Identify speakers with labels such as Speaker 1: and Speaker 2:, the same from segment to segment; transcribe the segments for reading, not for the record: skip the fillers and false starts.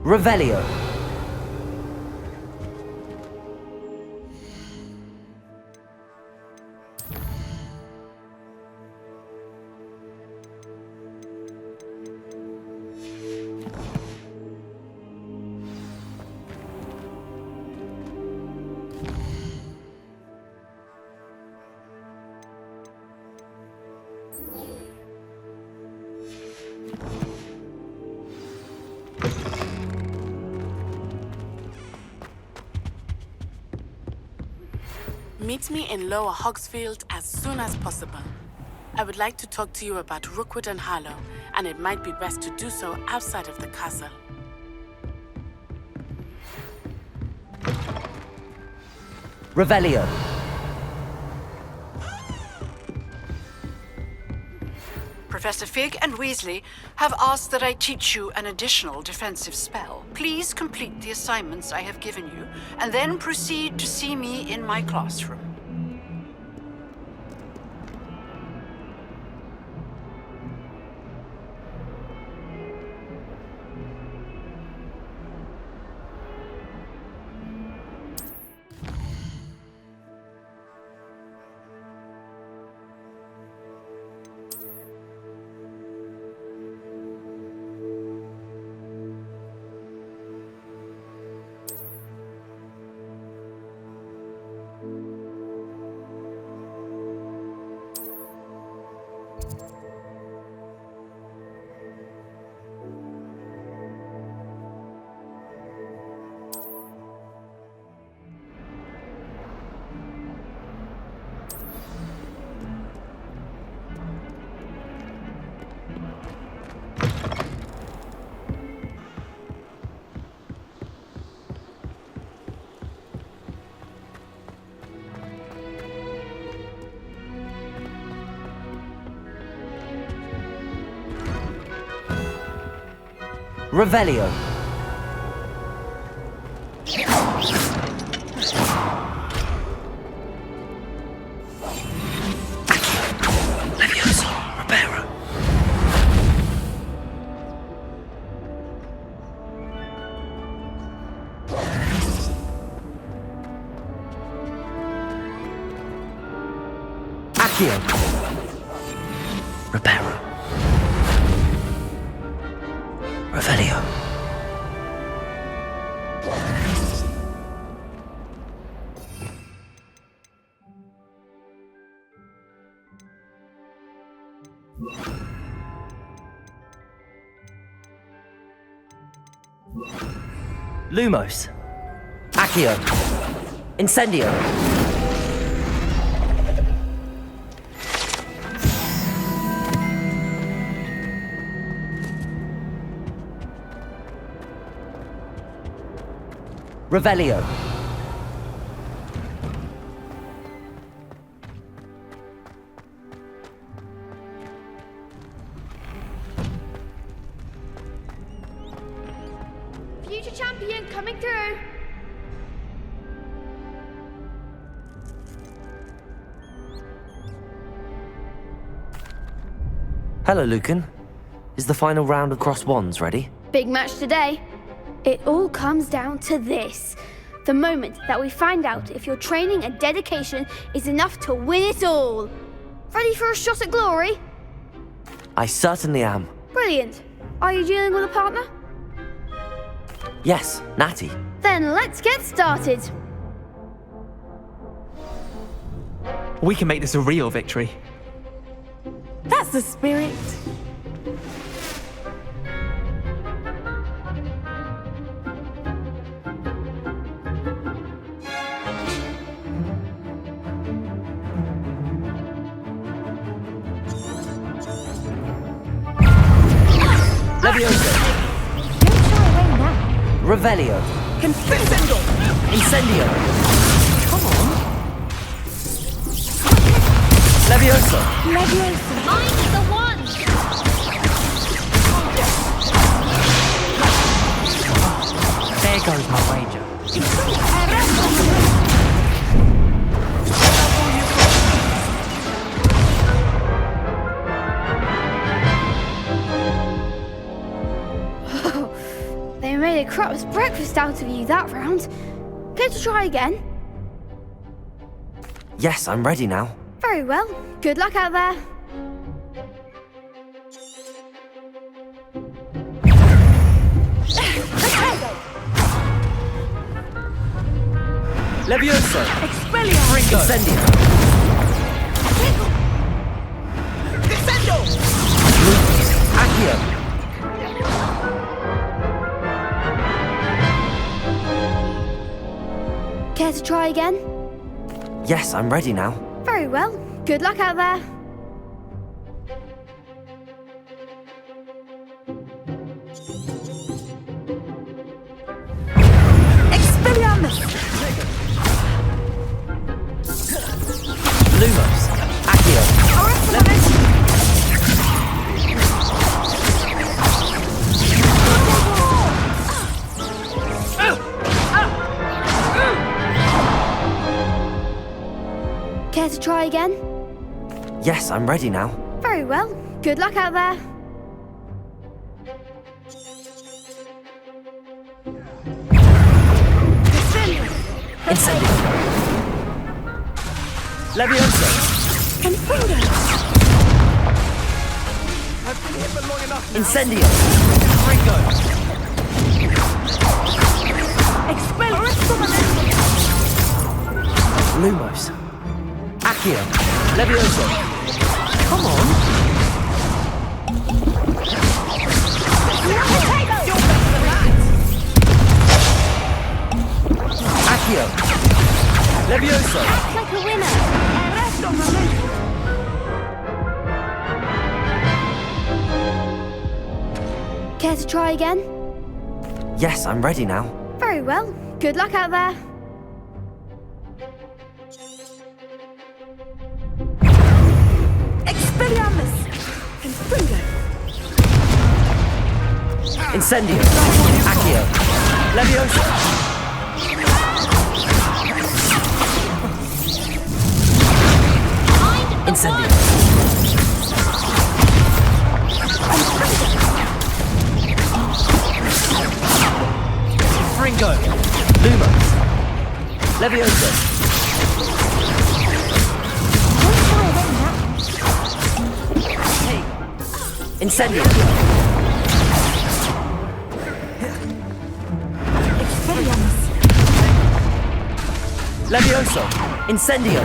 Speaker 1: Revelio.
Speaker 2: Meet me in Lower Hogsfield as soon as possible. I would like to talk to you about Rookwood and Harlow, and it might be best to do so outside of the castle.
Speaker 1: Revelio.
Speaker 3: Professor Fig and Weasley have asked that I teach you an additional defensive spell. Please complete the assignments I have given you, and then proceed to see me in my classroom.
Speaker 1: Revelio.
Speaker 4: Levioso. Reparo.
Speaker 1: Accio.
Speaker 4: Reparo. Revelio.
Speaker 1: Lumos. Accio. Incendio. Revelio.
Speaker 5: Future champion coming through.
Speaker 1: Hello, Lucan. Is the final round of Cross Wands ready?
Speaker 5: Big match today. It all comes down to this. The moment that we find out if your training and dedication is enough to win it all. Ready for a shot at glory?
Speaker 1: I certainly am.
Speaker 5: Brilliant. Are you dealing with a partner?
Speaker 1: Yes, Natty.
Speaker 5: Then let's get started.
Speaker 6: We can make this a real victory.
Speaker 2: That's the spirit.
Speaker 1: Levioso.
Speaker 5: Don't shy away now.
Speaker 1: Revelio.
Speaker 2: Incendio!
Speaker 1: Incendio.
Speaker 2: Come on.
Speaker 1: Levioso.
Speaker 5: Leviosa. I'm the one.
Speaker 6: There goes my wager.
Speaker 5: They made a That was breakfast out of you that round. Care to try again?
Speaker 1: Yes, I'm ready now.
Speaker 5: Very well. Good luck out there.
Speaker 1: Levioso!
Speaker 6: Expelliarmus! Ringo!
Speaker 1: Incendio!
Speaker 6: Descendo!
Speaker 1: Accio!
Speaker 5: Care to try again?
Speaker 1: Yes, I'm ready now.
Speaker 5: Very well. Good luck out there.
Speaker 6: Expelliarmus!
Speaker 1: Lumos! Accio!
Speaker 5: Care to try again?
Speaker 1: Yes, I'm ready now.
Speaker 5: Very well. Good luck out there.
Speaker 1: Incendio! Levioso!
Speaker 6: I've been here for long enough now.
Speaker 1: Incendio! Ringo! Lumos! Accio! Levioso! Come on! Accio! Levioso!
Speaker 5: Like a winner. Care to try again?
Speaker 1: Yes, I'm ready now.
Speaker 5: Very well. Good luck out there.
Speaker 6: Expelliarmus!
Speaker 1: Incendio! Accio! Levioso! Incendio! Ringo! Lumos! Levioso! Incendio! Levioso! Incendio!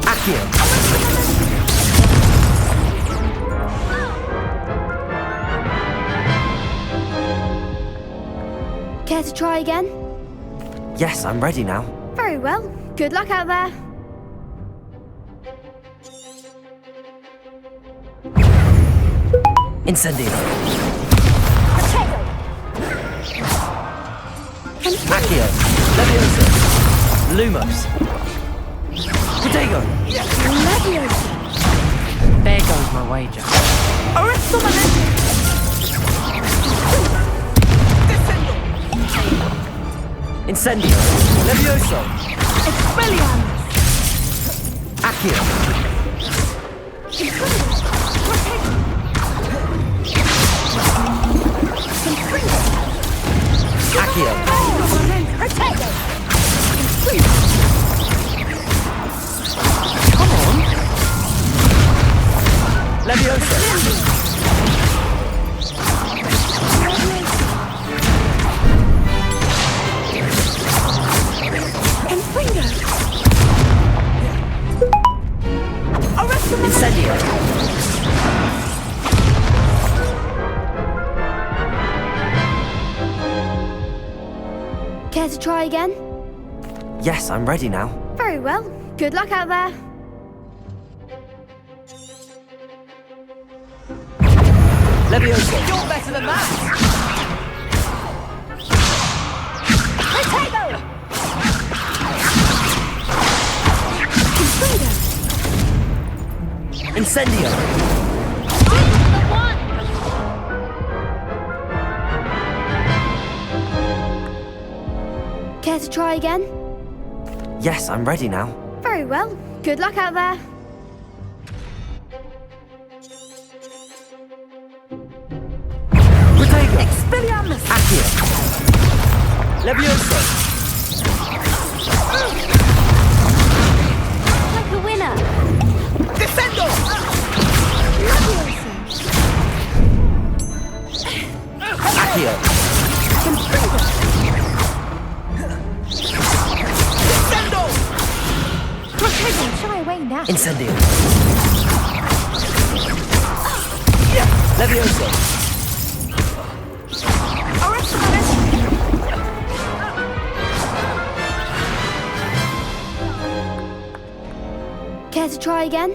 Speaker 1: Accio!
Speaker 5: Care to try again?
Speaker 1: Yes, I'm ready now.
Speaker 5: Very well. Good luck out there.
Speaker 1: Incendio! Accio! Levioso! Lumos! Protego!
Speaker 6: There goes my wager.
Speaker 1: Incendio! Levioso! Accio! Accio! Come on! Levioso! Incendio!
Speaker 5: Care to try again?
Speaker 1: Yes, I'm ready now.
Speaker 5: Very well. Good luck out there.
Speaker 1: Levioso!
Speaker 6: You're better than that!
Speaker 1: Incendio!
Speaker 5: Care to try again?
Speaker 1: Yes, I'm ready now.
Speaker 5: Very well. Good luck out there.
Speaker 1: Accio. Levioso.
Speaker 5: Like a winner.
Speaker 6: Descendo!
Speaker 1: Accio.
Speaker 6: Descendo!
Speaker 7: Protego, shy away now.
Speaker 1: Incendio. Levioso.
Speaker 5: Care to try again?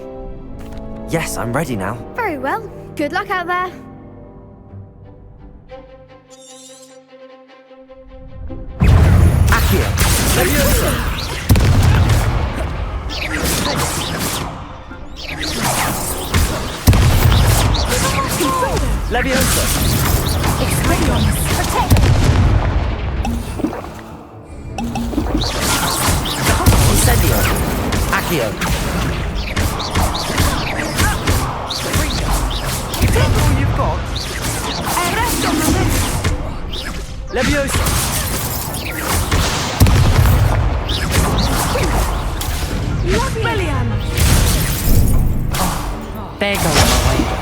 Speaker 1: Yes, I'm ready now.
Speaker 5: Very well. Good luck out there.
Speaker 1: Accio. Levioso. Levioso.
Speaker 7: Expelliarmus. Protego.
Speaker 1: Incendio. Accio.
Speaker 6: Take all you've got.
Speaker 7: Arresto momento.
Speaker 1: Levioso.
Speaker 7: Expelliarmus.
Speaker 6: There goes my wager.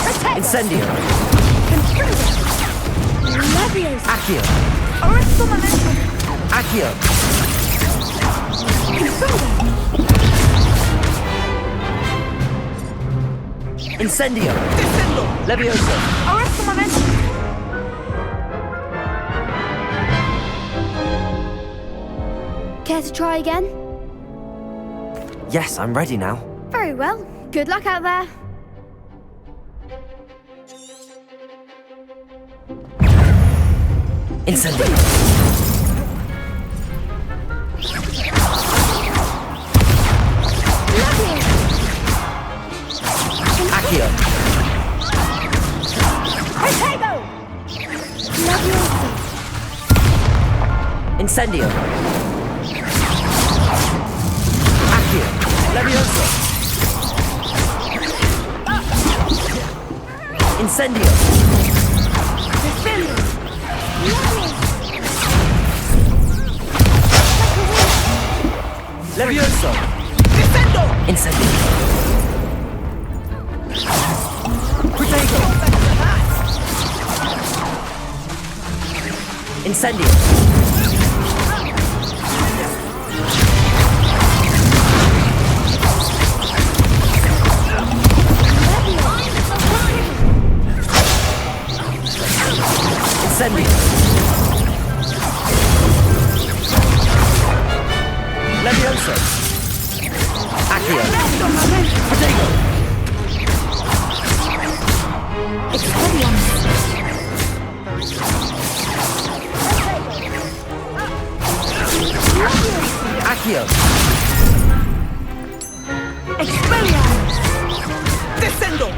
Speaker 7: Protego.
Speaker 1: Incendio.
Speaker 7: Levioso.
Speaker 1: Accio.
Speaker 7: Arresto momento.
Speaker 1: Accio. Incendio.
Speaker 6: Descendo!
Speaker 1: Levioso.
Speaker 7: Arresto momento.
Speaker 5: Care to try again?
Speaker 1: Yes, I'm ready now.
Speaker 5: Very well. Good luck out there.
Speaker 1: Incendio. Accio.
Speaker 7: Protego.
Speaker 1: Incendio. Accio. Levioso. Incendio. Levioso.
Speaker 6: Descendo!
Speaker 1: Incendio. Protego. Incendio. Incendio. Levioso. Accio. Protego. Accio.
Speaker 7: Expelliarmus.
Speaker 6: Descendo!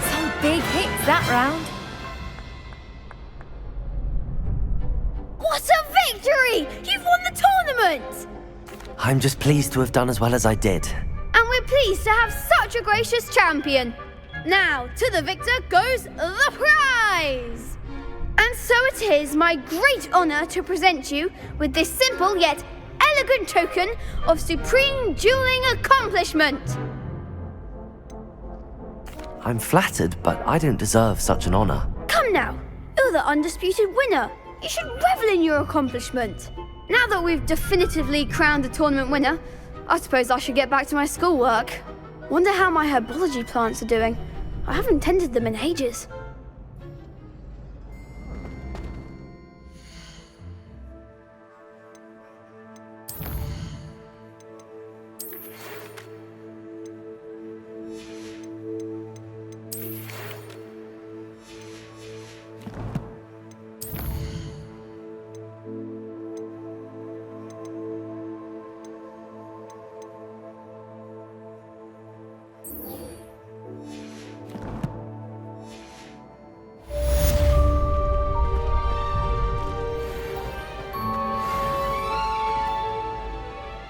Speaker 7: Some big hits that round.
Speaker 5: What a victory! You've won the tournament!
Speaker 1: I'm just pleased to have done as well as I did.
Speaker 5: And we're pleased to have such a gracious champion. Now, to the victor goes the prize! And so it is my great honour to present you with this simple yet elegant token of supreme dueling accomplishment.
Speaker 1: I'm flattered, but I don't deserve such an honor.
Speaker 5: Come now, you're the undisputed winner. You should revel in your accomplishment. Now that we've definitively crowned the tournament winner, I suppose I should get back to my schoolwork. Wonder how my herbology plants are doing. I haven't tended them in ages.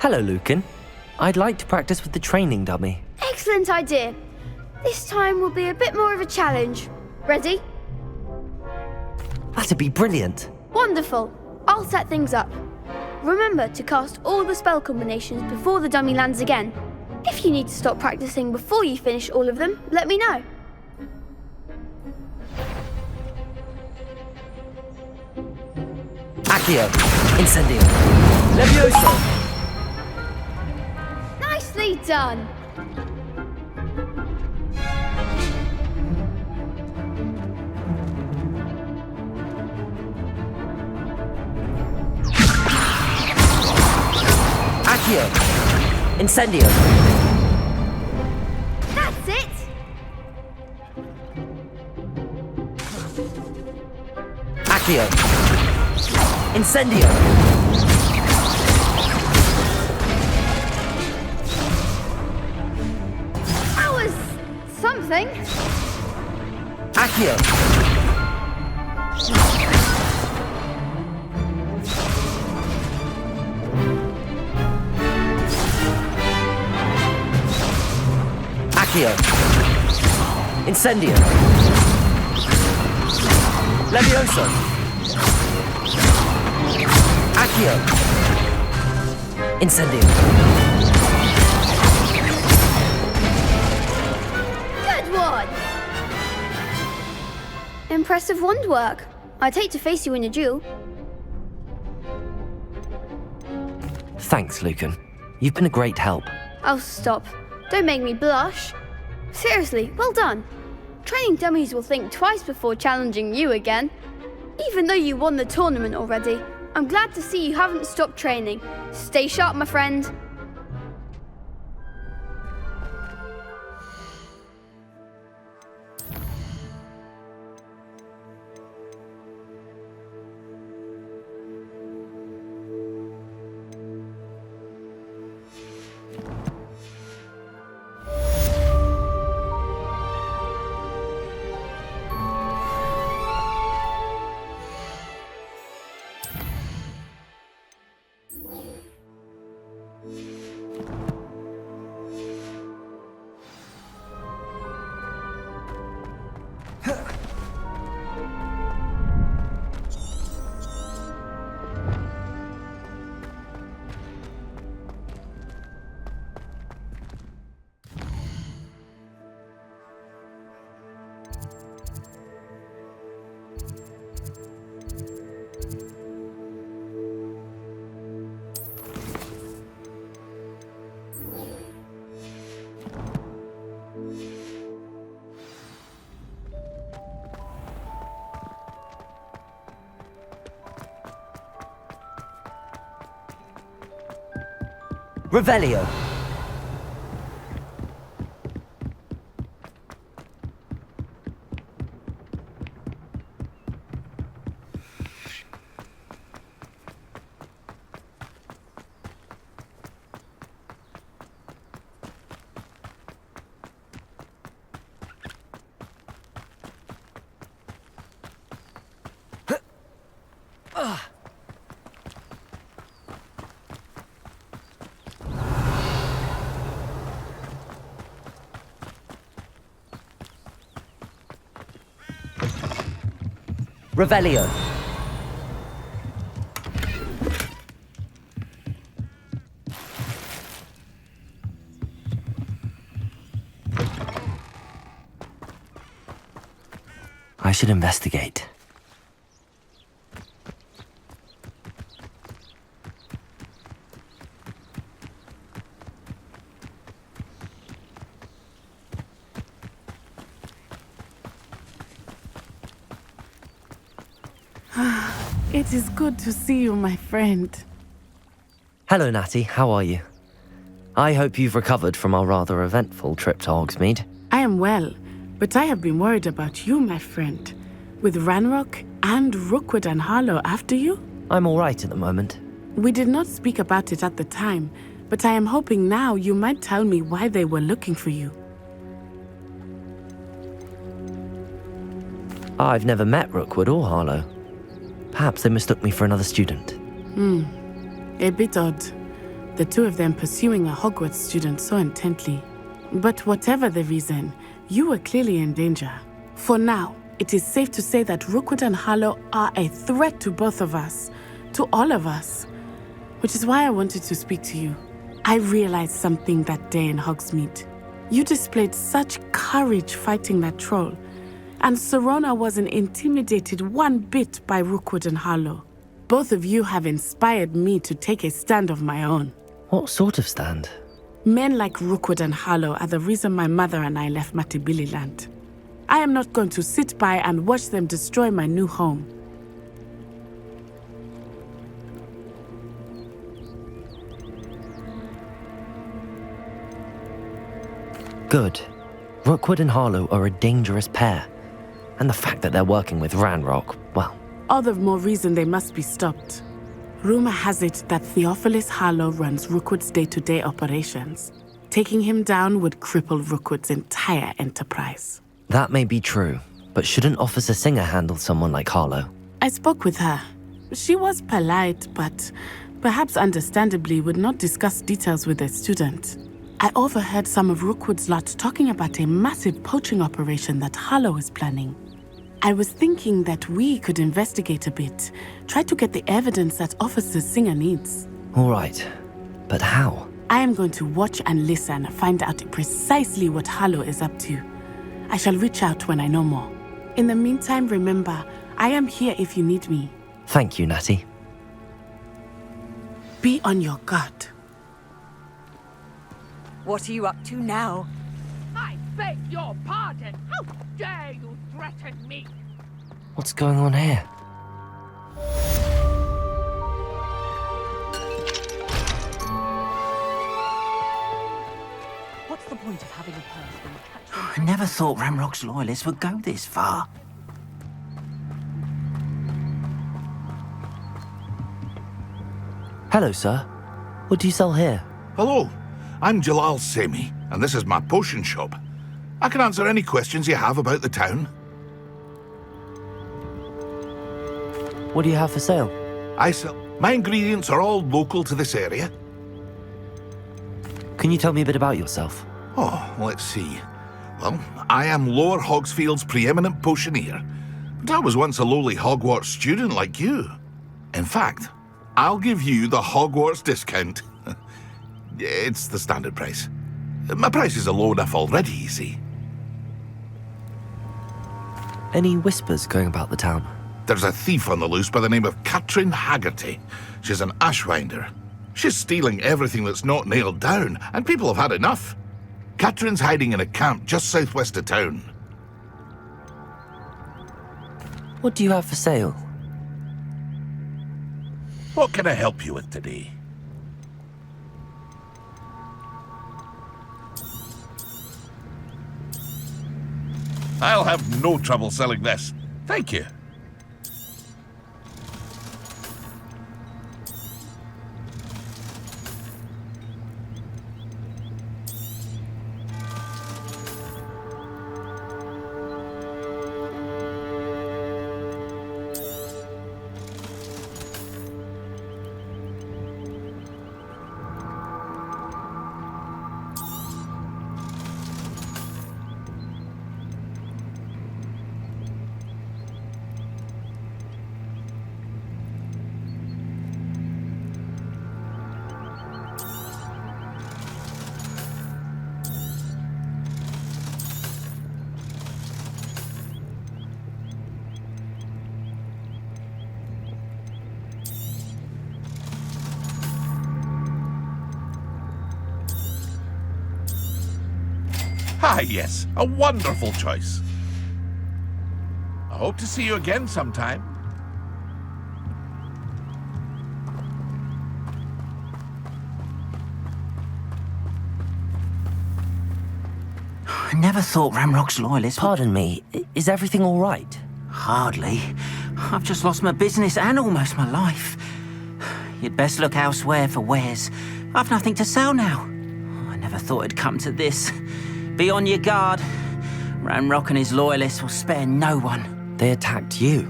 Speaker 1: Hello, Lucan. I'd like to practice with the training dummy.
Speaker 5: Excellent idea. This time will be a bit more of a challenge. Ready?
Speaker 1: That'd be brilliant.
Speaker 5: Wonderful. I'll set things up. Remember to cast all the spell combinations before the dummy lands again. If you need to stop practicing before you finish all of them, let me know.
Speaker 1: Accio. Incendio. Levioso.
Speaker 5: Nicely done.
Speaker 1: Accio. Incendio.
Speaker 5: That's it.
Speaker 1: Accio. Incendio.
Speaker 5: That was something.
Speaker 1: Accio. Accio. Incendio. Levioso. Accio. Incendio.
Speaker 5: Good one. Impressive wand work. I'd hate to face you in a duel.
Speaker 1: Thanks, Lucan. You've been a great help.
Speaker 5: Oh, stop. Don't make me blush. Seriously, well done. Training dummies will think twice before challenging you again. Even though you won the tournament already, I'm glad to see you haven't stopped training. Stay sharp, my friend.
Speaker 1: Revelio. Revelio. I should investigate.
Speaker 2: It is good to see you, my friend.
Speaker 1: Hello, Natty. How are you? I hope you've recovered from our rather eventful trip to Hogsmeade.
Speaker 2: I am well, but I have been worried about you, my friend. With Ranrock and Rookwood and Harlow after you?
Speaker 1: I'm all right at the moment.
Speaker 2: We did not speak about it at the time, but I am hoping now you might tell me why they were looking for you.
Speaker 1: I've never met Rookwood or Harlow. Perhaps they mistook me for another student.
Speaker 2: A bit odd. The two of them pursuing a Hogwarts student so intently. But whatever the reason, you were clearly in danger. For now, it is safe to say that Rookwood and Harlow are a threat to both of us, to all of us. Which is why I wanted to speak to you. I realized something that day in Hogsmeade. You displayed such courage fighting that troll, and Serona wasn't intimidated one bit by Rookwood and Harlow. Both of you have inspired me to take a stand of my own.
Speaker 1: What sort of stand?
Speaker 2: Men like Rookwood and Harlow are the reason my mother and I left Matibili land. I am not going to sit by and watch them destroy my new home.
Speaker 1: Good. Rookwood and Harlow are a dangerous pair. And the fact that they're working with Ranrock, well...
Speaker 2: All the more reason they must be stopped. Rumor has it that Theophilus Harlow runs Rookwood's day-to-day operations. Taking him down would cripple Rookwood's entire enterprise.
Speaker 1: That may be true, but shouldn't Officer Singer handle someone like Harlow?
Speaker 2: I spoke with her. She was polite, but perhaps understandably would not discuss details with a student. I overheard some of Rookwood's lot talking about a massive poaching operation that Harlow is planning. I was thinking that we could investigate a bit, try to get the evidence that Officer Singer needs.
Speaker 1: All right, but how?
Speaker 2: I am going to watch and listen, find out precisely what Harlow is up to. I shall reach out when I know more. In the meantime, remember, I am here if you need me.
Speaker 1: Thank you, Natty.
Speaker 2: Be on your guard.
Speaker 7: What are you up to now?
Speaker 8: I beg your pardon. How dare you threaten me?
Speaker 1: What's going on here?
Speaker 7: What's the point of having a purse when you catch them?
Speaker 4: I never thought Ranrock's loyalists would go this far.
Speaker 1: Hello, sir. What do you sell here?
Speaker 9: Hello, I'm Jalal Semi, and this is my potion shop. I can answer any questions you have about the town.
Speaker 1: What do you have for sale?
Speaker 9: I sell... My ingredients are all local to this area.
Speaker 1: Can you tell me a bit about yourself?
Speaker 9: Oh, let's see. Well, I am Lower Hogsfield's preeminent potioneer, but I was once a lowly Hogwarts student like you. In fact, I'll give you the Hogwarts discount. It's the standard price. My prices are low enough already, you see.
Speaker 1: Any whispers going about the town?
Speaker 9: There's a thief on the loose by the name of Katrin Haggerty. She's an ashwinder. She's stealing everything that's not nailed down, and people have had enough. Katrin's hiding in a camp just southwest of town.
Speaker 1: What do you have for sale?
Speaker 9: What can I help you with today? I'll have no trouble selling this. Thank you. Ah, yes, a wonderful choice. I hope to see you again sometime.
Speaker 4: I never thought Ranrock's loyalists would...
Speaker 1: Pardon me, is everything all right?
Speaker 4: Hardly. I've just lost my business and almost my life. You'd best look elsewhere for wares. I've nothing to sell now. I never thought it'd come to this. Be on your guard. Ranrock and his loyalists will spare no one.
Speaker 1: They attacked you.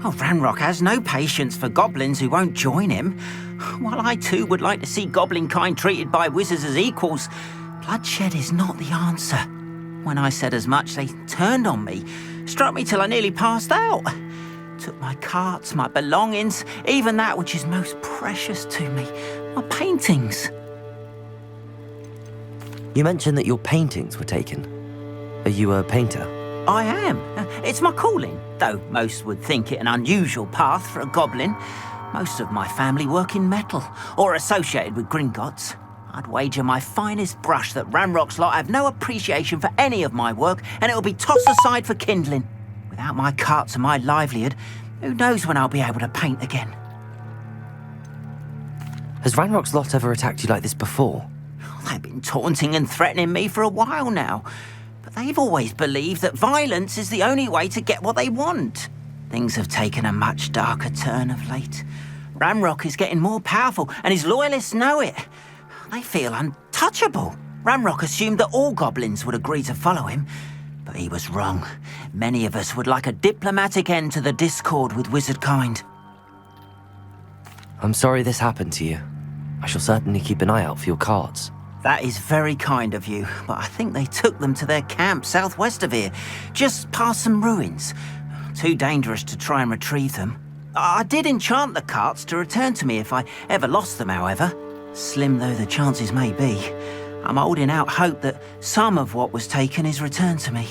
Speaker 4: Oh, Ranrock has no patience for goblins who won't join him. While I too would like to see goblin kind treated by wizards as equals, bloodshed is not the answer. When I said as much, they turned on me, struck me till I nearly passed out. Took my carts, my belongings, even that which is most precious to me, my paintings.
Speaker 1: You mentioned that your paintings were taken. Are you a painter?
Speaker 4: I am. It's my calling, though most would think it an unusual path for a goblin. Most of my family work in metal, or associated with Gringotts. I'd wager my finest brush that Ranrock's lot have no appreciation for any of my work, and it'll be tossed aside for kindling. Without my carts and my livelihood, who knows when I'll be able to paint again?
Speaker 1: Has Ranrock's lot ever attacked you like this before?
Speaker 4: They've been taunting and threatening me for a while now, but they've always believed that violence is the only way to get what they want. Things have taken a much darker turn of late. Ranrock is getting more powerful, and his loyalists know it. They feel untouchable. Ranrock assumed that all goblins would agree to follow him, but he was wrong. Many of us would like a diplomatic end to the discord with wizardkind.
Speaker 1: I'm sorry this happened to you. I shall certainly keep an eye out for your carts.
Speaker 4: That is very kind of you, but I think they took them to their camp southwest of here, just past some ruins. Too dangerous to try and retrieve them. I did enchant the carts to return to me if I ever lost them, however. Slim though the chances may be, I'm holding out hope that some of what was taken is returned to me.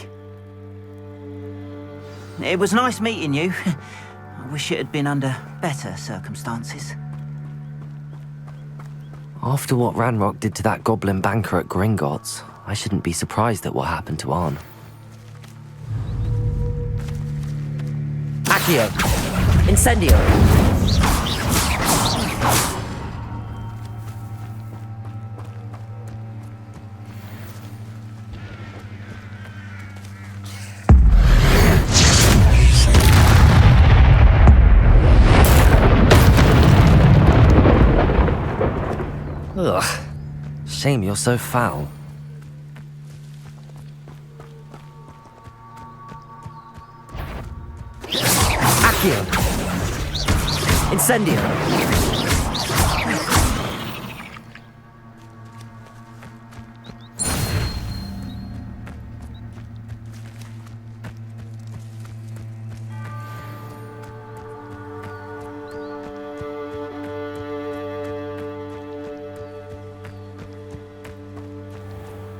Speaker 4: It was nice meeting you. I wish it had been under better circumstances.
Speaker 1: After what Ranrock did to that goblin banker at Gringotts, I shouldn't be surprised at what happened to Arn. Accio! Incendio! Ugh. Shame you're so foul. Accio! Incendio!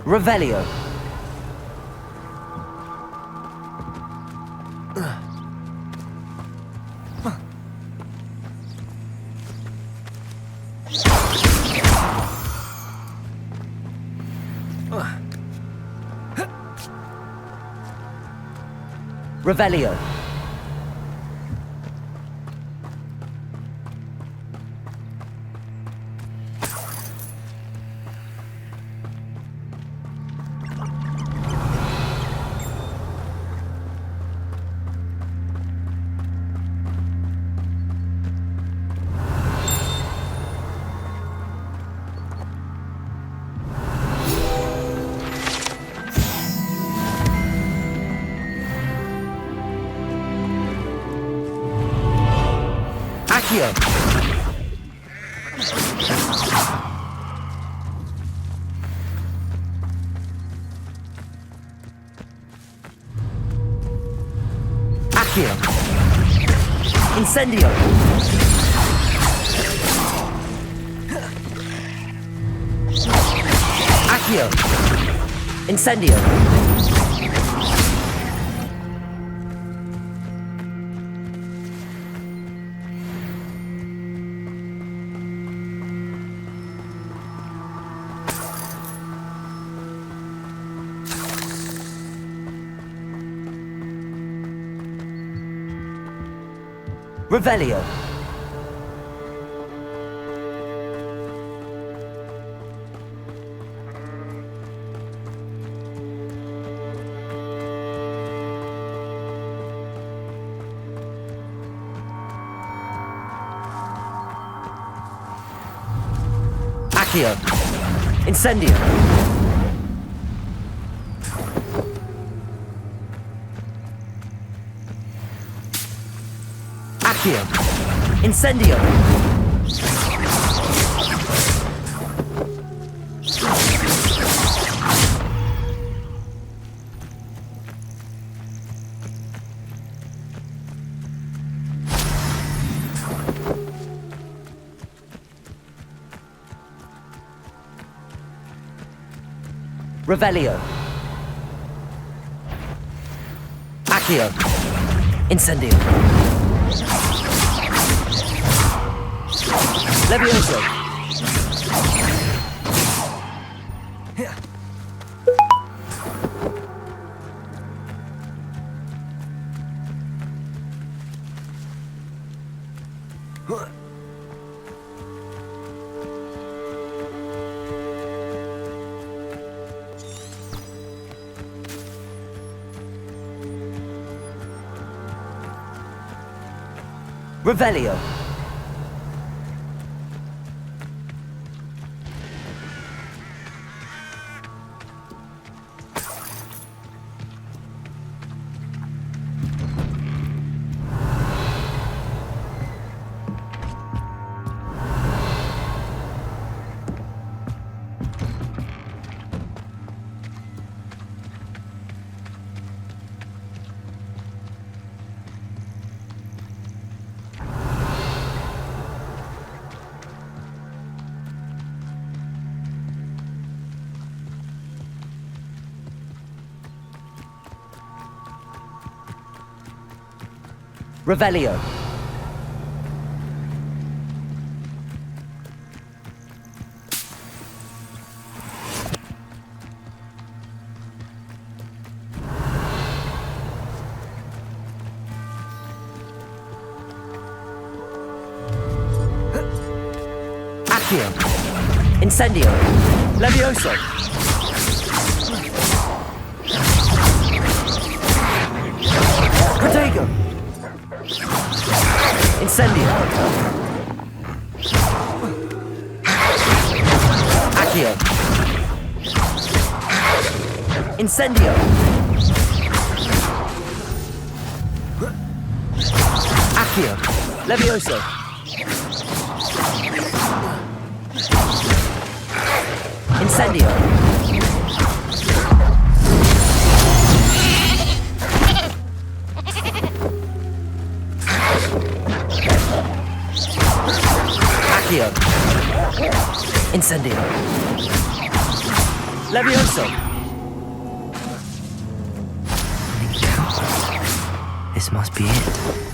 Speaker 1: Revelio. Revelio. Accio! Accio! Incendio! Accio! Incendio! Revelio. Accio. Incendio. Accio! Incendio! Revelio. Accio. Incendio. Levioso. Revelio. Revelio. Accio. Incendio. Levioso. Protego. Incendio. Accio. Incendio. Accio. Levioso. Incendio. Accio. Incendio. Levioso. This must be it.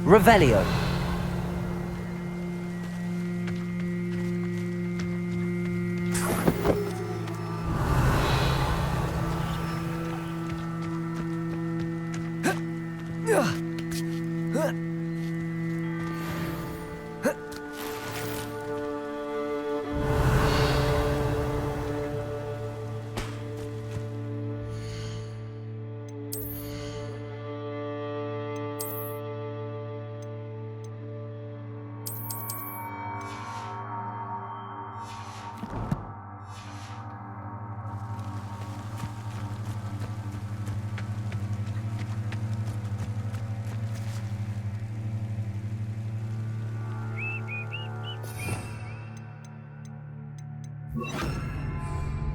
Speaker 1: Revelio.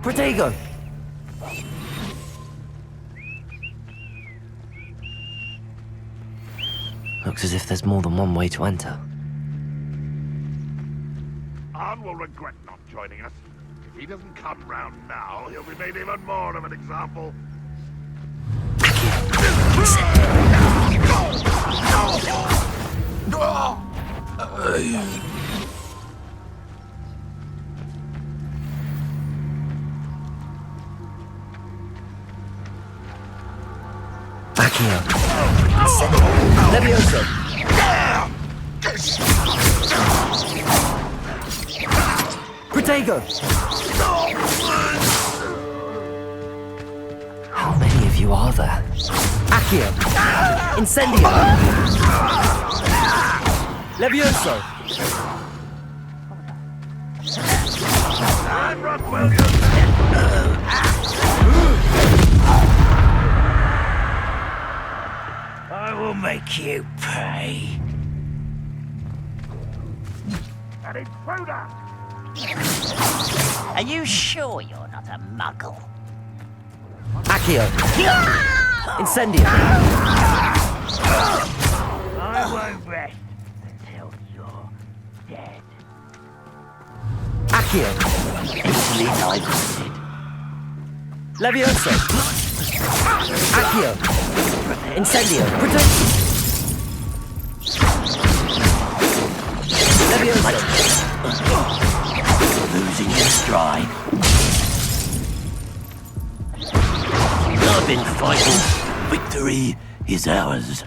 Speaker 1: Protego! Looks as if there's more than one way to enter.
Speaker 10: Arn will regret not joining us. If he doesn't come round now, he'll be made even more of an example.
Speaker 1: Accio. Levioso. Protego. How many of you are there? Accio. Incendio. Levioso.
Speaker 4: I will make you pay.
Speaker 10: An intruder!
Speaker 4: Are you sure you're not a muggle?
Speaker 1: Accio! Incendio!
Speaker 8: I won't rest until you're dead.
Speaker 1: Accio!
Speaker 4: Easily diverted.
Speaker 1: Levioso! Accio! Incendio! Protect! Levioso!
Speaker 4: Losing your stride. I've been fighting. Victory is ours.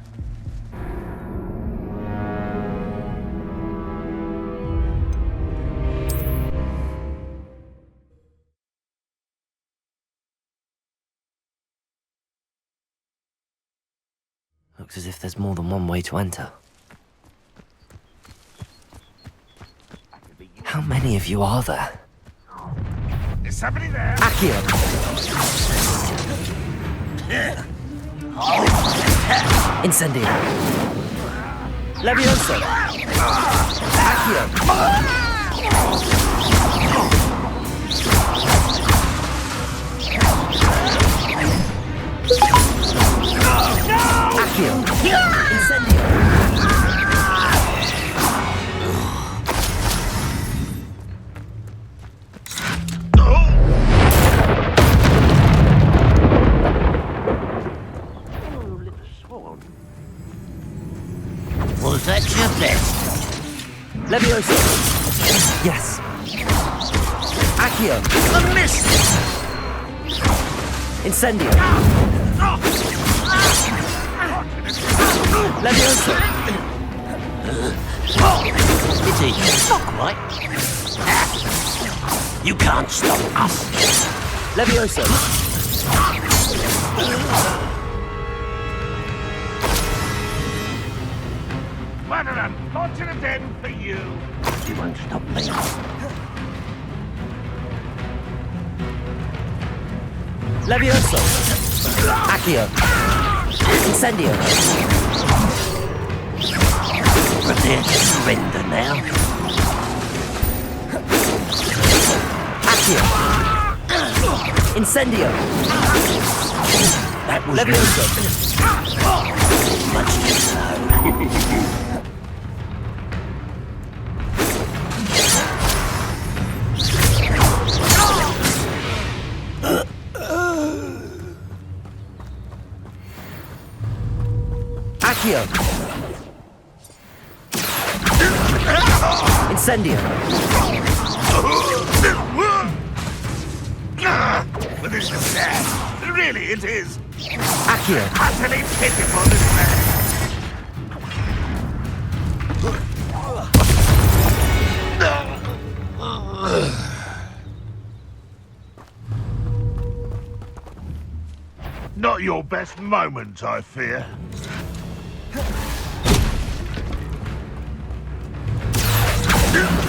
Speaker 1: Looks as if there's more than one way to enter. How many of you are there?
Speaker 10: Is somebody there?
Speaker 1: Accio! Incendio! Levioso! Accio! Accio! Incendio!
Speaker 4: Was that your best?
Speaker 1: Levioso! Yes! Accio!
Speaker 4: A miss!
Speaker 1: Incendio! Levioso!
Speaker 4: Pity, not quite. You can't stop us.
Speaker 1: Levioso!
Speaker 10: What an unfortunate end for you.
Speaker 4: You won't stop me.
Speaker 1: Levioso! Accio! Incendio!
Speaker 4: Prepare to surrender now.
Speaker 1: Accio! Incendio!
Speaker 4: That was
Speaker 1: Levioso!
Speaker 4: much too slow.
Speaker 1: Accio! Incendio!
Speaker 10: Well, this is sad. Really, it is.
Speaker 1: Accio!
Speaker 10: Utterly pitiful, isn't it? Not your best moment, I fear.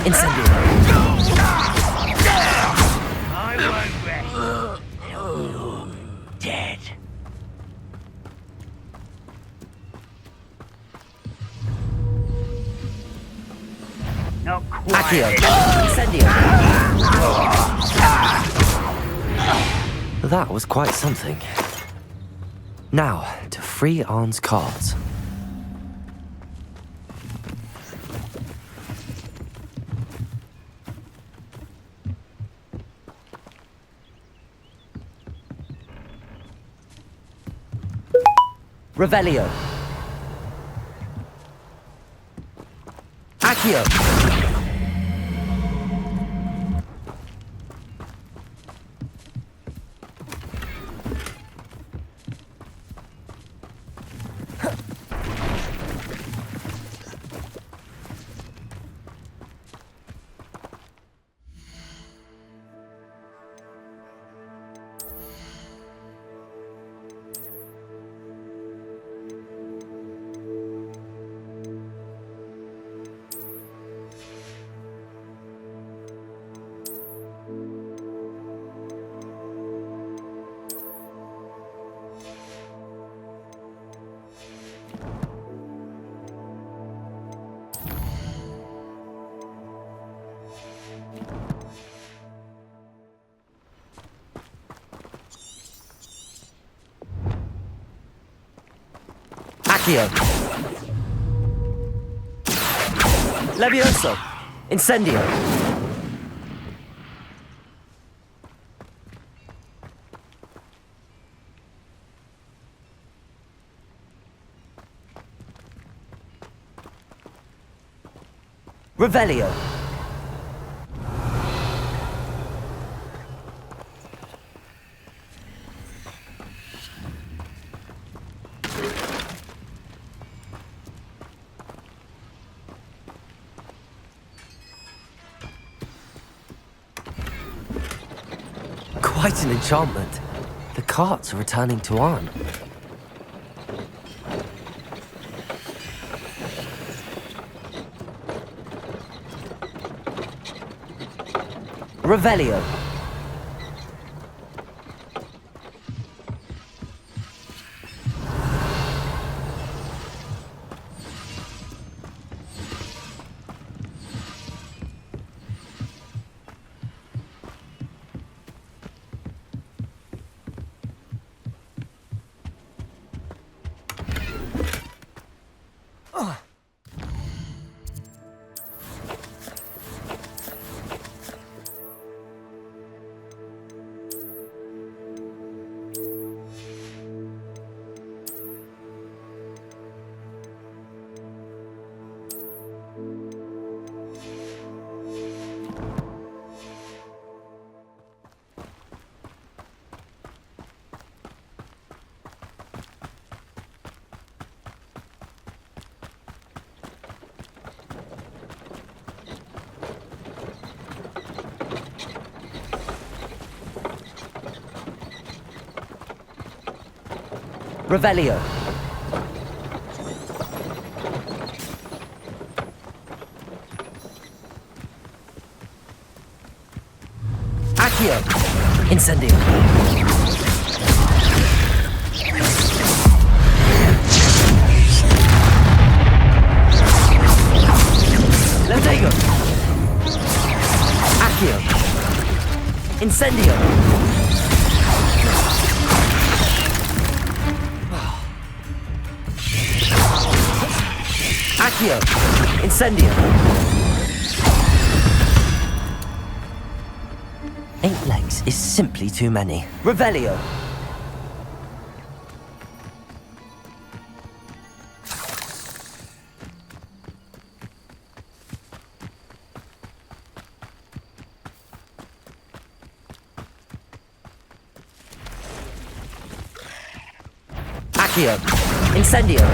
Speaker 1: Incendio!
Speaker 8: I won't rest until you're dead. Not quite.
Speaker 1: Accio! Incendio! That was quite something. Now, to free Arn's cards. Revelio. Accio. Accio. Levioso. Incendio. Revelio. Quite an enchantment. The carts are returning to Arn. Revelio. Revelio. Accio. Incendio. Lotego. Accio. Incendio. Accio. Incendio. 8 legs is simply too many. Revelio. Accio. Incendio.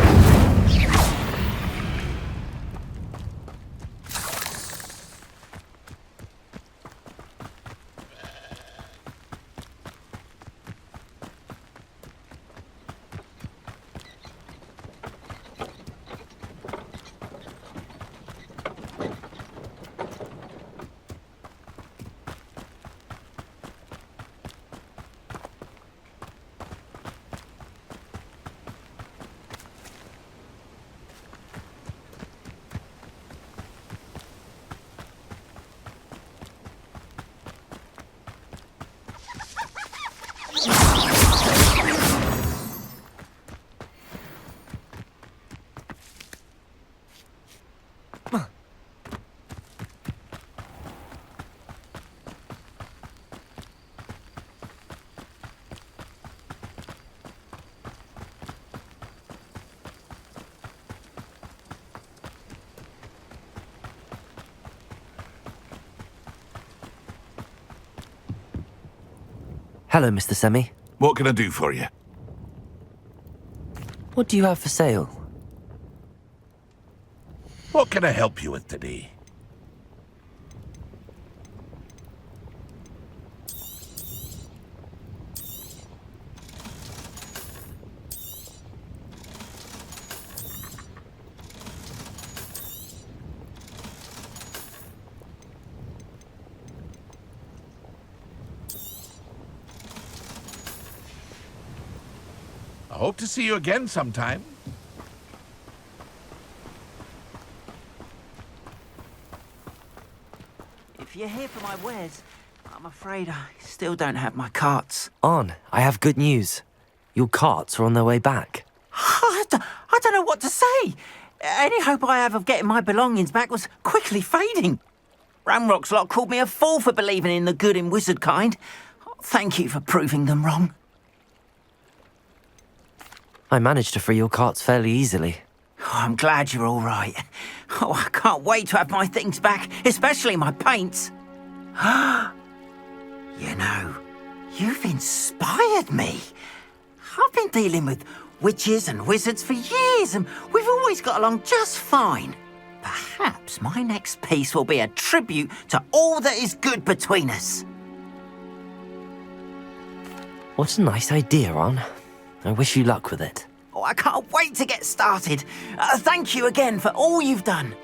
Speaker 1: Hello, Mr. Semi.
Speaker 9: What can I do for you?
Speaker 1: What do you have for sale?
Speaker 10: What can I help you with today? I hope to see you again sometime.
Speaker 4: If you're here for my wares, I'm afraid I still don't have my carts.
Speaker 1: Arn, I have good news. Your carts are on their way back.
Speaker 4: What? I don't know what to say. Any hope I have of getting my belongings back was quickly fading. Ranrock's lot called me a fool for believing in the good in wizard kind. Thank you for proving them wrong.
Speaker 1: I managed to free your carts fairly easily.
Speaker 4: Oh, I'm glad you're all right. Oh, I can't wait to have my things back, especially my paints. You know, you've inspired me. I've been dealing with witches and wizards for years, and we've always got along just fine. Perhaps my next piece will be a tribute to all that is good between us.
Speaker 1: What a nice idea, Ron. I wish you luck with it.
Speaker 4: Oh, I can't wait to get started. Thank you again for all you've done.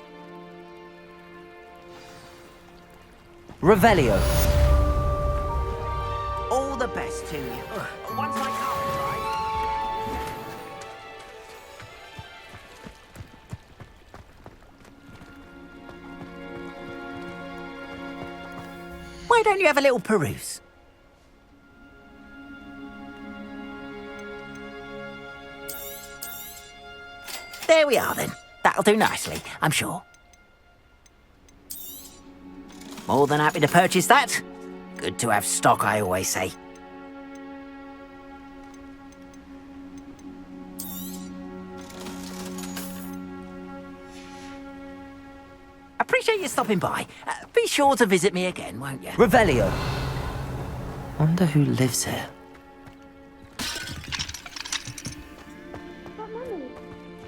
Speaker 1: Revelio.
Speaker 4: All the best to you. Once my carpet's dry. Why don't you have a little peruse? There we are then. That'll do nicely, I'm sure. More than happy to purchase that. Good to have stock, I always say. Appreciate you stopping by. Be sure to visit me again, won't you?
Speaker 1: Revelio. Wonder who lives here.
Speaker 7: But Mummy,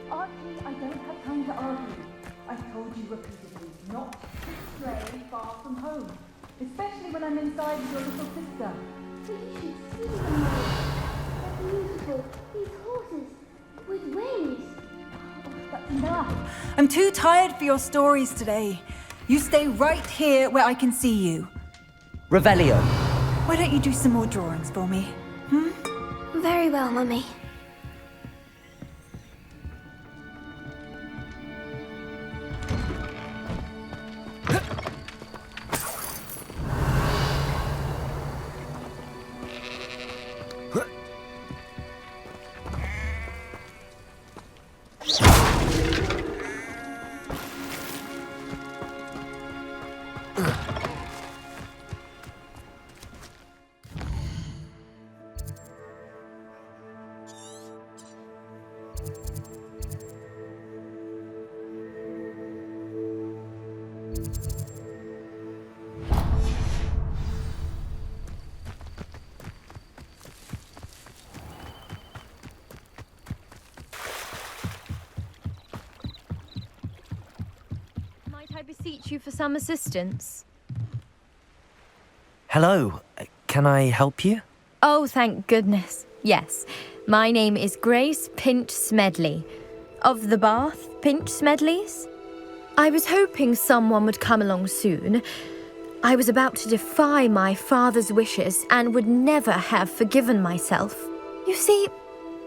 Speaker 7: Archie, I don't have time to argue. I've told you repeatedly not to stray far from home, especially when I'm inside with your little sister.
Speaker 5: But you should see them, Mummy. They're beautiful. These horses with wings.
Speaker 7: That's enough. I'm too tired for your stories today. You stay right here where I can see you.
Speaker 1: Revelio.
Speaker 7: Why don't you do some more drawings for me?
Speaker 5: Very well, Mummy.
Speaker 11: Might I beseech you for some assistance?
Speaker 1: Hello. Can I help you?
Speaker 11: Oh, thank goodness. Yes. My name is Grace Pinch Smedley. Of the Bath Pinch Smedleys? I was hoping someone would come along soon. I was about to defy my father's wishes and would never have forgiven myself. You see,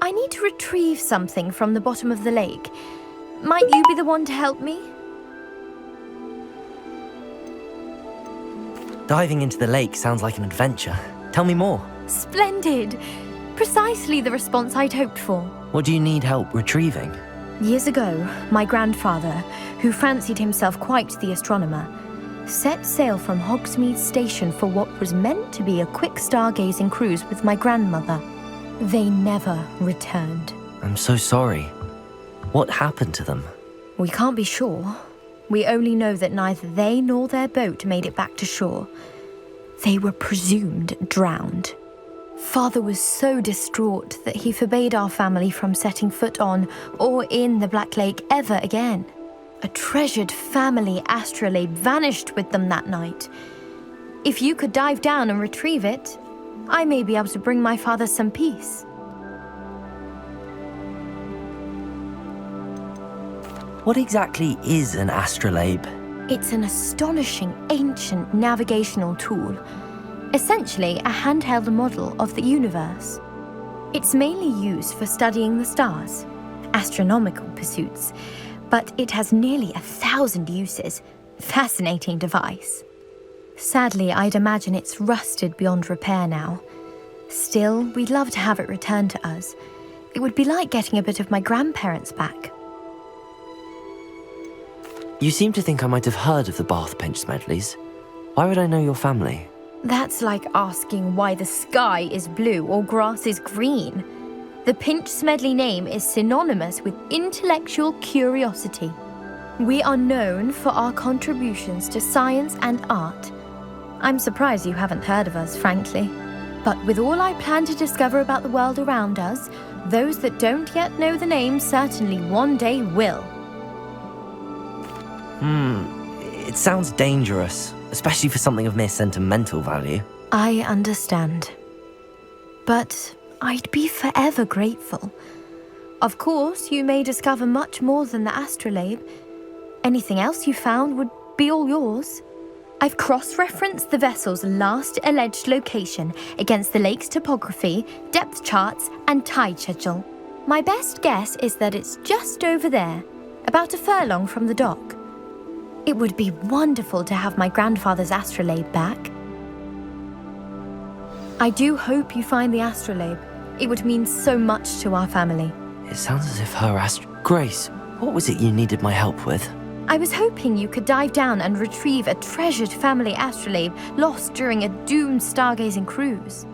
Speaker 11: I need to retrieve something from the bottom of the lake. Might you be the one to help me?
Speaker 1: Diving into the lake sounds like an adventure. Tell me more.
Speaker 11: Splendid! Precisely the response I'd hoped for.
Speaker 1: What do you need help retrieving?
Speaker 11: Years ago, my grandfather, who fancied himself quite the astronomer, set sail from Hogsmeade Station for what was meant to be a quick stargazing cruise with my grandmother. They never returned.
Speaker 1: I'm so sorry. What happened to them?
Speaker 11: We can't be sure. We only know that neither they nor their boat made it back to shore. They were presumed drowned. Father was so distraught that he forbade our family from setting foot on or in the Black Lake ever again. A treasured family astrolabe vanished with them that night. If you could dive down and retrieve it, I may be able to bring my father some peace.
Speaker 1: What exactly is an astrolabe?
Speaker 11: It's an astonishing ancient navigational tool. Essentially a handheld model of the universe. It's mainly used for studying the stars, astronomical pursuits, but it has nearly 1,000 uses. Fascinating device. Sadly, I'd imagine it's rusted beyond repair now. Still, we'd love to have it returned to us. It would be like getting a bit of my grandparents back.
Speaker 1: You seem to think I might have heard of the Bath Pinch Smedleys. Why would I know your family?
Speaker 11: That's like asking why the sky is blue or grass is green. The Pinch Smedley name is synonymous with intellectual curiosity. We are known for our contributions to science and art. I'm surprised you haven't heard of us, frankly. But with all I plan to discover about the world around us, those that don't yet know the name certainly one day will.
Speaker 1: It sounds dangerous, especially for something of mere sentimental value.
Speaker 11: I understand. But I'd be forever grateful. Of course, you may discover much more than the astrolabe. Anything else you found would be all yours. I've cross-referenced the vessel's last alleged location against the lake's topography, depth charts, and tide schedule. My best guess is that it's just over there, about a furlong from the dock. It would be wonderful to have my grandfather's astrolabe back. I do hope you find the astrolabe. It would mean so much to our family.
Speaker 1: It sounds as if her Grace, what was it you needed my help with?
Speaker 11: I was hoping you could dive down and retrieve a treasured family astrolabe lost during a doomed stargazing cruise.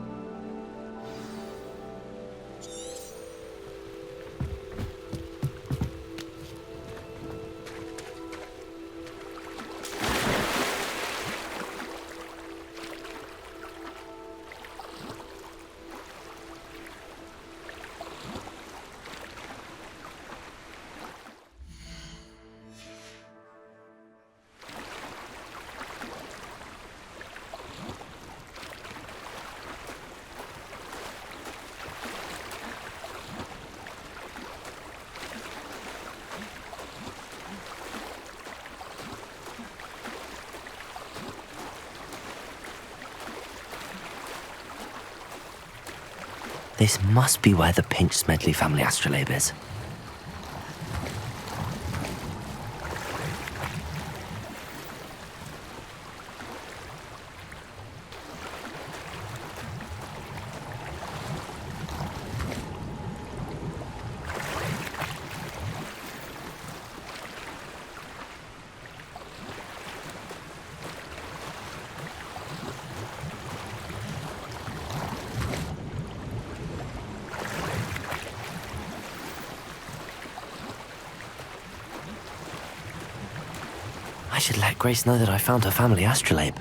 Speaker 1: This must be where the Pinch Smedley family astrolabe is. I should let Grace know that I found her family astrolabe.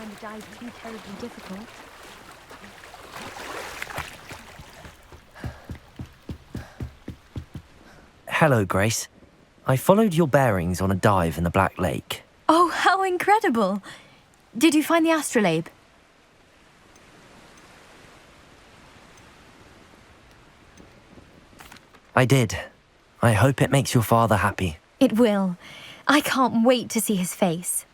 Speaker 11: The dive too terribly difficult.
Speaker 1: Hello, Grace. I followed your bearings on a dive in the Black Lake.
Speaker 11: Oh, how incredible! Did you find the astrolabe?
Speaker 1: I did. I hope it makes your father happy.
Speaker 11: It will. I can't wait to see his face.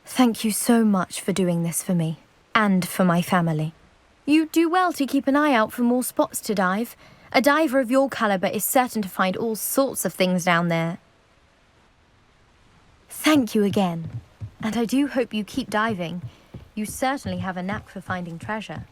Speaker 11: Thank you so much for doing this for me, and for my family. You do well to keep an eye out for more spots to dive. A diver of your caliber is certain to find all sorts of things down there. Thank you again, and I do hope you keep diving. You certainly have a knack for finding treasure.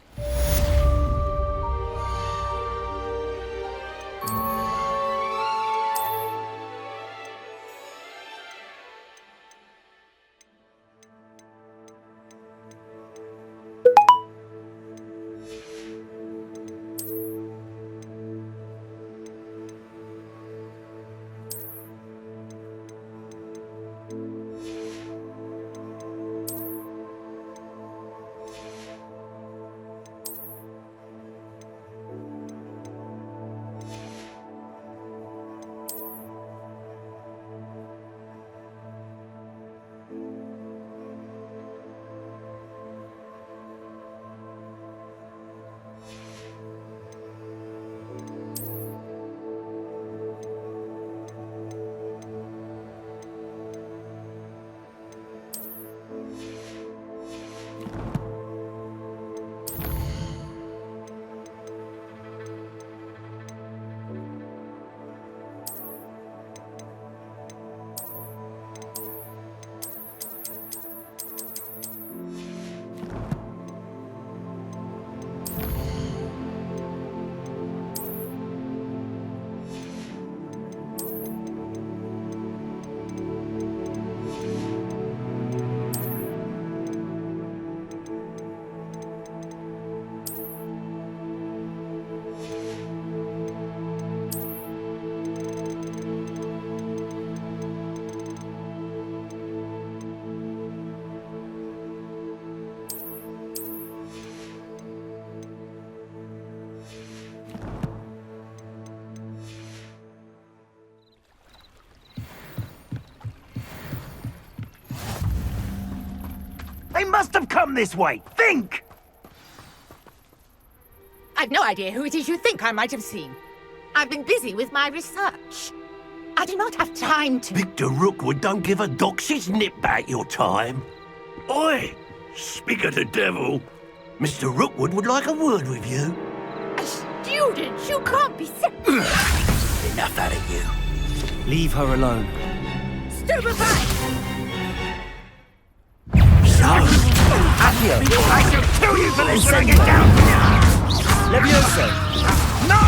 Speaker 6: must have come this way. Think!
Speaker 8: I've no idea who it is you think I might have seen. I've been busy with my research. I do not have time to...
Speaker 12: Victor Rookwood don't give a doxy's nip back your time. Oi! Speak of the devil. Mr. Rookwood would like a word with you.
Speaker 8: A student? You can't be serious.
Speaker 12: Enough out of you.
Speaker 1: Leave her alone.
Speaker 8: Stupefy!
Speaker 12: So,
Speaker 1: Accio!
Speaker 12: I shall kill you for this when I get down!
Speaker 1: Levioso!
Speaker 12: No!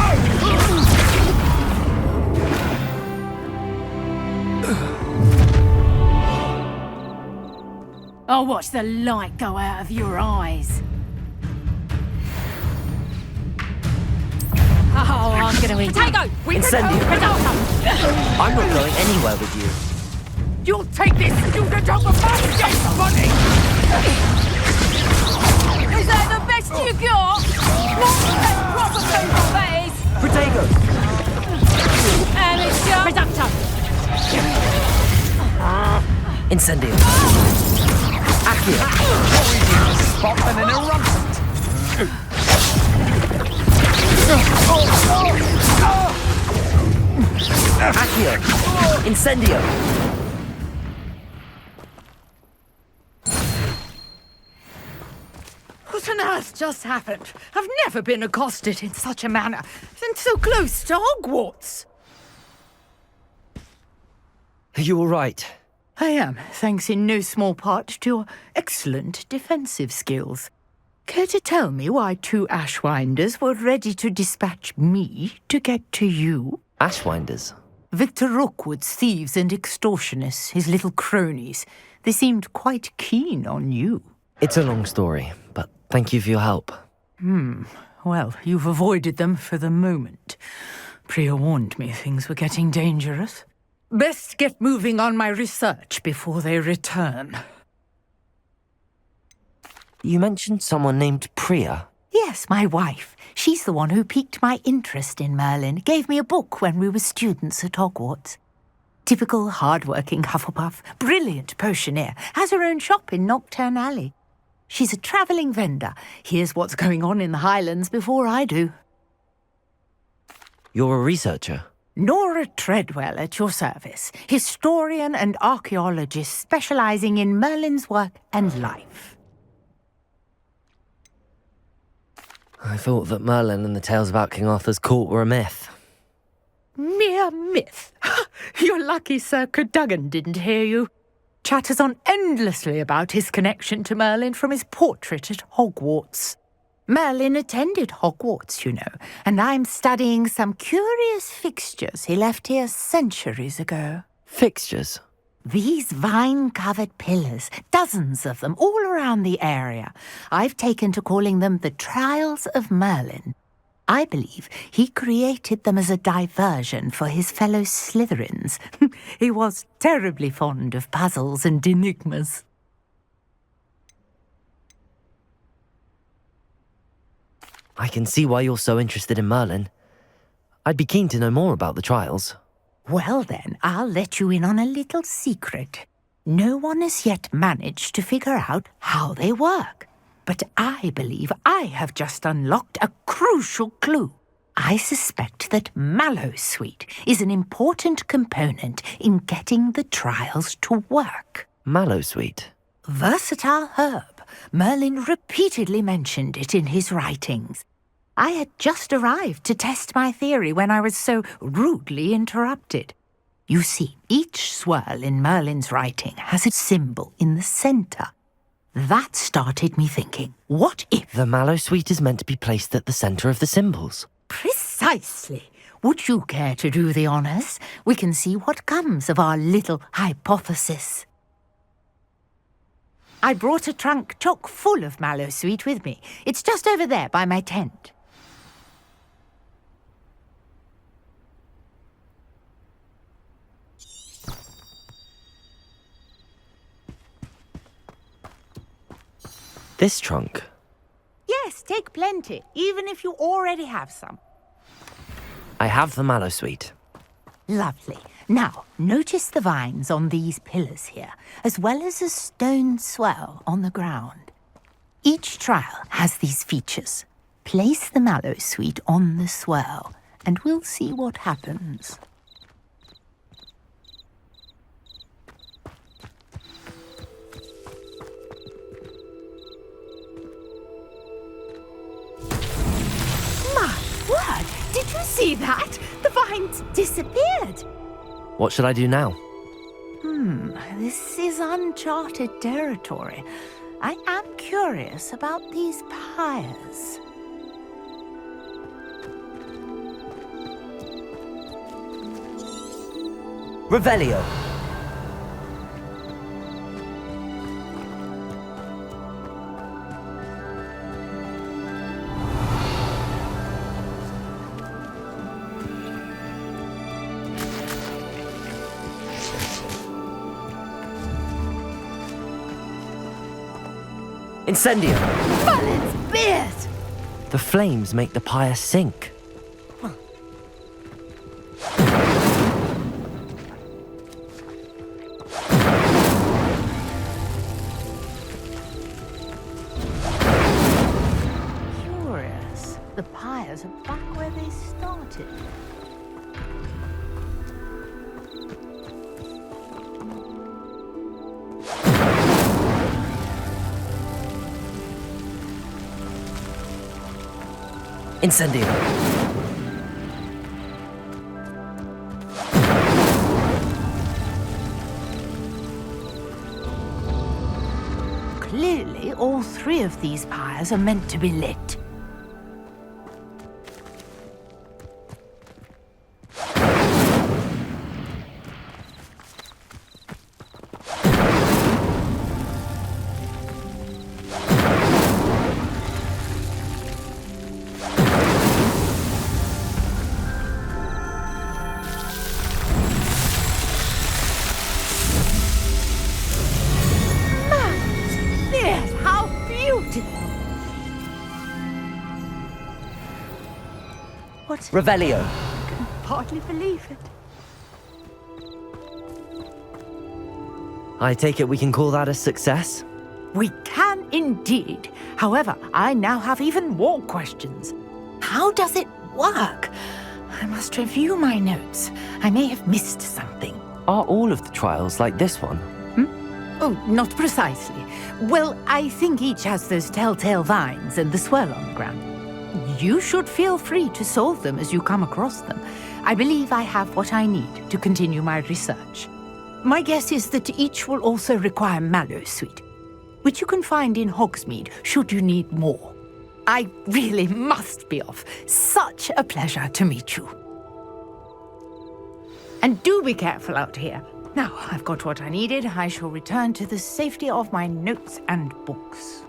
Speaker 8: I'll watch the light go out of your eyes. Oh, I'm gonna eat Potato!
Speaker 1: Incendio!
Speaker 8: Potato!
Speaker 1: I'm not going anywhere with you.
Speaker 8: You'll take this student over my dead body! Is that the best you got? Not proper paper, that is!
Speaker 1: Protego!
Speaker 8: Amateur! Reductor!
Speaker 1: Incendio! Accio!
Speaker 6: Spot and an eruption.
Speaker 1: Accio! Incendio!
Speaker 8: What on earth just happened? I've never been accosted in such a manner, and so close to Hogwarts.
Speaker 1: Are you all right?
Speaker 8: I am, thanks in no small part to your excellent defensive skills. Care to tell me why 2 Ashwinders were ready to dispatch me to get to you?
Speaker 1: Ashwinders?
Speaker 8: Victor Rookwood's thieves and extortionists, his little cronies. They seemed quite keen on you.
Speaker 1: It's a long story, but thank you for your help.
Speaker 8: Well, you've avoided them for the moment. Priya warned me things were getting dangerous. Best get moving on my research before they return.
Speaker 1: You mentioned someone named Priya.
Speaker 8: Yes, my wife. She's the one who piqued my interest in Merlin. Gave me a book when we were students at Hogwarts. Typical hard-working Hufflepuff, brilliant potioneer, has her own shop in Nocturne Alley. She's a travelling vendor. Hears what's going on in the Highlands before I do.
Speaker 1: You're a researcher?
Speaker 8: Nora Treadwell at your service, historian and archaeologist specialising in Merlin's work and life.
Speaker 1: I thought that Merlin and the tales about King Arthur's court were a myth.
Speaker 8: Mere myth. You're lucky Sir Cadogan didn't hear you. Chatters on endlessly about his connection to Merlin from his portrait at Hogwarts. Merlin attended Hogwarts, you know, and I'm studying some curious fixtures he left here centuries ago.
Speaker 1: Fixtures?
Speaker 8: These vine-covered pillars, dozens of them, all around the area. I've taken to calling them the Trials of Merlin. I believe he created them as a diversion for his fellow Slytherins. He was terribly fond of puzzles and enigmas.
Speaker 1: I can see why you're so interested in Merlin. I'd be keen to know more about the trials.
Speaker 8: Well then, I'll let you in on a little secret. No one has yet managed to figure out how they work. But I believe I have just unlocked a crucial clue. I suspect that Mallowsweet is an important component in getting the trials to work.
Speaker 1: Mallowsweet?
Speaker 8: Versatile herb. Merlin repeatedly mentioned it in his writings. I had just arrived to test my theory when I was so rudely interrupted. You see, each swirl in Merlin's writing has a symbol in the centre. That started me thinking, what if...
Speaker 1: The Mallowsweet is meant to be placed at the centre of the symbols.
Speaker 8: Precisely. Would you care to do the honours? We can see what comes of our little hypothesis. I brought a trunk chock full of Mallowsweet with me. It's just over there by my tent.
Speaker 1: This trunk?
Speaker 8: Yes, take plenty, even if you already have some.
Speaker 1: I have the Mallowsweet.
Speaker 8: Lovely. Now, notice the vines on these pillars here, as well as a stone swell on the ground. Each trial has these features. Place the mallow sweet on the swell, and we'll see what happens. My word! Did you see that? The vines disappeared.
Speaker 1: What should I do now?
Speaker 8: This is uncharted territory. I am curious about these pyres.
Speaker 1: Revelio. Incendio!
Speaker 8: Merlin's beard!
Speaker 1: The flames make the pyre sink.
Speaker 8: Curious. The pyres are back where they started.
Speaker 1: Incendio!
Speaker 8: Clearly, all three of these pyres are meant to be lit. How beautiful! What?
Speaker 1: Revelio.
Speaker 8: I can hardly believe it.
Speaker 1: I take it we can call that a success?
Speaker 8: We can indeed. However, I now have even more questions. How does it work? I must review my notes. I may have missed something.
Speaker 1: Are all of the trials like this one?
Speaker 8: Oh, not precisely. Well, I think each has those telltale vines and the swirl on the ground. You should feel free to solve them as you come across them. I believe I have what I need to continue my research. My guess is that each will also require mallow sweet, which you can find in Hogsmeade should you need more. I really must be off. Such a pleasure to meet you. And do be careful out here. Now I've got what I needed, I shall return to the safety of my notes and books.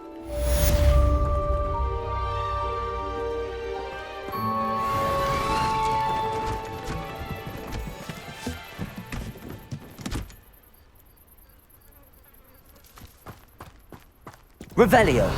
Speaker 1: Revelio.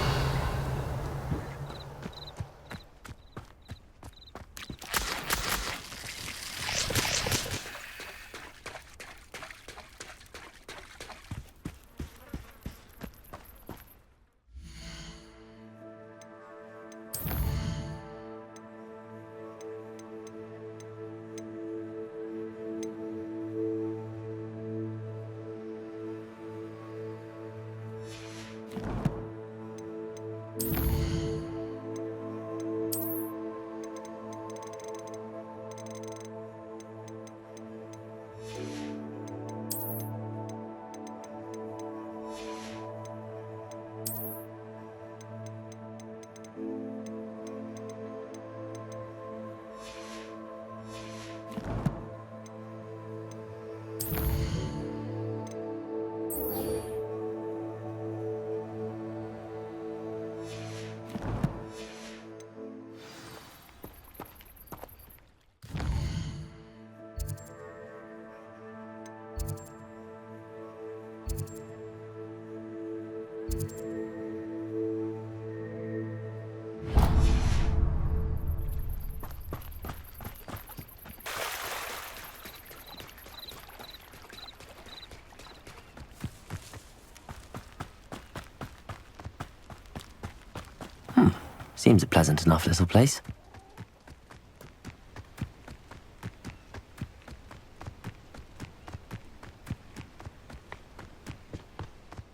Speaker 1: Seems a pleasant enough little place.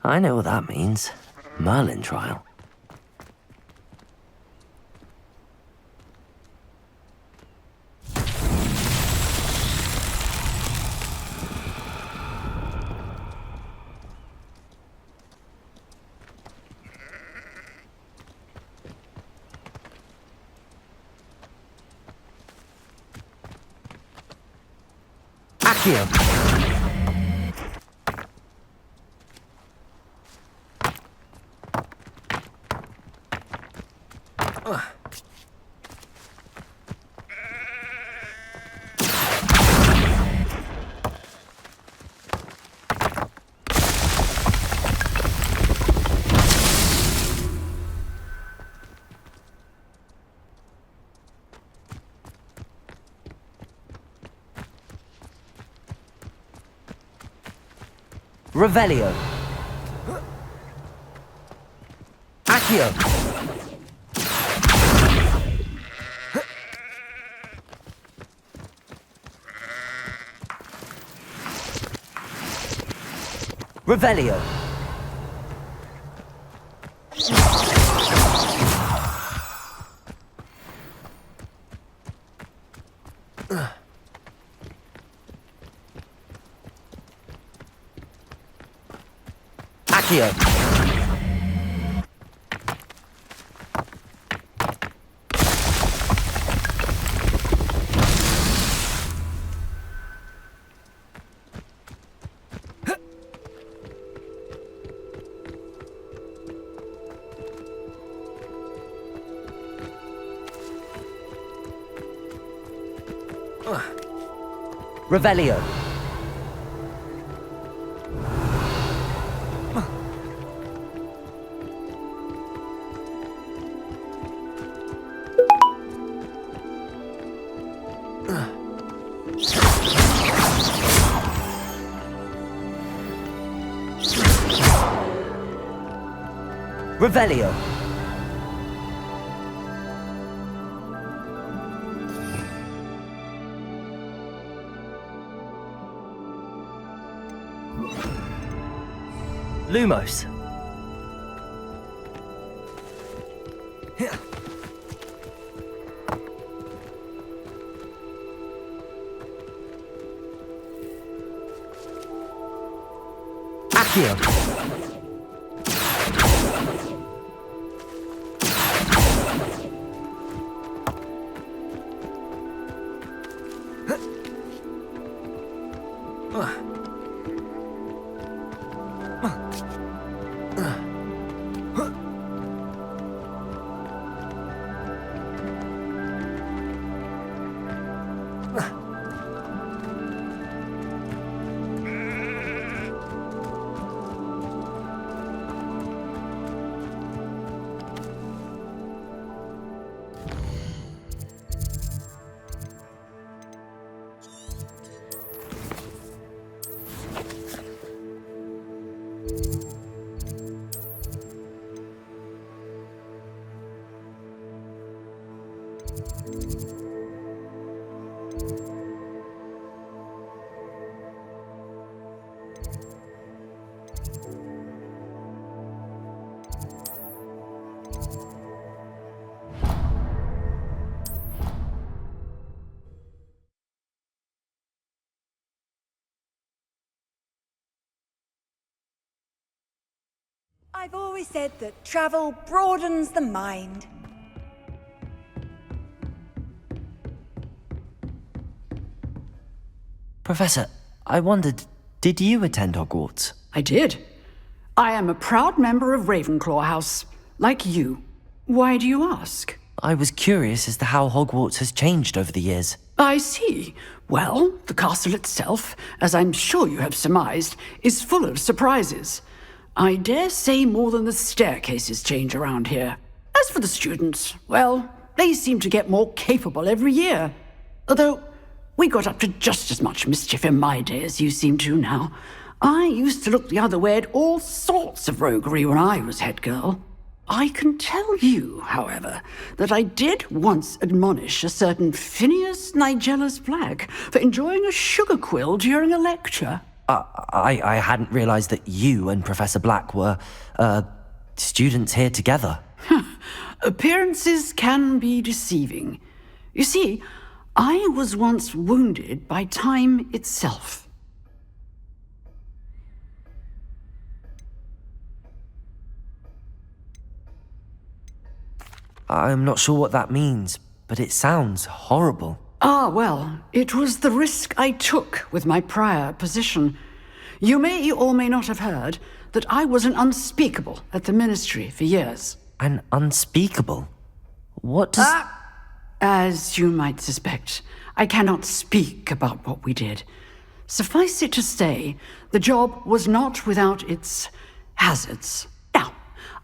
Speaker 1: I know what that means. Merlin trial. Accio! Revelio. Accio. Revelio. Accio. Revelio. Revelio. Lumos. Accio.
Speaker 7: I've always said that travel broadens the mind.
Speaker 1: Professor, I wondered, did you attend Hogwarts?
Speaker 3: I did. I am a proud member of Ravenclaw House, like you. Why do you ask?
Speaker 1: I was curious as to how Hogwarts has changed over the years.
Speaker 3: I see. Well, the castle itself, as I'm sure you have surmised, is full of surprises. I dare say more than the staircases change around here. As for the students, well, they seem to get more capable every year. Although, we got up to just as much mischief in my day as you seem to now. I used to look the other way at all sorts of roguery when I was head girl. I can tell you, however, that I did once admonish a certain Phineas Nigellus Black for enjoying a sugar quill during a lecture.
Speaker 1: I hadn't realized that you and Professor Black were, students here together.
Speaker 3: Appearances can be deceiving. You see, I was once wounded by time itself.
Speaker 1: I'm not sure what that means, but it sounds horrible.
Speaker 3: Ah, well, it was the risk I took with my prior position. You may or may not have heard that I was an unspeakable at the Ministry for years.
Speaker 1: An unspeakable? What does...
Speaker 3: As you might suspect, I cannot speak about what we did. Suffice it to say, the job was not without its hazards. Now,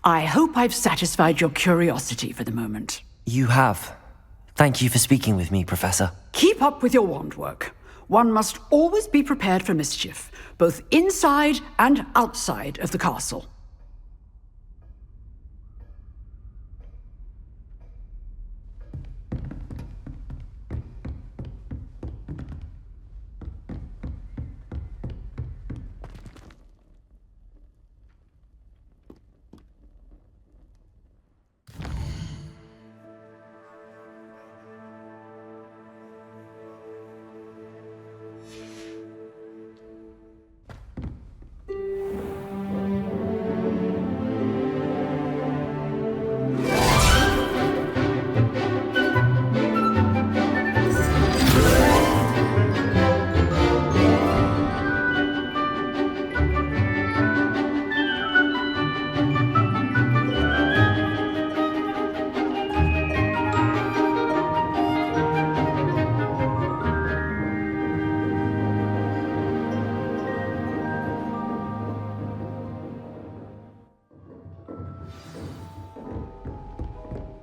Speaker 3: I hope I've satisfied your curiosity for the moment.
Speaker 1: You have. Thank you for speaking with me, Professor.
Speaker 3: Keep up with your wand work. One must always be prepared for mischief, both inside and outside of the castle.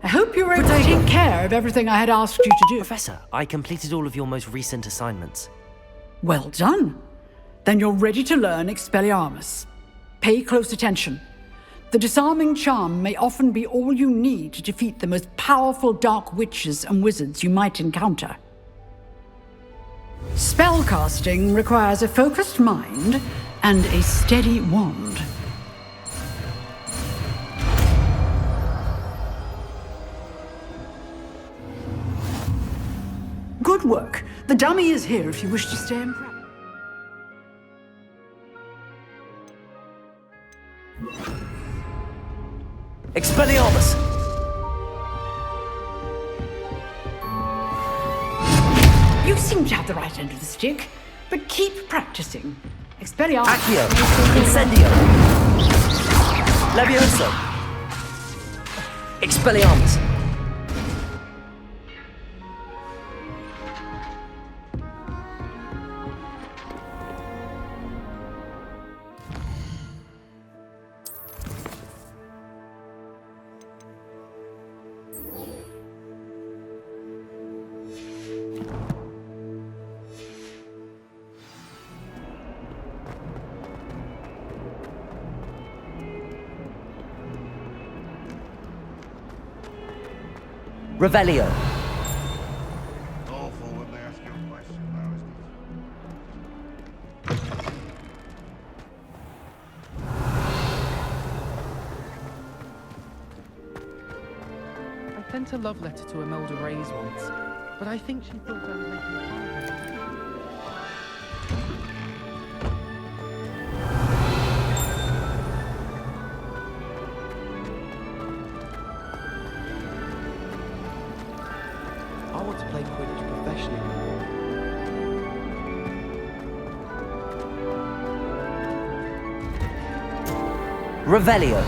Speaker 3: I hope you're able to take care of everything I had asked you to do.
Speaker 1: Professor, I completed all of your most recent assignments.
Speaker 3: Well done. Then you're ready to learn Expelliarmus. Pay close attention. The disarming charm may often be all you need to defeat the most powerful dark witches and wizards you might encounter. Spellcasting requires a focused mind and a steady wand. Good work. The dummy is here if you wish to stay and practice.
Speaker 1: Expelliarmus!
Speaker 3: You seem to have the right end of the stick, but keep practicing. Expelliarmus.
Speaker 1: Accio! Incendio! Levioso! Expelliarmus! Revelio.
Speaker 10: Awful when they ask you a question, though, isn't it?
Speaker 13: I sent a love letter to Imelda Reyes once, but I think she thought I was making fun of her. I want to play Quidditch professionally.
Speaker 1: Revelio.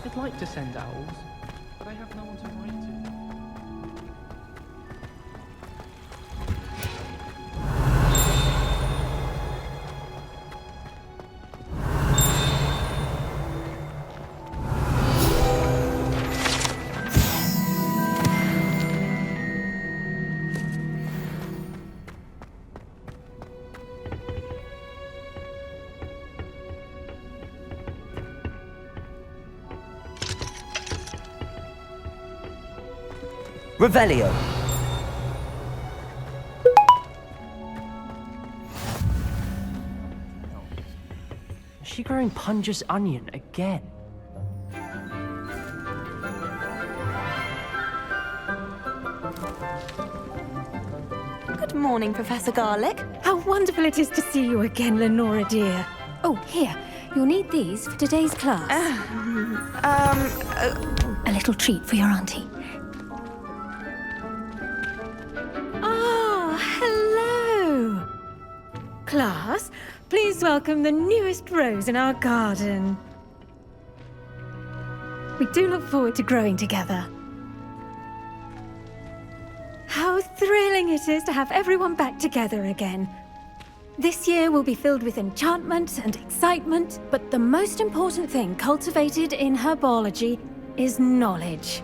Speaker 13: I'd like to send owls, but I have no one to write to.
Speaker 1: Revelio.
Speaker 13: Is she growing Punja's onion again?
Speaker 14: Good morning, Professor Garlick.
Speaker 15: How wonderful it is to see you again, Lenora dear. Oh, here. You'll need these for today's class. A little treat for your auntie. Ah, hello. Class, please welcome the newest rose in our garden. We do look forward to growing together. How thrilling it is to have everyone back together again. This year will be filled with enchantment and excitement, but the most important thing cultivated in herbology is knowledge.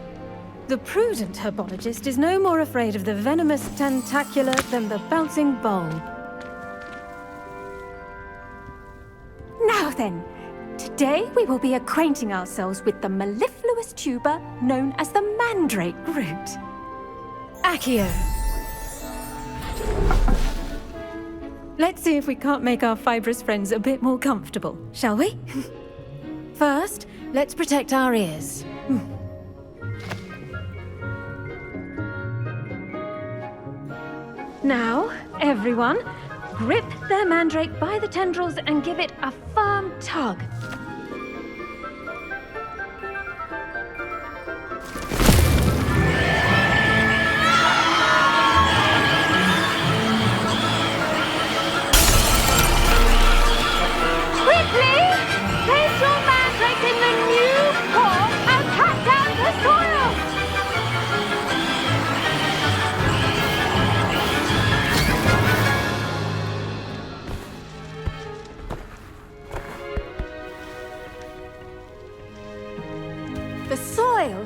Speaker 15: The prudent herbologist is no more afraid of the venomous tentacula than the bouncing bulb. Now then, today we will be acquainting ourselves with the mellifluous tuber known as the mandrake root. Accio. Let's see if we can't make our fibrous friends a bit more comfortable, shall we? First, let's protect our ears. Now, everyone, grip their mandrake by the tendrils and give it a firm tug.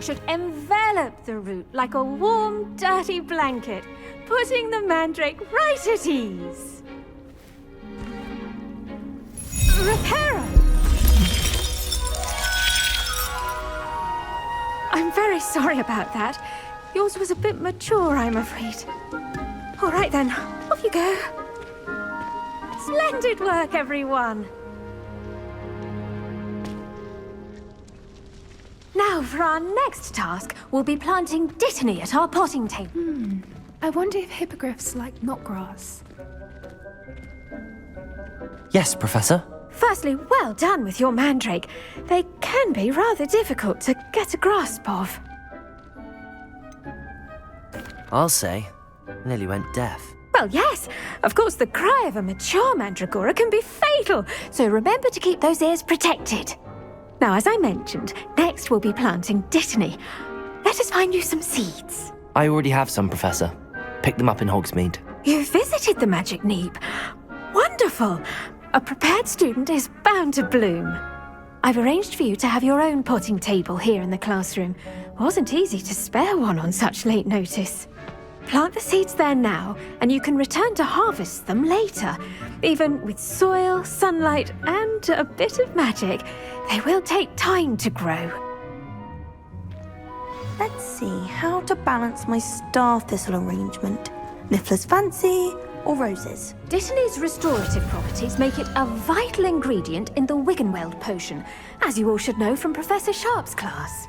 Speaker 15: Should envelop the root like a warm, dirty blanket, putting the mandrake right at ease. Reparo! I'm very sorry about that. Yours was a bit mature, I'm afraid. All right then, off you go. Splendid work, everyone. Now, for our next task, we'll be planting dittany at our potting table.
Speaker 11: I wonder if hippogriffs like knotgrass.
Speaker 1: Yes, Professor.
Speaker 15: Firstly, well done with your mandrake. They can be rather difficult to get a grasp of.
Speaker 1: I'll say. Nearly went deaf.
Speaker 15: Well, yes. Of course, the cry of a mature mandragora can be fatal, so remember to keep those ears protected. Now, as I mentioned, next we'll be planting dittany. Let us find you some seeds.
Speaker 1: I already have some, Professor. Picked them up in Hogsmeade.
Speaker 15: You visited the Magic Neep. Wonderful. A prepared student is bound to bloom. I've arranged for you to have your own potting table here in the classroom. Wasn't easy to spare one on such late notice. Plant the seeds there now, and you can return to harvest them later. Even with soil, sunlight, and a bit of magic, they will take time to grow.
Speaker 14: Let's see how to balance my star thistle arrangement. Niffler's fancy or roses?
Speaker 15: Dittany's restorative properties make it a vital ingredient in the Wiggenweld potion, as you all should know from Professor Sharp's class.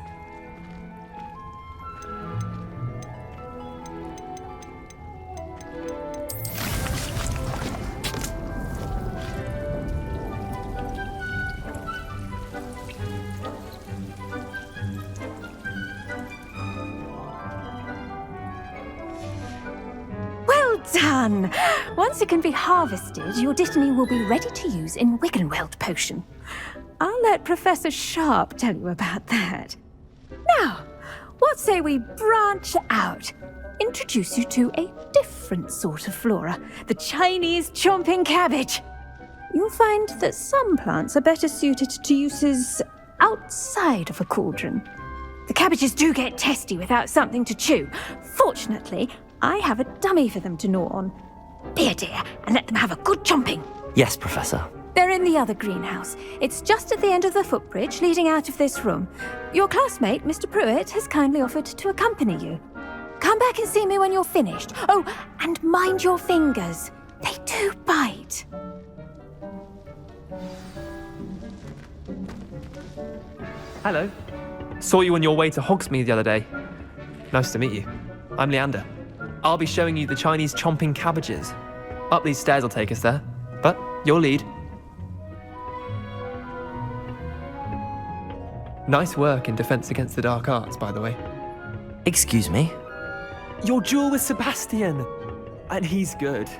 Speaker 15: Done! Once it can be harvested, your dittany will be ready to use in Wiggenweld potion. I'll let Professor Sharp tell you about that. Now, what say we branch out? Introduce you to a different sort of flora, the Chinese chomping cabbage. You'll find that some plants are better suited to uses outside of a cauldron. The cabbages do get testy without something to chew. Fortunately, I have a dummy for them to gnaw on. Be a dear and let them have a good chomping.
Speaker 1: Yes, Professor.
Speaker 15: They're in the other greenhouse. It's just at the end of the footbridge leading out of this room. Your classmate, Mr. Pruitt, has kindly offered to accompany you. Come Come back and see me when you're finished. Oh, and mind your fingers. They do bite.
Speaker 13: Hello. Saw you on your way to Hogsmeade the other day. Nice to meet you. I'm Leander. I'll be showing you the Chinese chomping cabbages. Up these stairs will take us there, but your lead. Nice work in Defense Against the Dark Arts, by the way.
Speaker 1: Excuse me?
Speaker 13: Your duel with Sebastian! And he's good.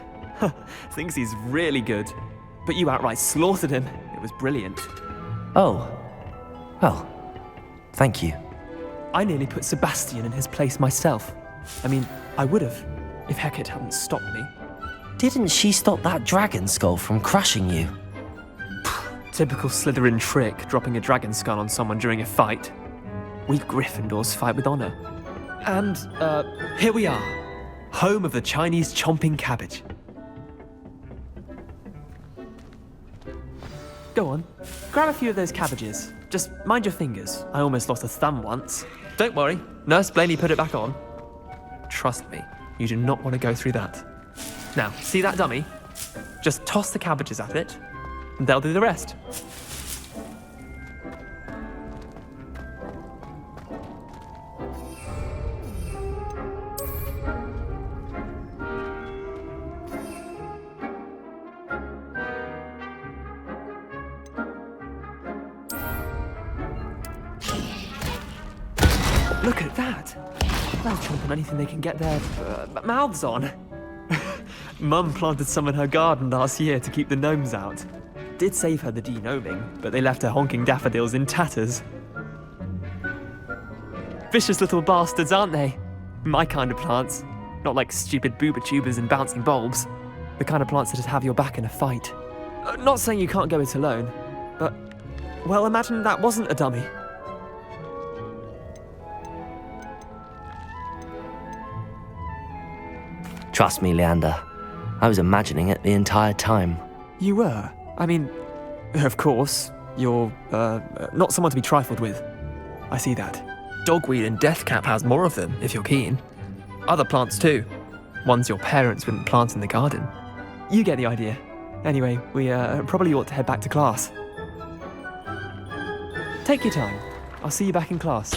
Speaker 13: Thinks he's really good. But you outright slaughtered him. It was brilliant.
Speaker 1: Oh. Well, thank you.
Speaker 13: I nearly put Sebastian in his place myself. I mean, I would have, if Hecate hadn't stopped me.
Speaker 1: Didn't she stop that dragon skull from crushing you?
Speaker 13: Typical Slytherin trick, dropping a dragon skull on someone during a fight. We Gryffindors fight with honor. And, here we are. Home of the Chinese chomping cabbage. Go on, grab a few of those cabbages. Just mind your fingers. I almost lost a thumb once. Don't worry, Nurse Blaney put it back on. Trust me, you do not want to go through that. Now, see that dummy? Just toss the cabbages at it, and they'll do the rest. Look at that! They'll chomp on anything they can get their mouths on. Mum planted some in her garden last year to keep the gnomes out. Did save her the de-gnoming, but they left her honking daffodils in tatters. Vicious little bastards, aren't they? My kind of plants. Not like stupid booba tubers and bouncing bulbs. The kind of plants that just have your back in a fight. Not saying you can't go it alone, but, well, imagine that wasn't a dummy.
Speaker 1: Trust me, Leander. I was imagining it the entire time.
Speaker 13: You were? I mean, of course, you're, not someone to be trifled with. I see that. Dogweed and deathcap has more of them, if you're keen. Other plants too. Ones your parents wouldn't plant in the garden. You get the idea. Anyway, we, probably ought to head back to class. Take your time. I'll see you back in class.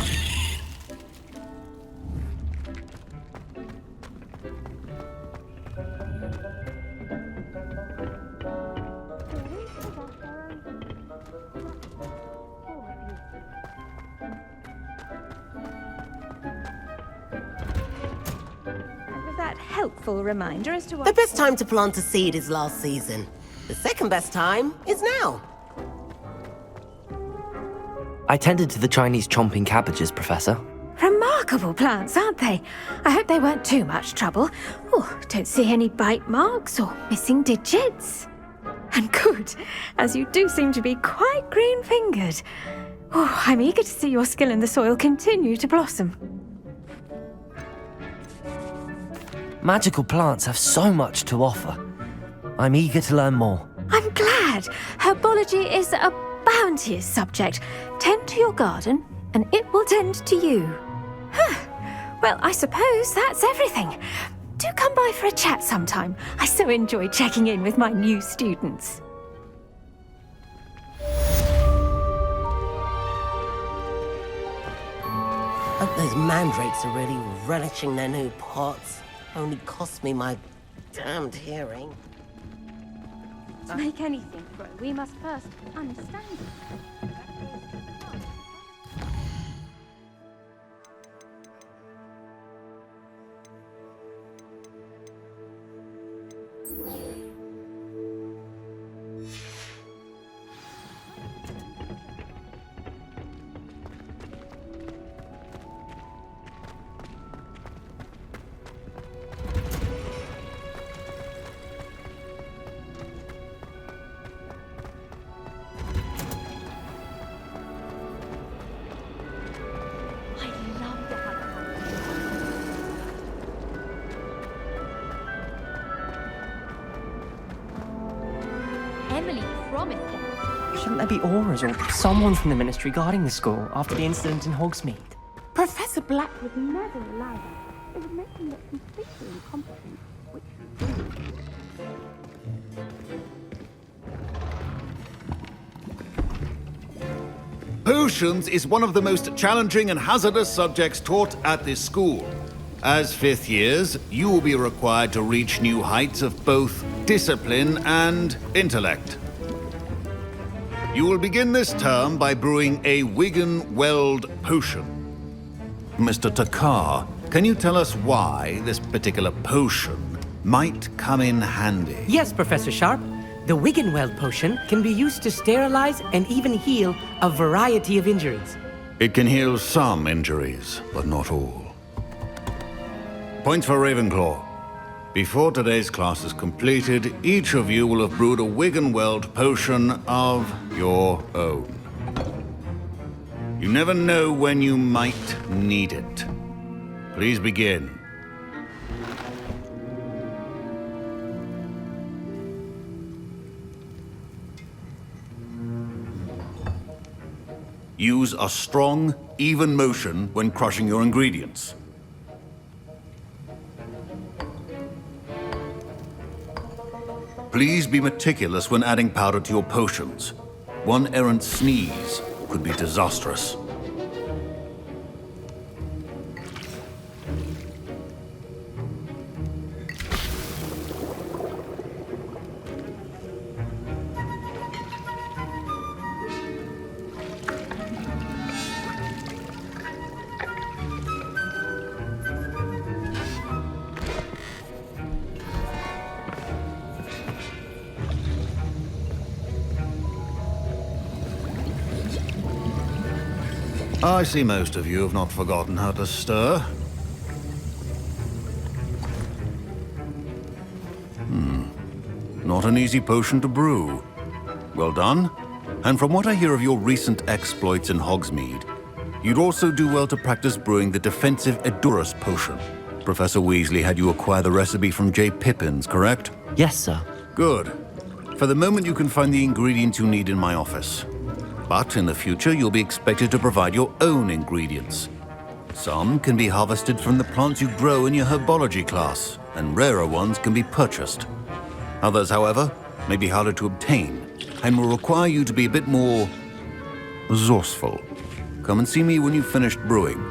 Speaker 15: Helpful reminder as to what...
Speaker 16: The best time to plant a seed is last season. The second best time is now.
Speaker 1: I tended to the Chinese chomping cabbages, Professor.
Speaker 15: Remarkable plants, aren't they? I hope they weren't too much trouble. Oh, don't see any bite marks or missing digits. And good, as you do seem to be quite green-fingered. Oh, I'm eager to see your skill in the soil continue to blossom.
Speaker 1: Magical plants have so much to offer. I'm eager to learn more.
Speaker 15: I'm glad. Herbology is a bounteous subject. Tend to your garden, and it will tend to you. Well, I suppose that's everything. Do come by for a chat sometime. I so enjoy checking in with my new students.
Speaker 16: Hope those mandrakes are really relishing their new pots. Only cost me my damned hearing.
Speaker 15: To make anything grow, we must first understand it.
Speaker 17: Shouldn't there be auras or someone from the Ministry guarding the school after the incident in Hogsmeade?
Speaker 2: Professor Black would never allow that. It
Speaker 15: would make him look completely incompetent, which he did.
Speaker 18: Potions is one of the most challenging and hazardous subjects taught at this school. As fifth years, you will be required to reach new heights of both discipline and intellect. You will begin this term by brewing a Wiggenweld potion. Mr. Takar, can you tell us why this particular potion might come in handy?
Speaker 19: Yes, Professor Sharp. The Wiggenweld potion can be used to sterilize and even heal a variety of injuries.
Speaker 18: It can heal some injuries, but not all. Points for Ravenclaw. Before today's class is completed, each of you will have brewed a Wiggenweld potion of your own. You never know when you might need it. Please begin. Use a strong, even motion when crushing your ingredients. Please be meticulous when adding powder to your potions. One errant sneeze could be disastrous. I see most of you have not forgotten how to stir. Not an easy potion to brew. Well done. And from what I hear of your recent exploits in Hogsmeade, you'd also do well to practice brewing the defensive Edurus potion. Professor Weasley had you acquire the recipe from J. Pippins, correct?
Speaker 1: Yes, sir.
Speaker 18: Good. For the moment, you can find the ingredients you need in my office. But in the future, you'll be expected to provide your own ingredients. Some can be harvested from the plants you grow in your herbology class, and rarer ones can be purchased. Others, however, may be harder to obtain, and will require you to be a bit more resourceful. Come and see me when you've finished brewing,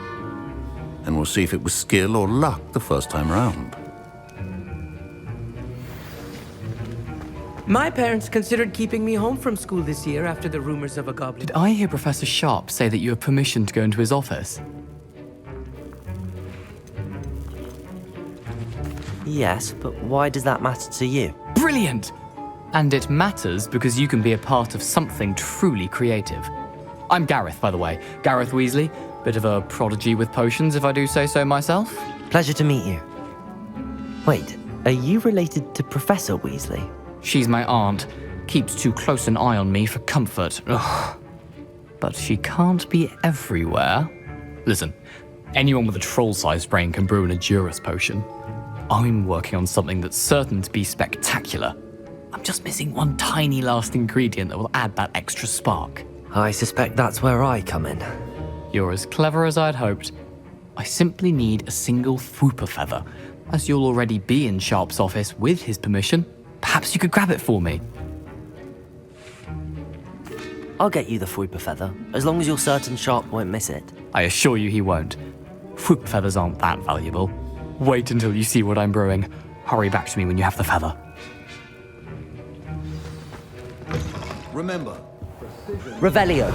Speaker 18: and we'll see if it was skill or luck the first time round.
Speaker 19: My parents considered keeping me home from school this year after the rumors of a goblin.
Speaker 20: Did I hear Professor Sharp say that you have permission to go into his office?
Speaker 1: Yes, but why does that matter to you?
Speaker 20: Brilliant! And it matters because you can be a part of something truly creative. I'm Gareth, by the way. Gareth Weasley. Bit of a prodigy with potions, if I do say so myself.
Speaker 1: Pleasure to meet you. Wait, are you related to Professor Weasley?
Speaker 20: She's my aunt. Keeps too close an eye on me for comfort. Ugh. But she can't be everywhere. Listen, anyone with a troll-sized brain can brew an Edurus potion. I'm working on something that's certain to be spectacular. I'm just missing one tiny last ingredient that will add that extra spark.
Speaker 1: I suspect that's where I come in.
Speaker 20: You're as clever as I'd hoped. I simply need a single Fwooper feather. As you'll already be in Sharp's office with his permission, perhaps you could grab it for me.
Speaker 1: I'll get you the Fwooper feather, as long as you're certain Sharp won't miss it.
Speaker 20: I assure you he won't. Fwooper feathers aren't that valuable. Wait until you see what I'm brewing. Hurry back to me when you have the feather.
Speaker 18: Remember,
Speaker 1: Revelio.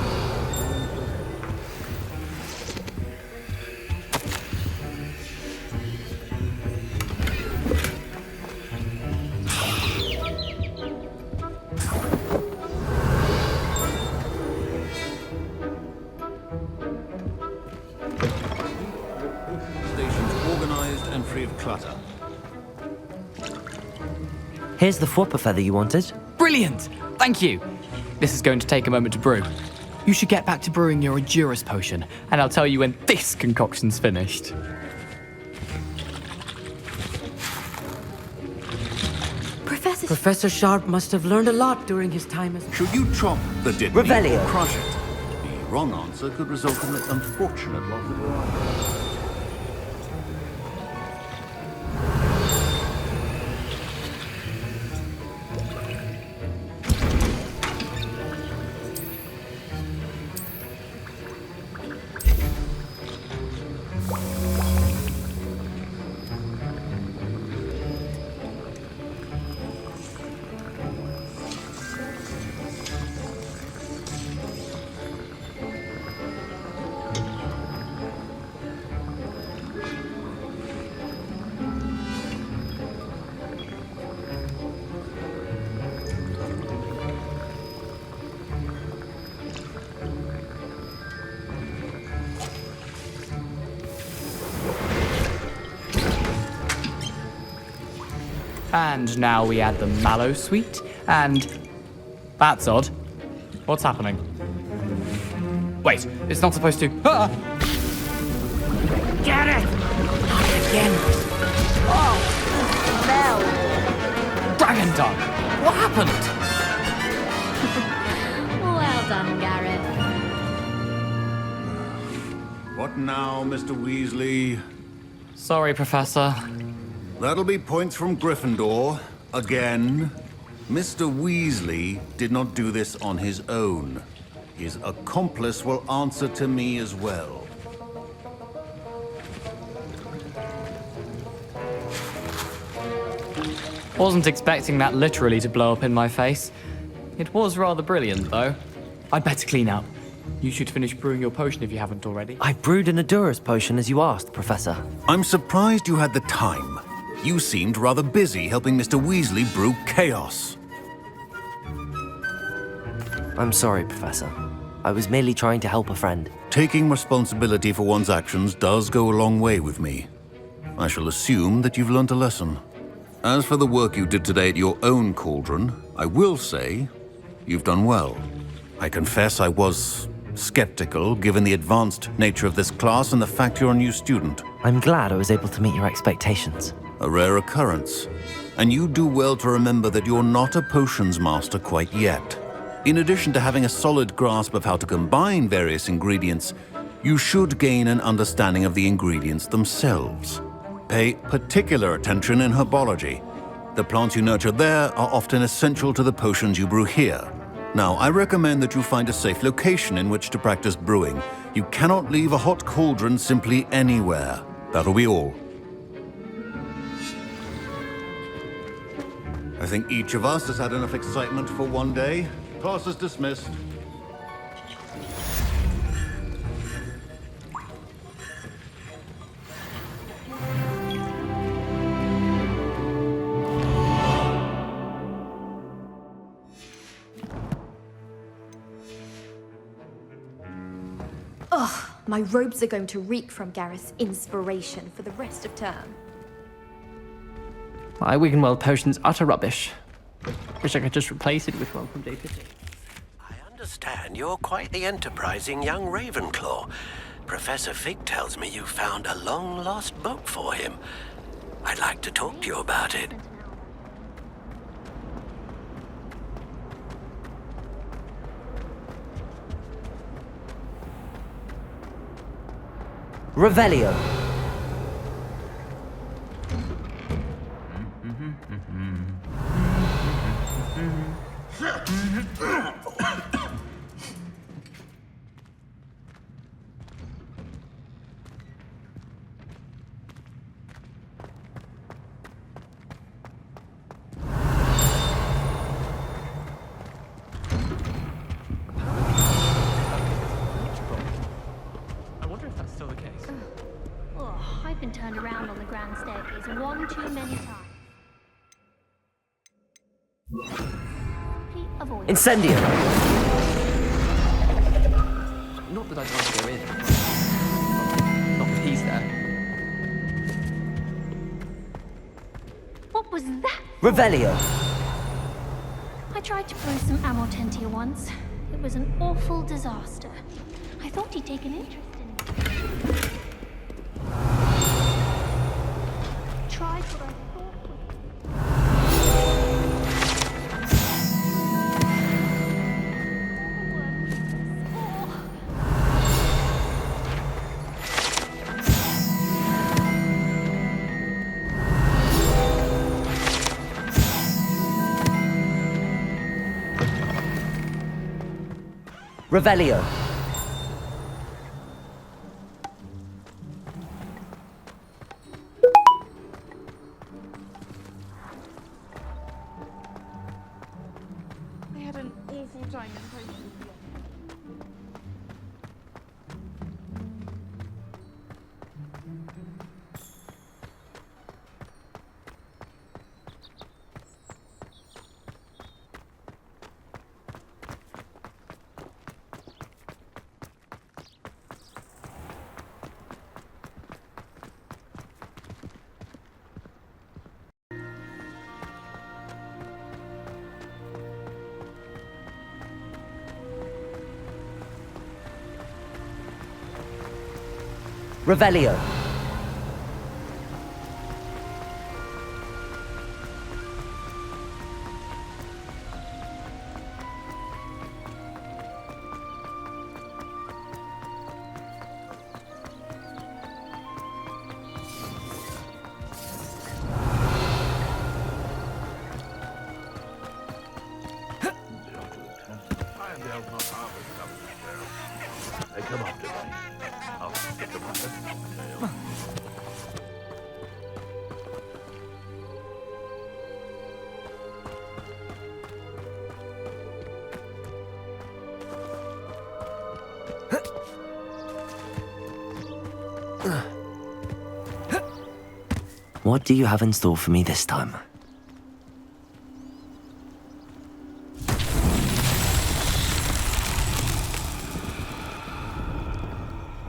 Speaker 18: Free of clutter.
Speaker 1: Here's the Fwooper feather you wanted.
Speaker 20: Brilliant! Thank you! This is going to take a moment to brew. You should get back to brewing your Edurus potion, and I'll tell you when this concoction's finished.
Speaker 19: Professor Sharp must have learned a lot during his time as...
Speaker 18: Should you chop the didney
Speaker 1: Revelio.
Speaker 18: or crush it? The wrong answer could result in the unfortunate loss of your eye.
Speaker 20: And now we add the mallow sweet, and... That's odd. What's happening? Wait, it's not supposed to... Ah!
Speaker 8: Get it! Not again.
Speaker 20: Oh! Dragon Dog! What happened?
Speaker 21: Well done, Gareth.
Speaker 18: What now, Mr. Weasley?
Speaker 20: Sorry, Professor.
Speaker 18: That'll be points from Gryffindor. Again. Mr. Weasley did not do this on his own. His accomplice will answer to me as well.
Speaker 20: Wasn't expecting that literally to blow up in my face. It was rather brilliant, though. I'd better clean up. You should finish brewing your potion if you haven't already.
Speaker 1: I brewed an Adurus potion as you asked, Professor.
Speaker 18: I'm surprised you had the time. You seemed rather busy helping Mr. Weasley brew chaos.
Speaker 1: I'm sorry, Professor. I was merely trying to help a friend.
Speaker 18: Taking responsibility for one's actions does go a long way with me. I shall assume that you've learnt a lesson. As for the work you did today at your own cauldron, I will say you've done well. I confess I was skeptical, given the advanced nature of this class and the fact you're a new student.
Speaker 1: I'm glad I was able to meet your expectations.
Speaker 18: A rare occurrence. And you do well to remember that you're not a potions master quite yet. In addition to having a solid grasp of how to combine various ingredients, you should gain an understanding of the ingredients themselves. Pay particular attention in herbology. The plants you nurture there are often essential to the potions you brew here. Now, I recommend that you find a safe location in which to practice brewing. You cannot leave a hot cauldron simply anywhere. That'll be all. I think each of us has had enough excitement for one day. Class is dismissed.
Speaker 11: Ugh, my robes are going to reek from Gareth's inspiration for the rest of term.
Speaker 13: My Wiggenweld potion's utter rubbish. Wish I could just replace it with one from day 50.
Speaker 12: I understand you're quite the enterprising young Ravenclaw. Professor Fig tells me you found a long-lost book for him. I'd like to talk to you about it.
Speaker 1: Revelio.
Speaker 13: I wonder if that's still the case.
Speaker 21: Oh, I've been turned around on the grand staircase one too many times. Avoid.
Speaker 1: Incendio.
Speaker 13: Not that I'd want to go in. Not that he's there.
Speaker 21: What was that?
Speaker 1: Revelio.
Speaker 21: I tried to brew some Amortentia once. It was an awful disaster. I thought he'd take an interest in it. Tried what I thought would.
Speaker 1: Revelio.
Speaker 2: I had an awful time in potion.
Speaker 1: Revelio.
Speaker 10: They come after me. I'll get them on the
Speaker 1: What do you have in store for me this time?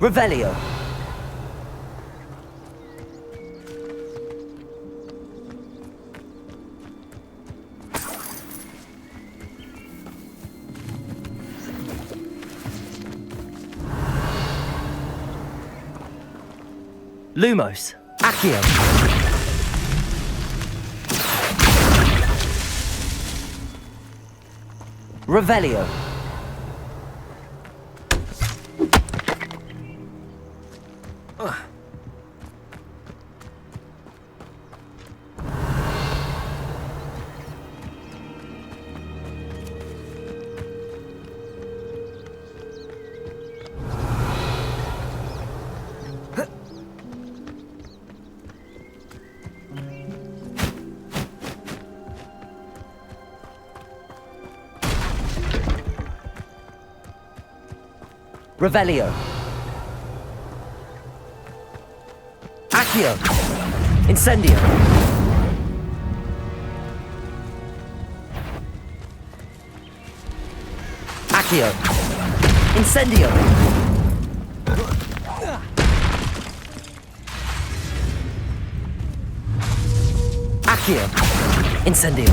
Speaker 1: Revelio. Lumos. Accio. Revelio. Revelio. Accio. Incendio. Accio. Incendio. Accio. Incendio.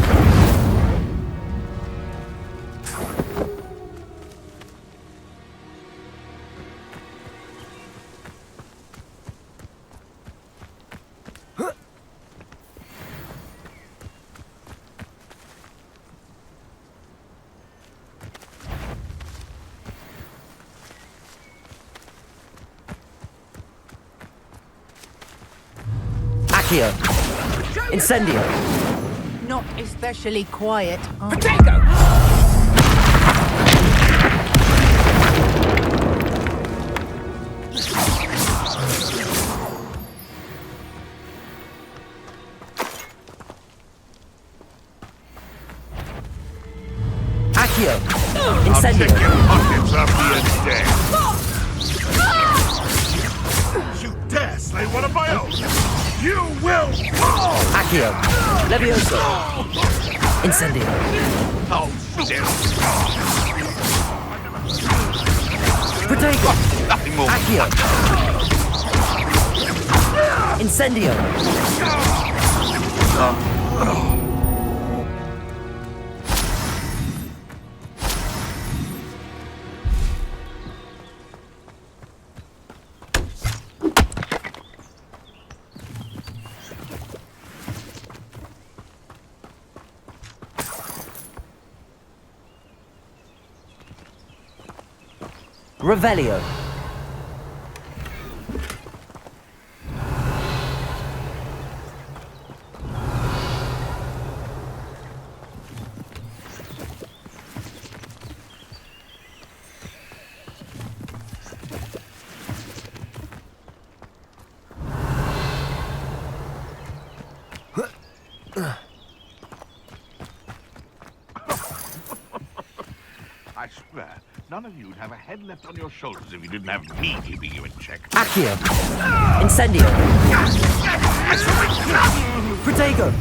Speaker 1: Accio. Incendio.
Speaker 8: Not especially quiet.
Speaker 19: Potato!
Speaker 1: Accio.
Speaker 10: I'll
Speaker 1: Incendio.
Speaker 10: check your pockets after you're dead. You dare slay one of my own! You will fall!
Speaker 1: Accio. Levioso. Incendio.
Speaker 10: Oh, still.
Speaker 1: Protego.
Speaker 10: Nothing more.
Speaker 1: Accio. Incendio. Revelio.
Speaker 10: I swear, none of you'd have a head left on your shoulders if you didn't have me keeping you in check.
Speaker 1: Accio. Incendio. Protego.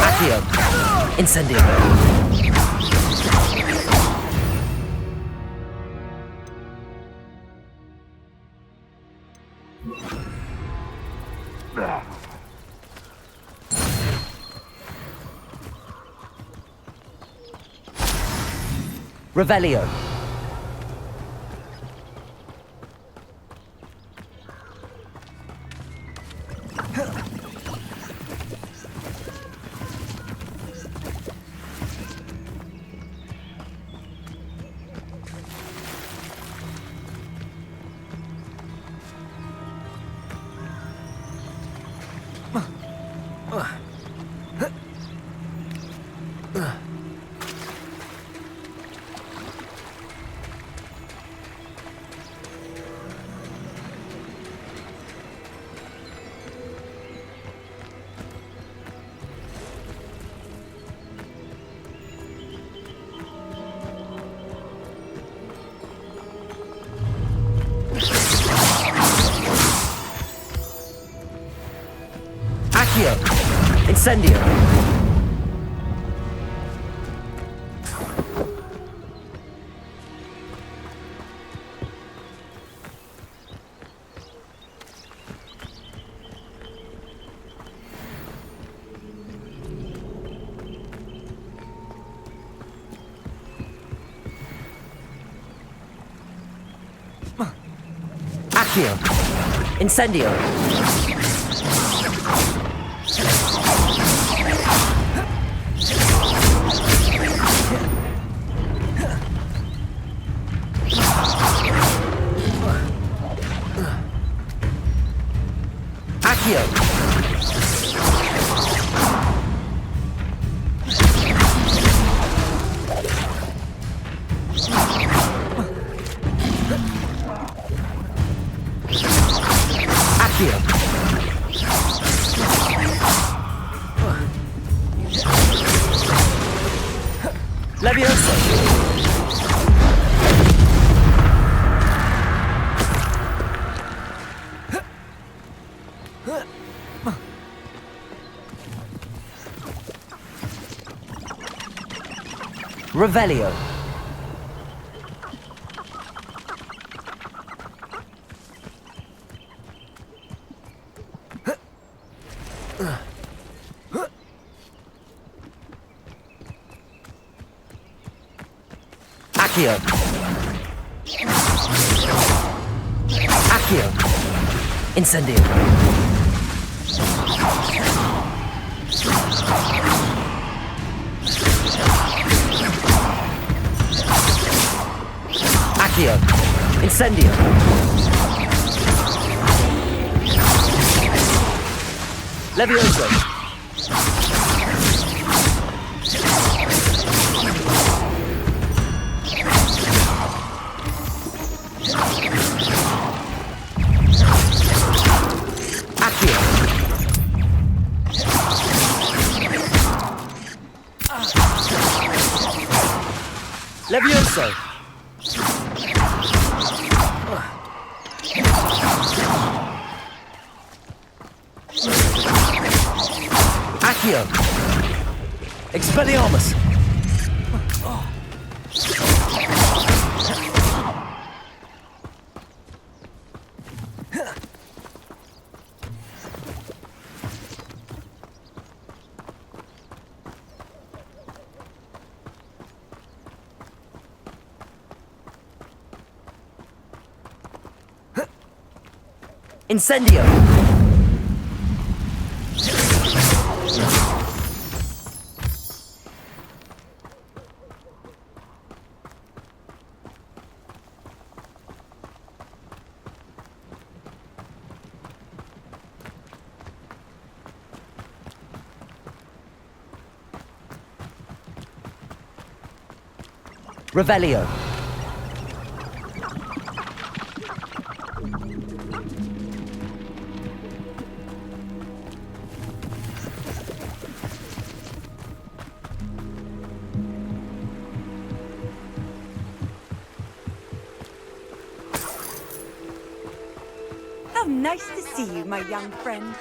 Speaker 1: Accio. Incendio. Revelio. Incendio. Accio. Incendio. Revelio. Accio. Accio. Incendio. Accio. Incendio. Levioso. Accio. Levioso. Accio. Expelliarmus. Incendio. Revelio.
Speaker 9: How nice to see you, my young friend.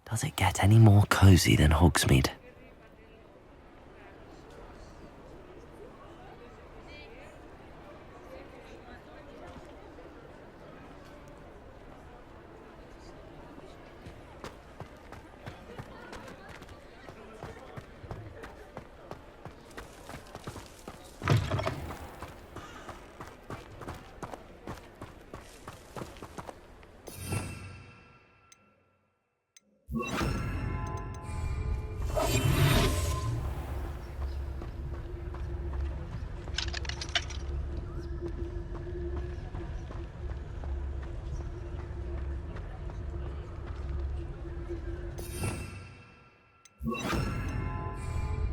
Speaker 1: Does it get any more cozy than Hogsmeade?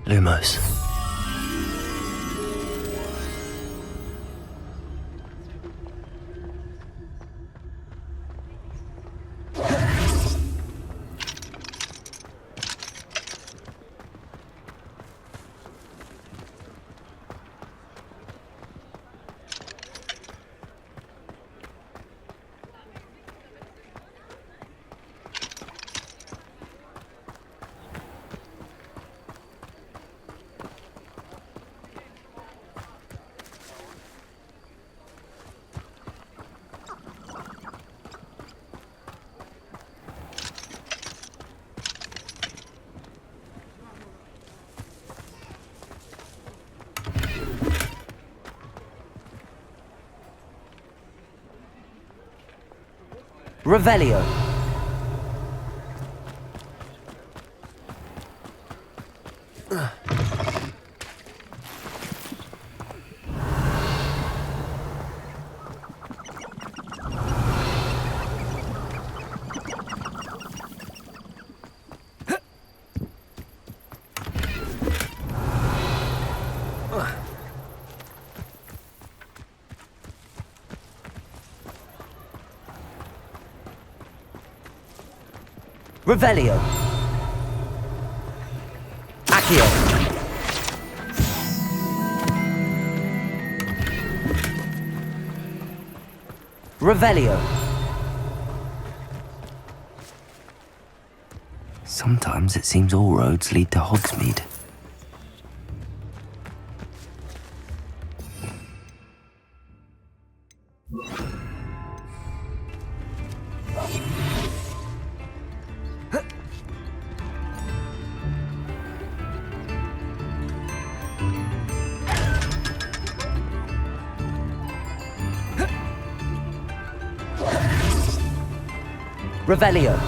Speaker 1: Lumos. Revelio. Revelio. Accio. Revelio. Sometimes it seems all roads lead to Hogsmeade. Revelio.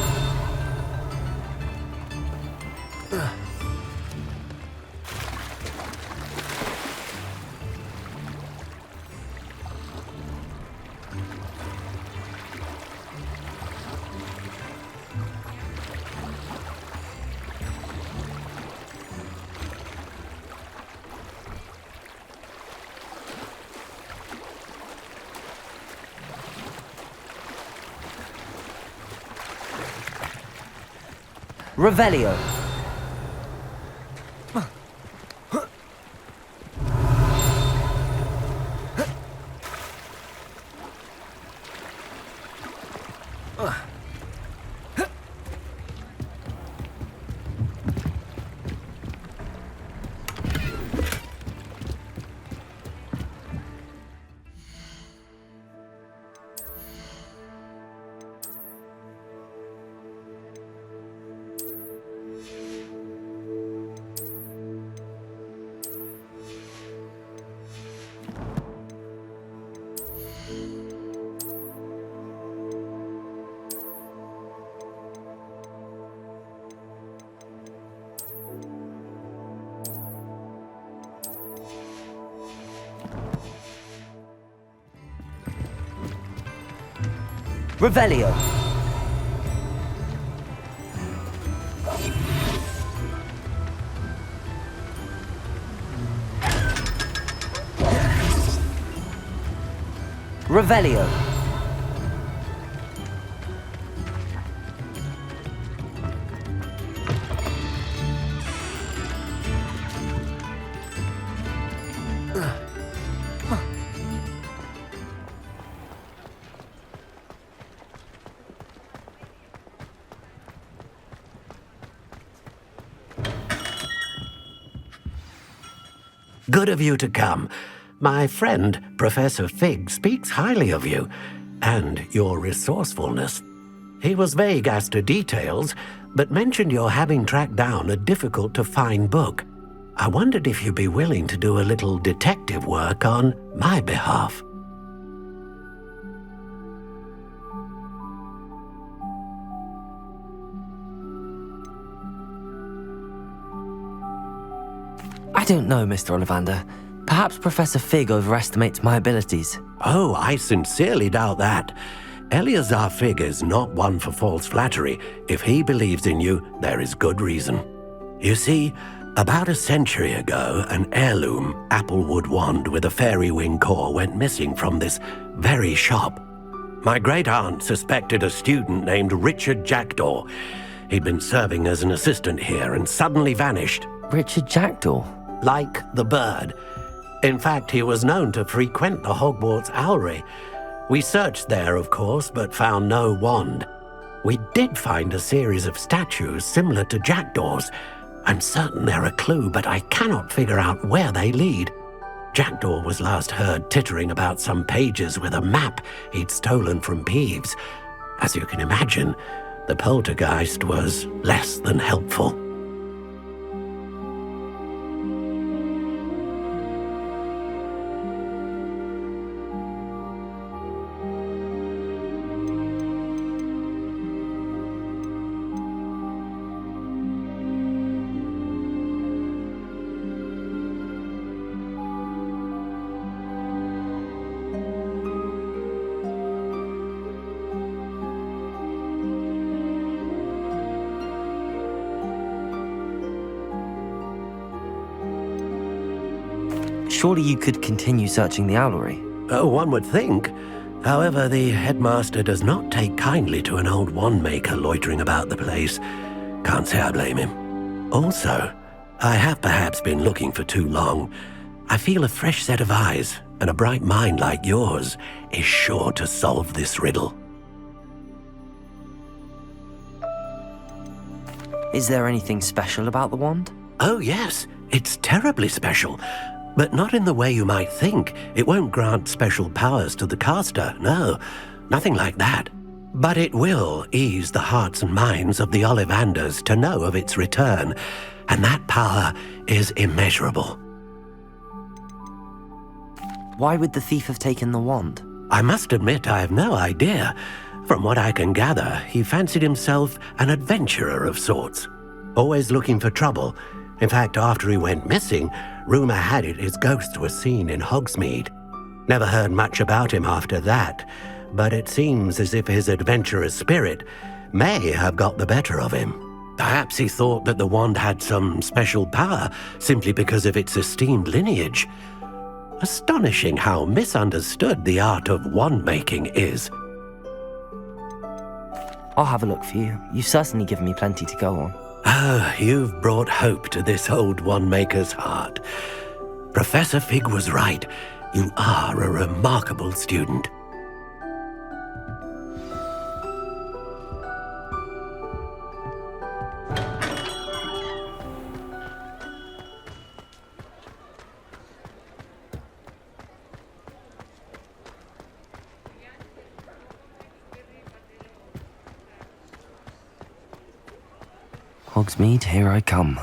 Speaker 1: Revelio. Revelio. Revelio.
Speaker 12: Good of you to come. My friend, Professor Fig, speaks highly of you and your resourcefulness. He was vague as to details, but mentioned your having tracked down a difficult-to-find book. I wondered if you'd be willing to do a little detective work on my behalf.
Speaker 1: I don't know, Mr. Ollivander. Perhaps Professor Fig overestimates my abilities.
Speaker 12: Oh, I sincerely doubt that. Eleazar Fig is not one for false flattery. If he believes in you, there is good reason. You see, about a century ago, an heirloom applewood wand with a fairy wing core went missing from this very shop. My great-aunt suspected a student named Richard Jackdaw. He'd been serving as an assistant here and suddenly vanished.
Speaker 1: Richard Jackdaw?
Speaker 12: Like the bird. In fact, he was known to frequent the Hogwarts Owlery. We searched there, of course, but found no wand. We did find a series of statues similar to Jackdaw's. I'm certain they're a clue, but I cannot figure out where they lead. Jackdaw was last heard tittering about some pages with a map he'd stolen from Peeves. As you can imagine, the poltergeist was less than helpful.
Speaker 1: Surely you could continue searching the owlery.
Speaker 12: Oh, one would think. However, the headmaster does not take kindly to an old wand maker loitering about the place. Can't say I blame him. Also, I have perhaps been looking for too long. I feel a fresh set of eyes and a bright mind like yours is sure to solve this riddle.
Speaker 1: Is there anything special about the wand?
Speaker 12: Oh, yes. It's terribly special. But not in the way you might think. It won't grant special powers to the caster, no. Nothing like that. But it will ease the hearts and minds of the Ollivanders to know of its return, and that power is immeasurable.
Speaker 1: Why would the thief have taken the wand?
Speaker 12: I must admit I have no idea. From what I can gather, he fancied himself an adventurer of sorts. Always looking for trouble. In fact, after he went missing, rumor had it his ghost was seen in Hogsmeade. Never heard much about him after that, but it seems as if his adventurous spirit may have got the better of him. Perhaps he thought that the wand had some special power simply because of its esteemed lineage. Astonishing how misunderstood the art of wand-making is.
Speaker 1: I'll have a look for you. You've certainly given me plenty to go on.
Speaker 12: Ah, you've brought hope to this old wand-maker's heart. Professor Fig was right. You are a remarkable student.
Speaker 1: Hogsmeade, here I come.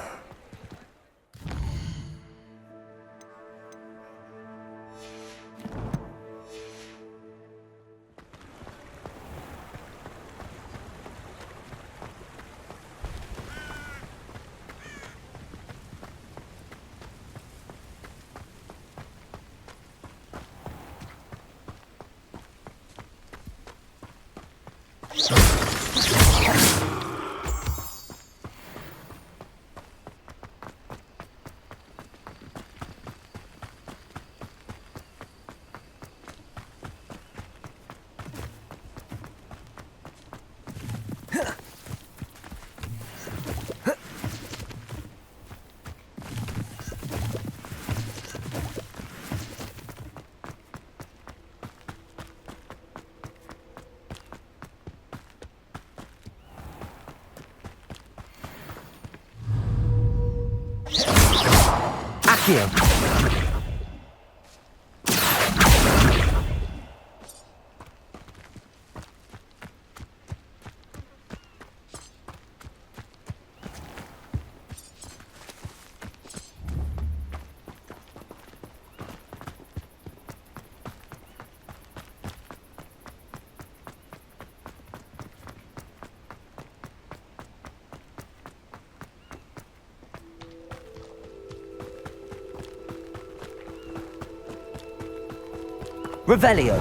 Speaker 1: Accio!
Speaker 4: Revelio.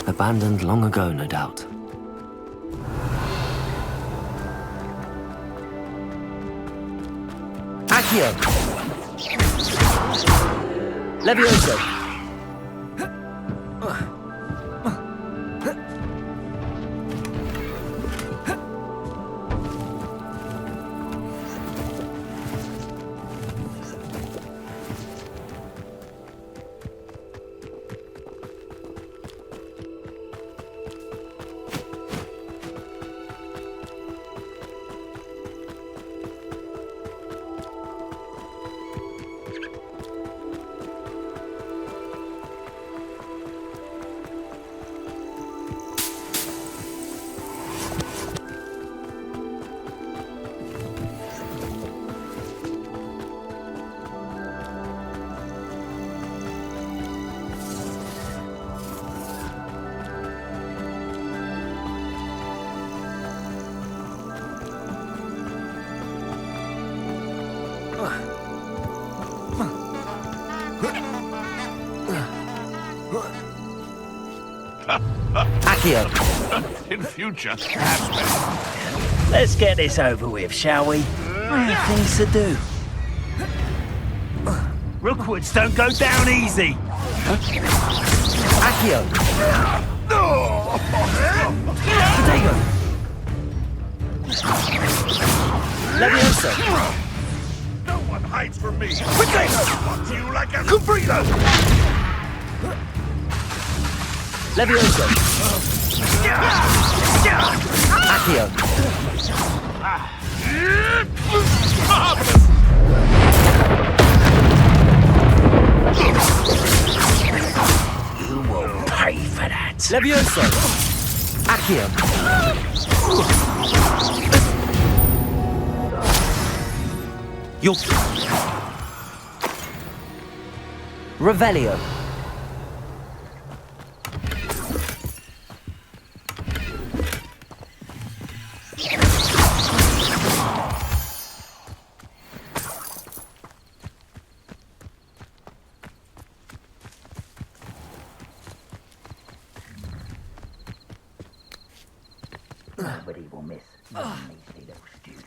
Speaker 1: Abandoned long ago, no doubt.
Speaker 4: Accio. Levioso. Accio.
Speaker 10: In future, perhaps.
Speaker 6: Let's get this over with, shall we? I have things to do. Rookwoods don't go down easy.
Speaker 4: Accio. Potato. Levioso.
Speaker 10: No one hides from me.
Speaker 4: Potato.
Speaker 10: What do you like a
Speaker 4: Cubrino. Levioso. Accio.
Speaker 10: Marvelous!
Speaker 6: You will pay for that.
Speaker 4: Levioso. Accio. Yo. Revelio.
Speaker 6: Nobody will miss one measly little student.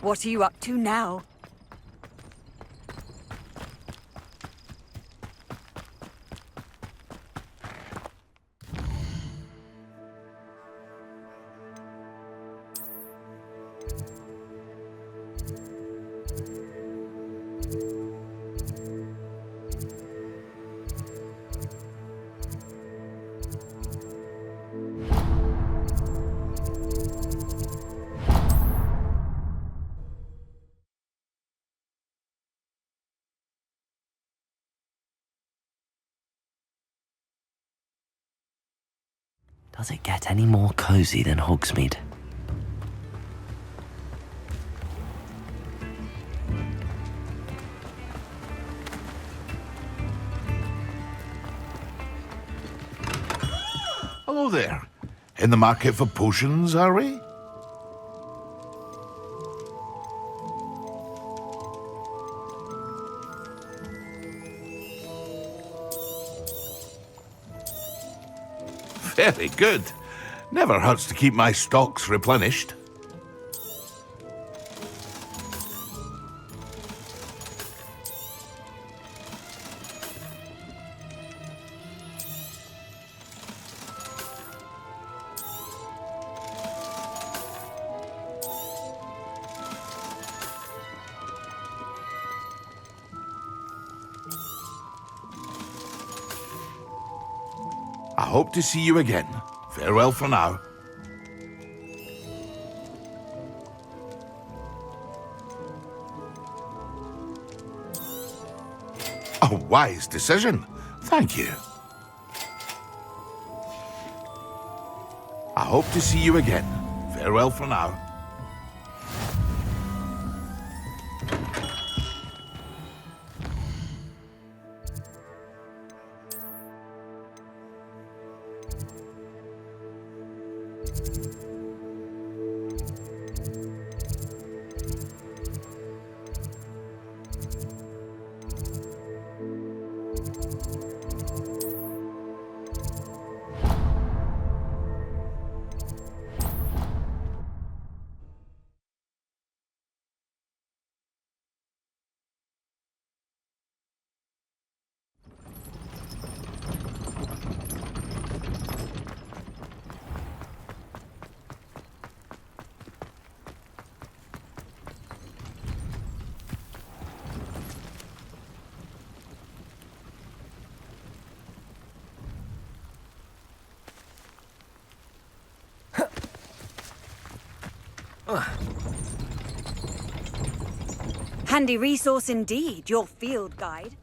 Speaker 9: What are you up to now?
Speaker 1: Does it get any more cozy than Hogsmeade?
Speaker 10: Hello there. In the market for potions, are we? Very good. Never hurts to keep my stocks replenished. hope to see you again. Farewell for now. A wise decision. Thank you. I hope to see you again. Farewell for now.
Speaker 9: Handy resource indeed, your field guide.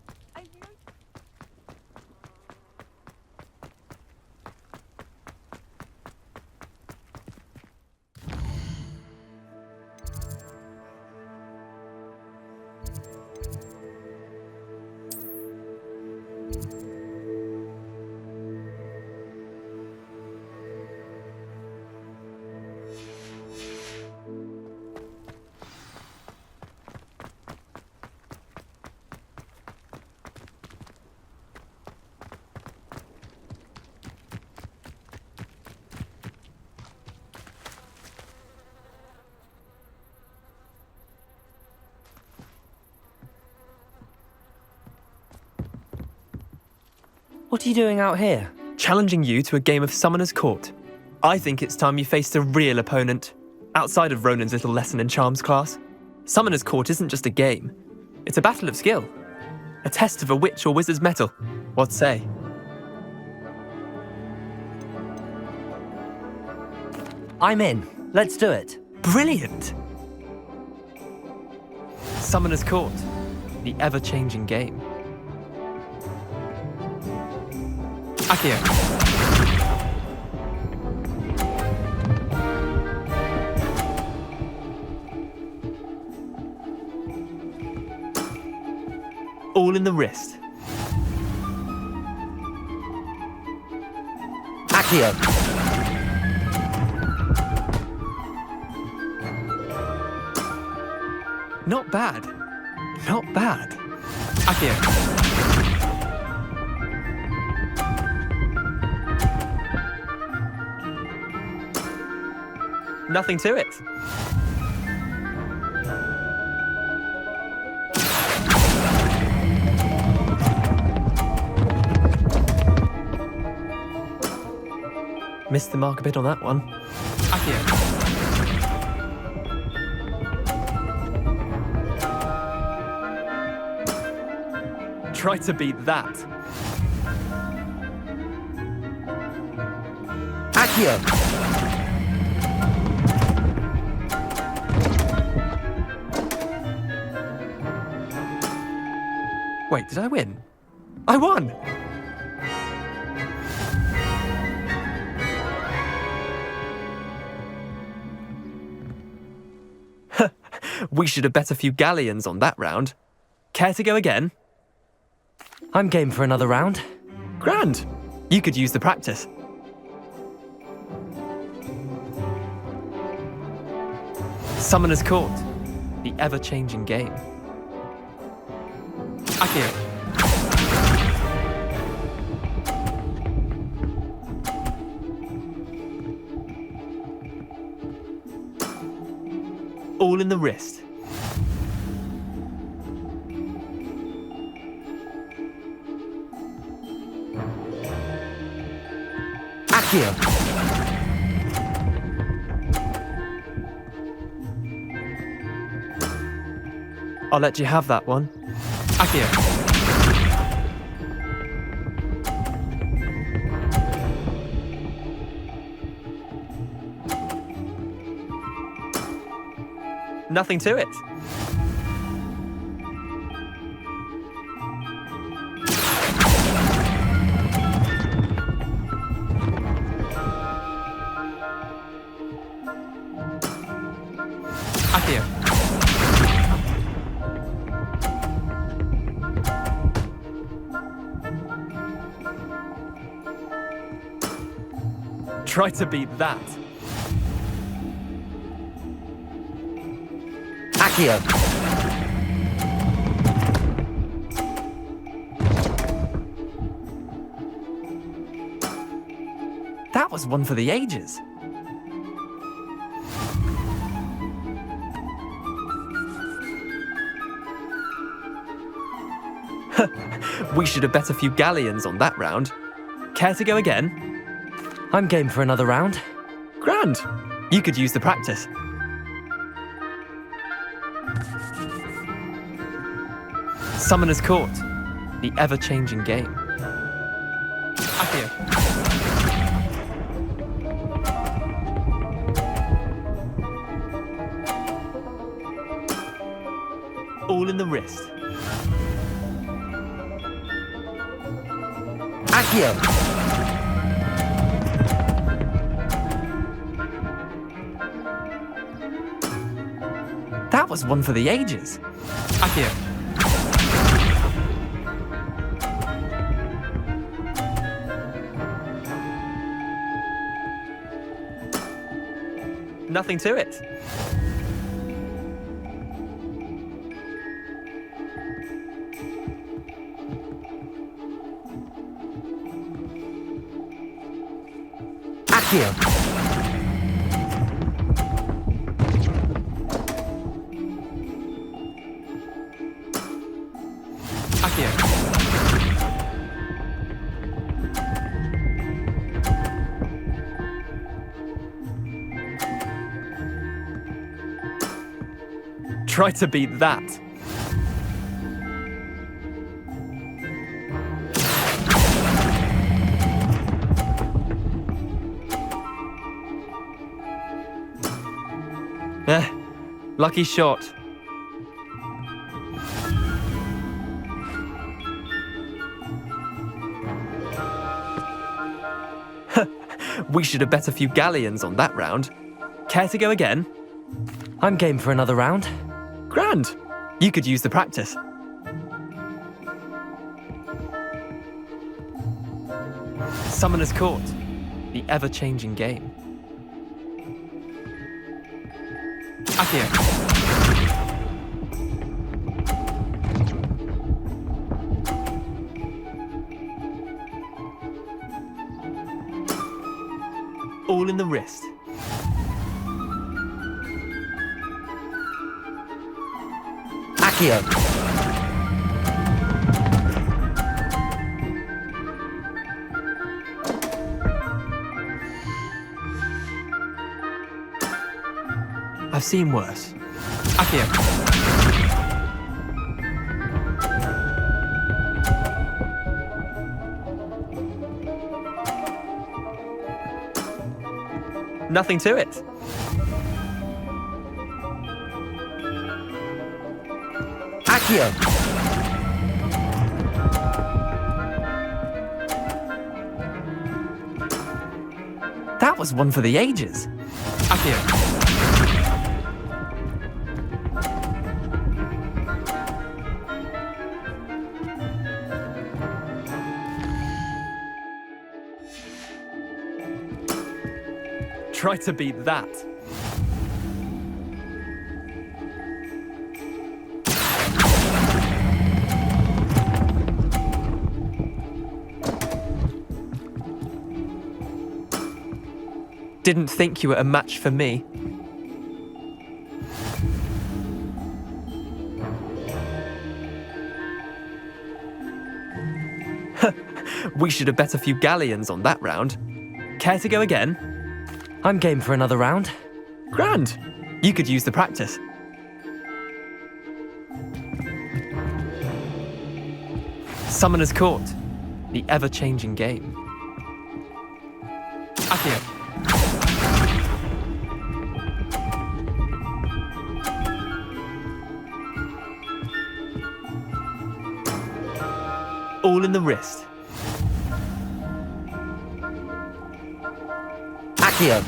Speaker 4: What are you doing out here?
Speaker 13: Challenging you to a game of Summoner's Court. I think it's time you faced a real opponent, outside of Ronan's little lesson in charms class. Summoner's Court isn't just a game. It's a battle of skill. A test of a witch or wizard's mettle. What say?
Speaker 4: I'm in. Let's do it.
Speaker 13: Brilliant! Summoner's Court. The ever-changing game. Akio. All in the wrist.
Speaker 4: Akio.
Speaker 13: Not bad. Not bad. Akio. Nothing to it. Missed the mark a bit on that one. Akio. Try to beat that.
Speaker 4: Akio.
Speaker 13: Wait, did I win? I won! We should have bet a few galleons on that round. Care to go again?
Speaker 4: I'm game for another round.
Speaker 13: Grand! You could use the practice. Summoner's Court. The ever-changing game. Akio. All in the wrist.
Speaker 4: Akio.
Speaker 13: I'll let you have that one. Akio. Nothing to it. Accio. Try to beat that.
Speaker 4: Accio.
Speaker 13: That was one for the ages. We should have bet a few galleons on that round. Care to go again?
Speaker 4: I'm game for another round.
Speaker 13: Grand. You could use the practice. Summoner's Court. The ever-changing game. Accio. All in the wrist.
Speaker 4: Accio.
Speaker 13: That was one for the ages. Accio. Nothing to it.
Speaker 4: Accio.
Speaker 13: Accio. Try to beat that. Lucky shot. We should have bet a few galleons on that round. Care to go again?
Speaker 4: I'm game for another round.
Speaker 13: Grand. You could use the practice. Summoner's Court. The ever-changing game. Accio. All in the wrist.
Speaker 4: Accio.
Speaker 13: I've seen worse. Accio. Nothing to it.
Speaker 4: Accio.
Speaker 13: That was one for the ages. Accio. Try to beat that. Didn't think you were a match for me. We should have bet a few galleons on that round. Care to go again?
Speaker 4: I'm game for another round.
Speaker 13: Grand. You could use the practice. Summoner's Court. The ever-changing game. Accio. all in the wrist.
Speaker 4: Accio.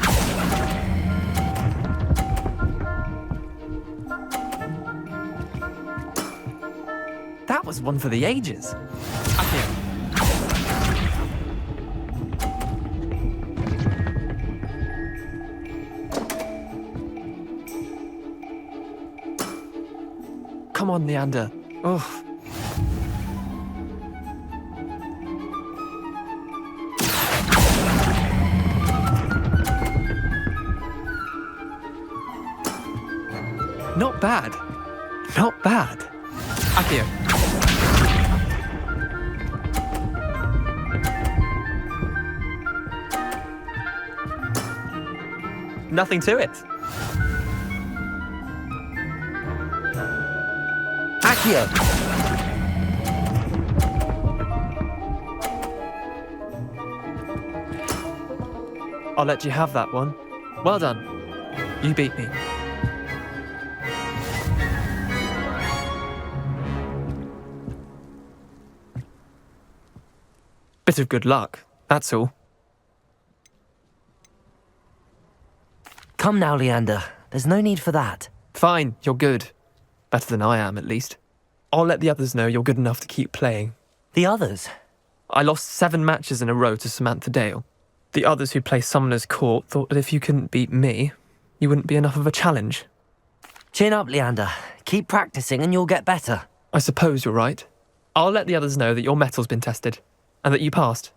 Speaker 13: That was one for the ages. Accio. Come on, Leander. Oh. Not bad. Not bad. Accio. Nothing to it.
Speaker 4: Accio.
Speaker 13: I'll let you have that one. Well done. You beat me. Bit of good luck, that's all.
Speaker 4: Come now, Leander. There's no need for that.
Speaker 13: Fine, you're good. Better than I am, at least. I'll let the others know you're good enough to keep playing.
Speaker 4: The others?
Speaker 13: I lost 7 matches in a row to Samantha Dale. The others who play Summoner's Court thought that if you couldn't beat me, you wouldn't be enough of a challenge.
Speaker 4: Chin up, Leander. Keep practicing and you'll get better.
Speaker 13: I suppose you're right. I'll let the others know that your metal's been tested, and that you passed.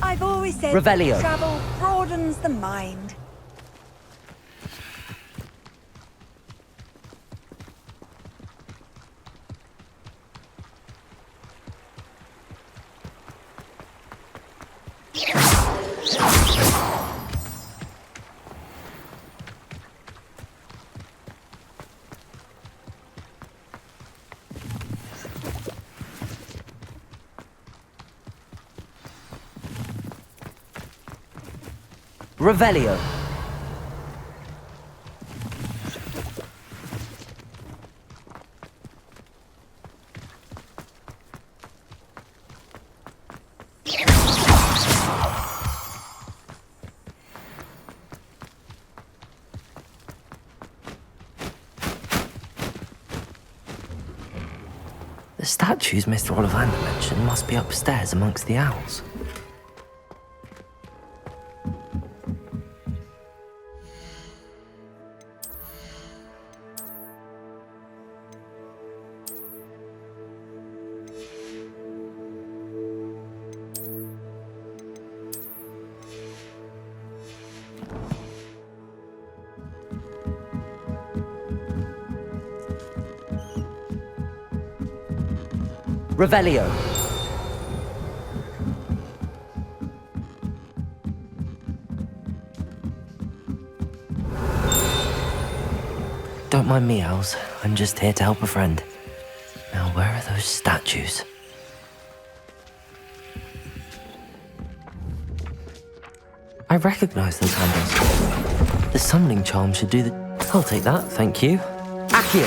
Speaker 9: I've always said
Speaker 4: Revelio.
Speaker 9: travel broadens the mind.
Speaker 4: Revelio. The statues Mr. Ollivander mentioned must be upstairs amongst the owls. Revelio. Don't mind me, owls. I'm just here to help a friend. Now, where are those statues? I recognize those handles. The summoning charm should do the... I'll take that, thank you. Accio!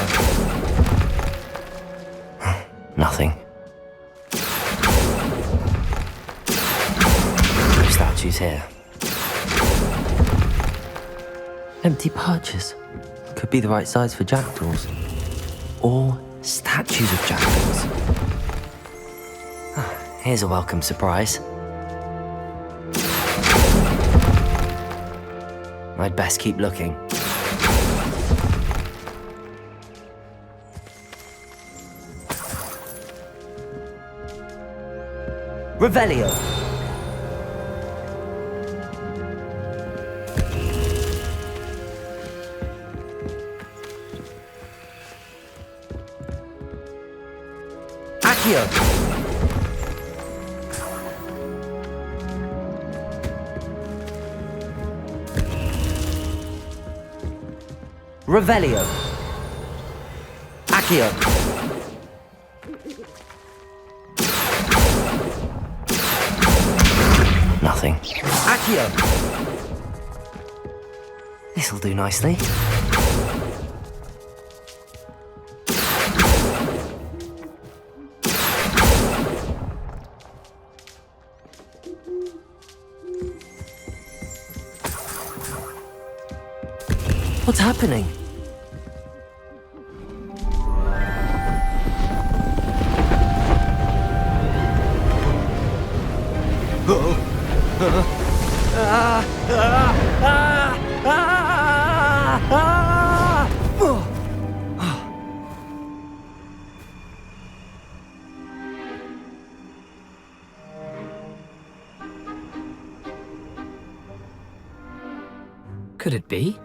Speaker 4: Nothing. No statues here. Empty perches. Could be the right size for jackdaws. Or statues of jackdaws. Here's a welcome surprise. I'd best keep looking. Revelio. Accio! Revelio! Accio! Nothing. Accio! This'll do nicely. What's happening?
Speaker 20: Could it be?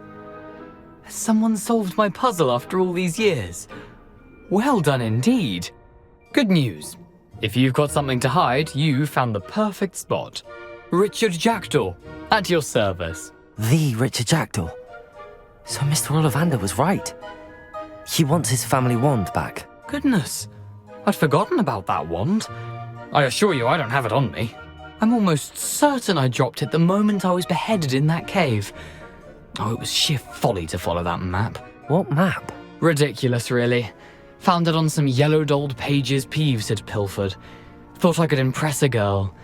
Speaker 20: Has someone solved my puzzle after all these years? Well done indeed. Good news. If you've got something to hide, you found the perfect spot. Richard Jackdaw, at your service.
Speaker 4: The Richard Jackdaw. So Mr. Ollivander was right. He wants his family wand back.
Speaker 20: Goodness, I'd forgotten about that wand. I assure you I don't have it on me. I'm almost certain I dropped it the moment I was beheaded in that cave. Oh, it was sheer folly to follow that map.
Speaker 4: What map?
Speaker 20: Ridiculous, really. Found it on some yellowed old pages Peeves had pilfered. Thought I could impress a girl.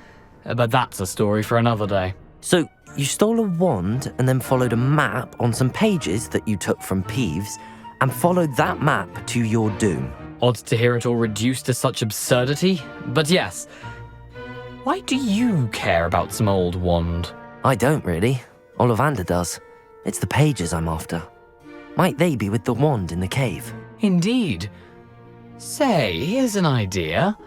Speaker 20: But that's a story for another day.
Speaker 4: So, you stole a wand and then followed a map on some pages that you took from Peeves and followed that map to your doom.
Speaker 20: Odd to hear it all reduced to such absurdity, but yes. Why do you care about some old wand?
Speaker 4: I don't really. Ollivander does. It's the pages I'm after. Might they be with the wand in the cave?
Speaker 20: Indeed. Say, here's an idea.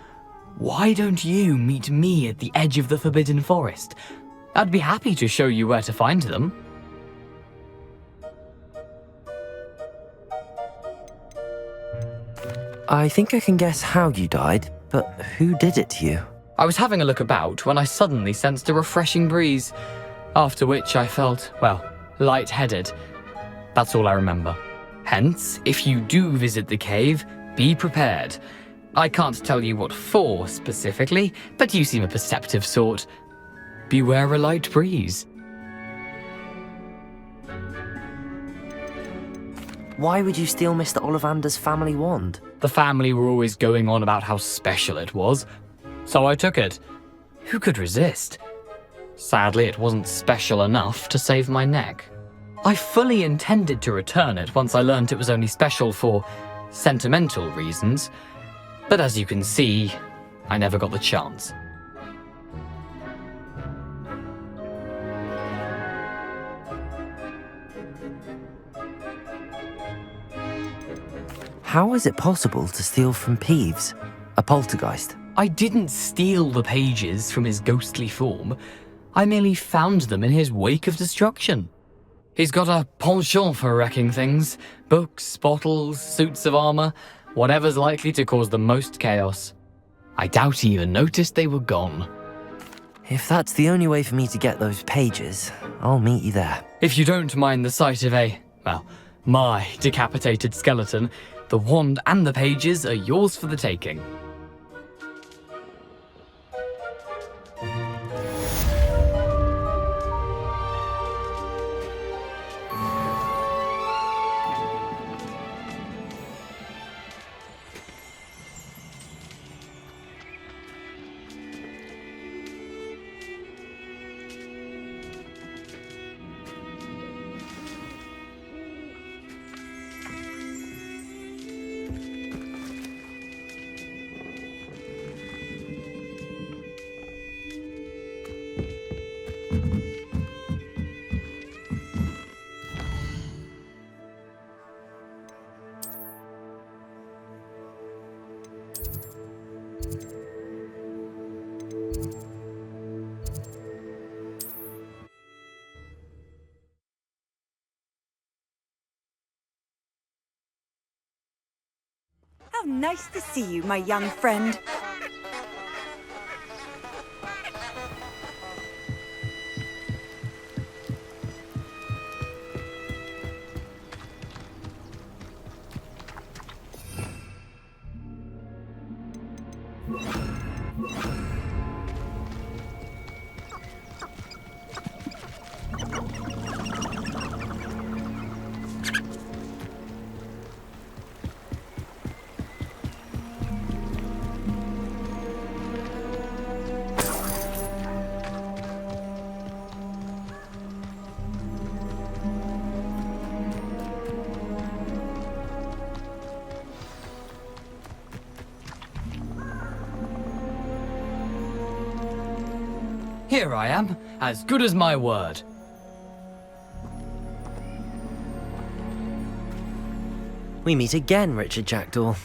Speaker 20: Why don't you meet me at the edge of the Forbidden Forest? I'd be happy to show you where to find them.
Speaker 4: I think I can guess how you died, but who did it to you?
Speaker 20: I was having a look about when I suddenly sensed a refreshing breeze, after which I felt, well, lightheaded. That's all I remember. Hence, if you do visit the cave, be prepared. I can't tell you what for specifically, but you seem a perceptive sort. Beware a light breeze.
Speaker 4: Why would you steal Mr. Ollivander's family wand?
Speaker 20: The family were always going on about how special it was, so I took it. Who could resist? Sadly, it wasn't special enough to save my neck. I fully intended to return it once I learned it was only special for sentimental reasons, but as you can see, I never got the chance.
Speaker 4: How is it possible to steal from Peeves, a poltergeist?
Speaker 20: I didn't steal the pages from his ghostly form. I merely found them in his wake of destruction. He's got a penchant for wrecking things. Books, bottles, suits of armor, whatever's likely to cause the most chaos. I doubt he even noticed they were gone.
Speaker 4: If that's the only way for me to get those pages, I'll meet you there.
Speaker 20: If you don't mind the sight of my decapitated skeleton, the wand and the pages are yours for the taking.
Speaker 9: How nice to see you, my young friend.
Speaker 20: Here I am, as good as my word.
Speaker 1: We meet again, Richard Jackdaw.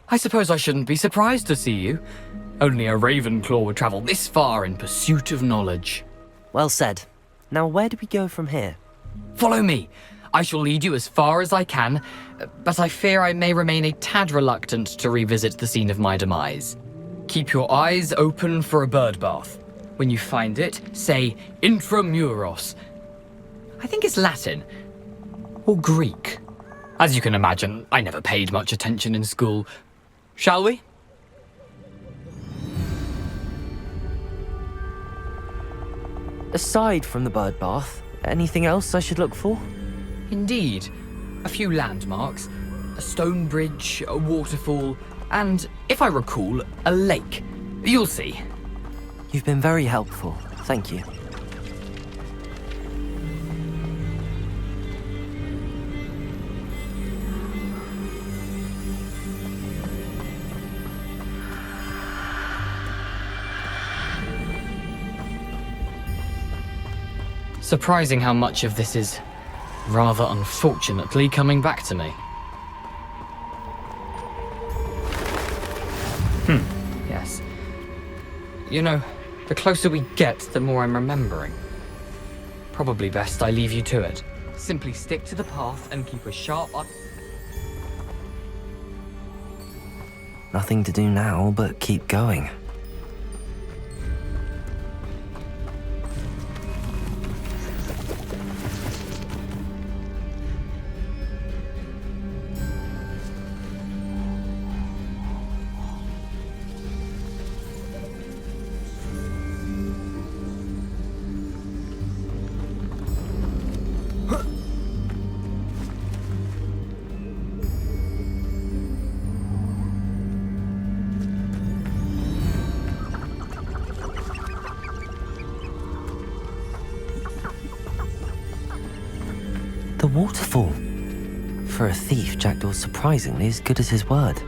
Speaker 20: I suppose I shouldn't be surprised to see you. Only a Ravenclaw would travel this far in pursuit of knowledge.
Speaker 1: Well said. Now where do we go from here?
Speaker 20: Follow me. I shall lead you as far as I can, but I fear I may remain a tad reluctant to revisit the scene of my demise. Keep your eyes open for a bird bath. When you find it, say intramuros. I think it's Latin. Or Greek. As you can imagine, I never paid much attention in school. Shall we?
Speaker 1: Aside from the bird bath, anything else I should look for?
Speaker 20: Indeed. A few landmarks, a stone bridge, a waterfall, and, if I recall, a lake. You'll see.
Speaker 1: You've been very helpful. Thank you.
Speaker 20: Surprising how much of this is, rather unfortunately, coming back to me. Yes. You know, the closer we get, the more I'm remembering. Probably best I leave you to it. Simply stick to the path and keep a sharp eye.
Speaker 1: Nothing to do now but keep going. The waterfall. For a thief, Jackdaw's surprisingly as good as his word.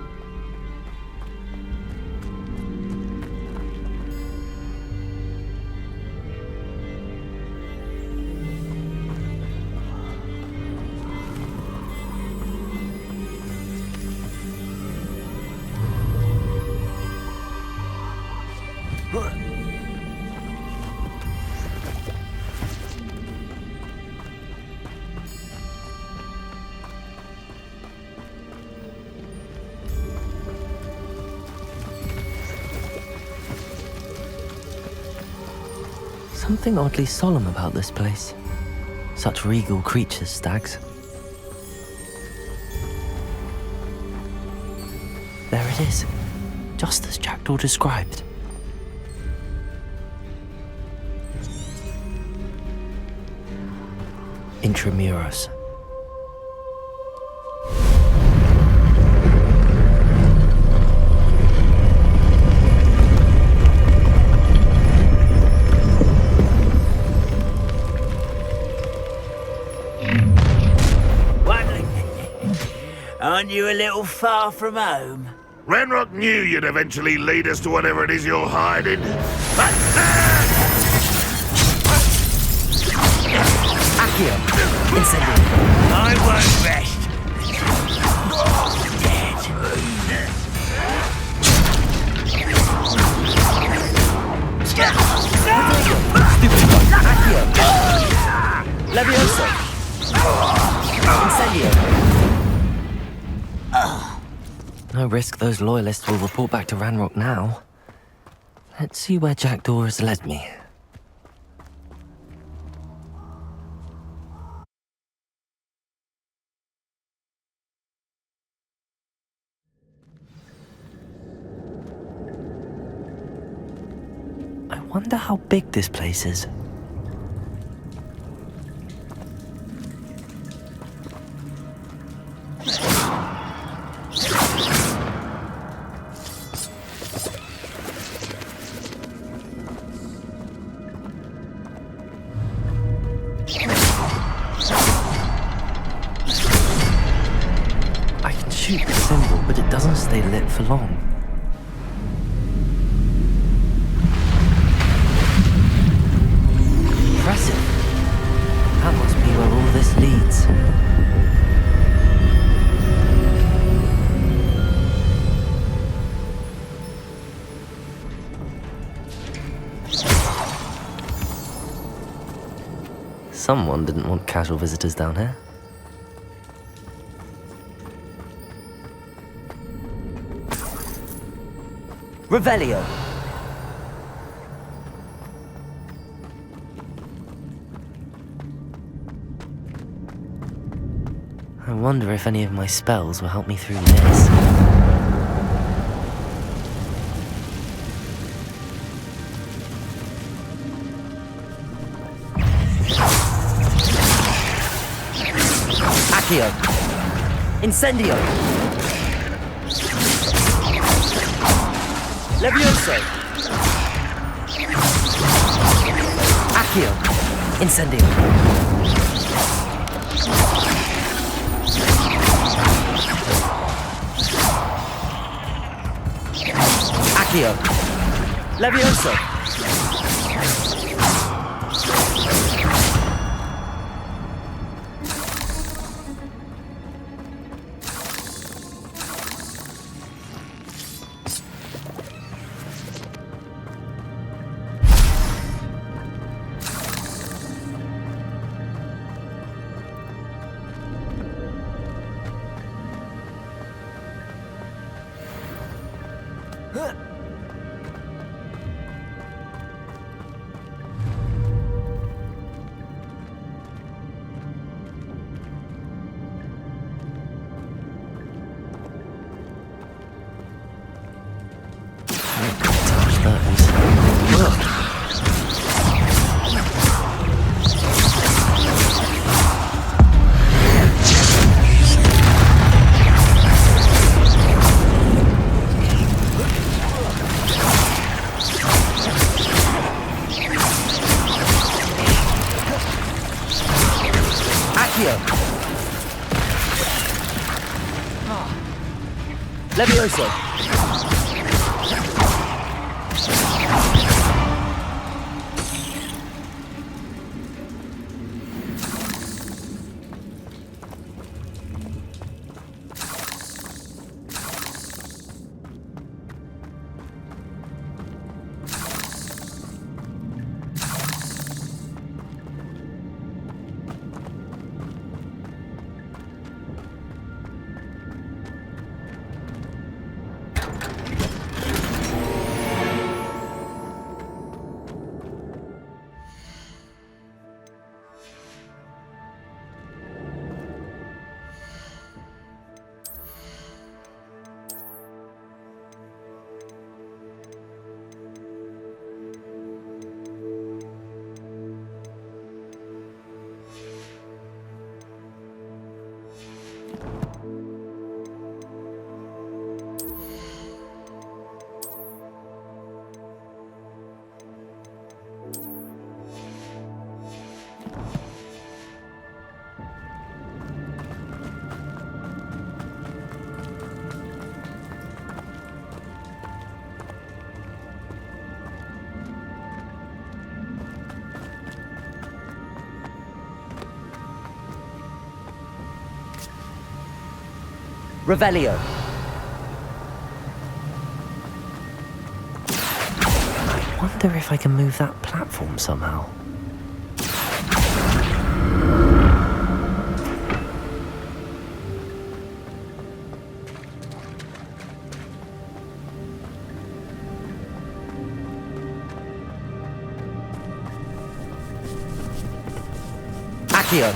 Speaker 1: Something oddly solemn about this place. Such regal creatures, stags. There it is, just as Jackdaw described. Intramuros.
Speaker 5: Aren't you a little far from home?
Speaker 10: Ranrock knew you'd eventually lead us to whatever it is you're hiding.
Speaker 5: Accio! Incendio! I won't rest! Dead!
Speaker 1: Stupid fuck! Accio! Levioso! Incendio!
Speaker 4: No risk those loyalists will report back to Ranrock now. Let's see where Jackdaw has led me. I wonder how big this place is. I can shoot the symbol, but it doesn't stay lit for long. Impressive. That must be where all this leads. Someone didn't want casual visitors down here.
Speaker 16: Revelio.
Speaker 4: I wonder if any of my spells will help me through this.
Speaker 16: Accio. Incendio. Levioso. Accio. Incendio. Accio. Levioso. Levioso. Revelio.
Speaker 4: I wonder if I can move that platform somehow. Accio.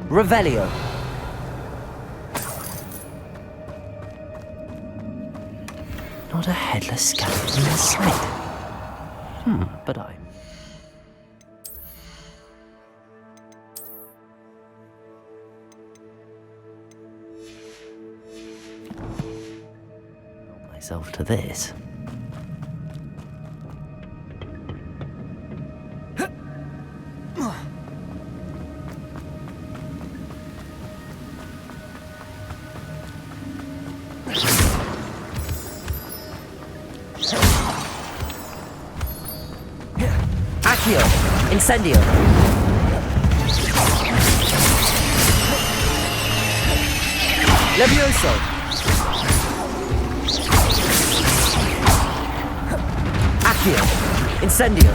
Speaker 4: Revelio. Not a headless skeleton in sight. But I... Got myself to this. Accio, Incendio. Levioso. Accio, Incendio.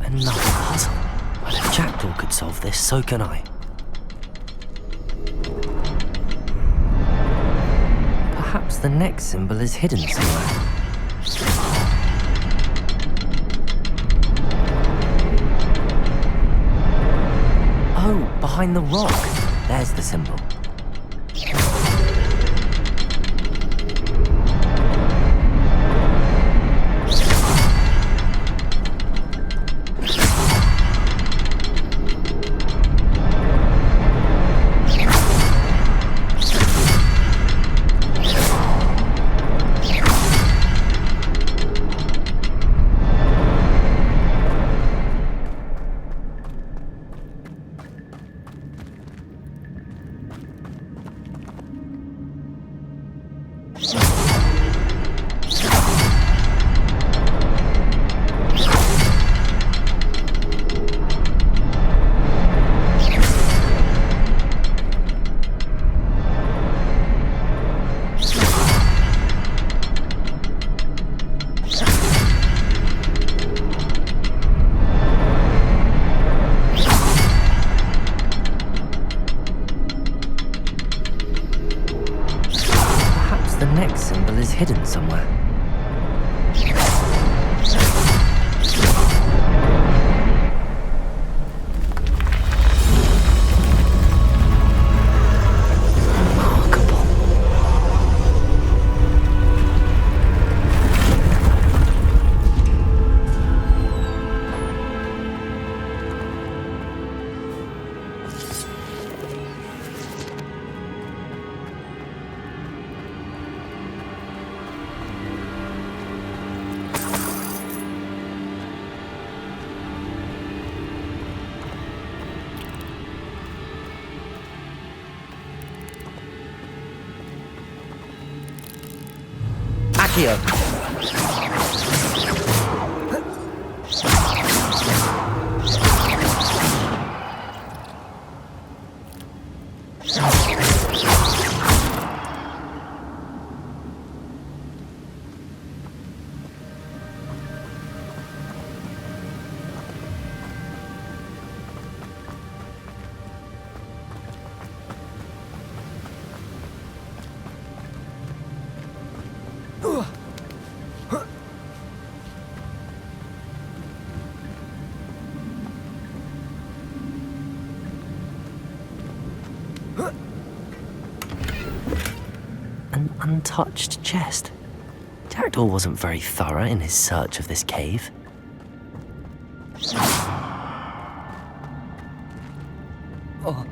Speaker 4: Another puzzle. Well, if Jackdaw could solve this, so can I. Perhaps the next symbol is hidden somewhere. Oh, behind the rock. There's the symbol. Hidden somewhere. Accio. An untouched chest. Jackdaw wasn't very thorough in his search of this cave. Oh.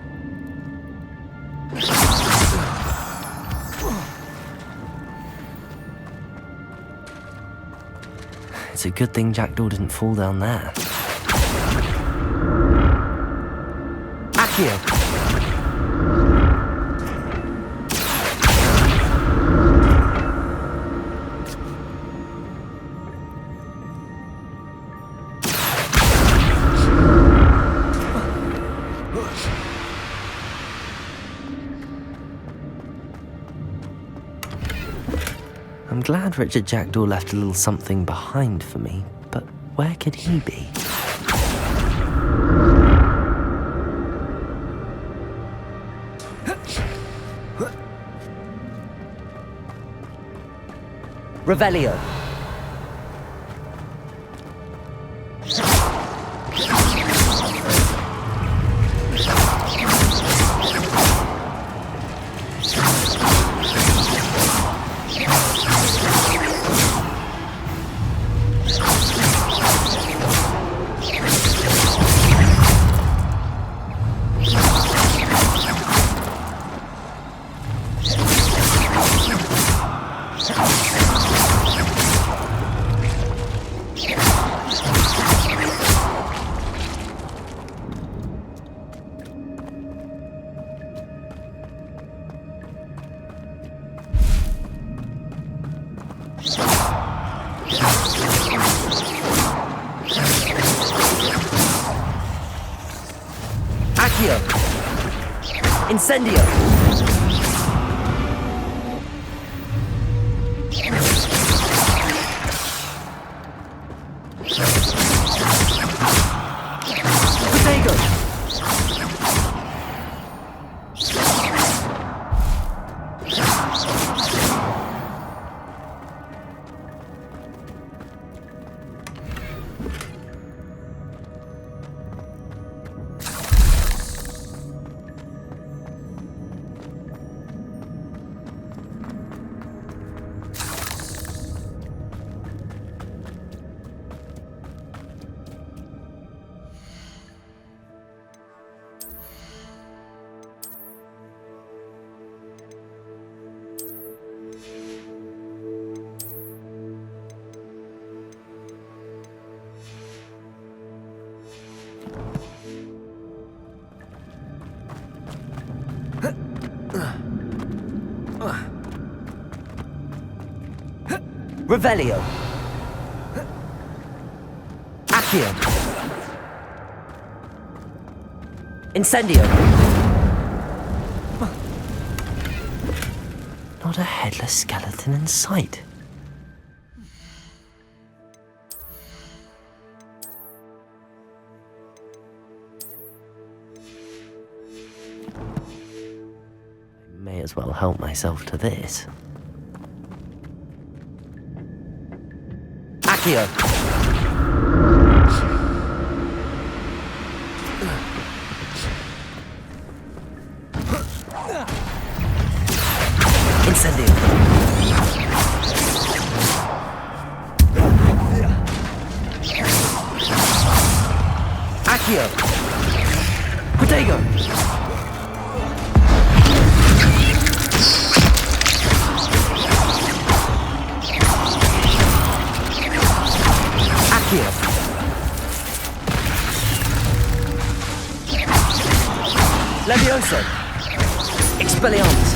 Speaker 4: It's a good thing Jackdaw didn't fall down there. Accio. I'm glad Richard Jackdaw left a little something behind for me, but where could he be?
Speaker 19: Revelio. Incendio! Protego! Revelio. Accio. Incendio.
Speaker 4: Not a headless skeleton in sight. I may as well help myself to this. Accio. Incendio. Accio. Protego. Accio. Levioso. Expelliarmus.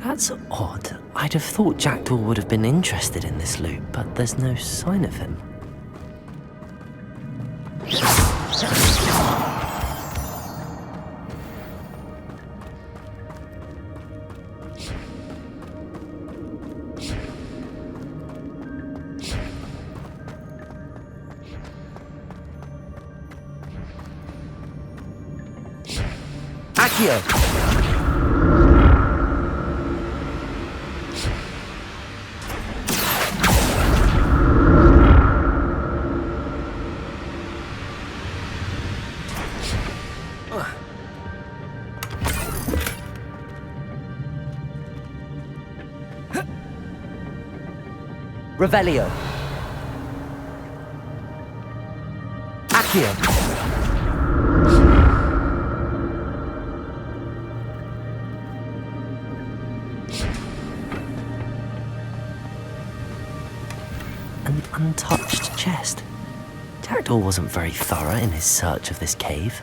Speaker 4: That's odd. I'd have thought Jackdaw would have been interested in this loot, but there's no sign of him. Accio! Revelio. Accio. An untouched chest. Jackdaw
Speaker 1: jackdaw wasn't very thorough in his search of this cave.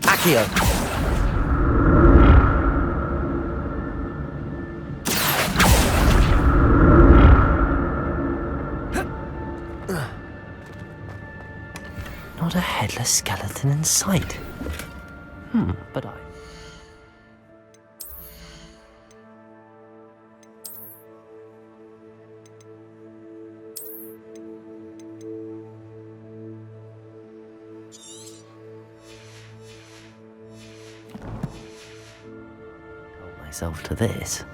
Speaker 1: Accio. Not a headless skeleton in sight. But I... myself to this.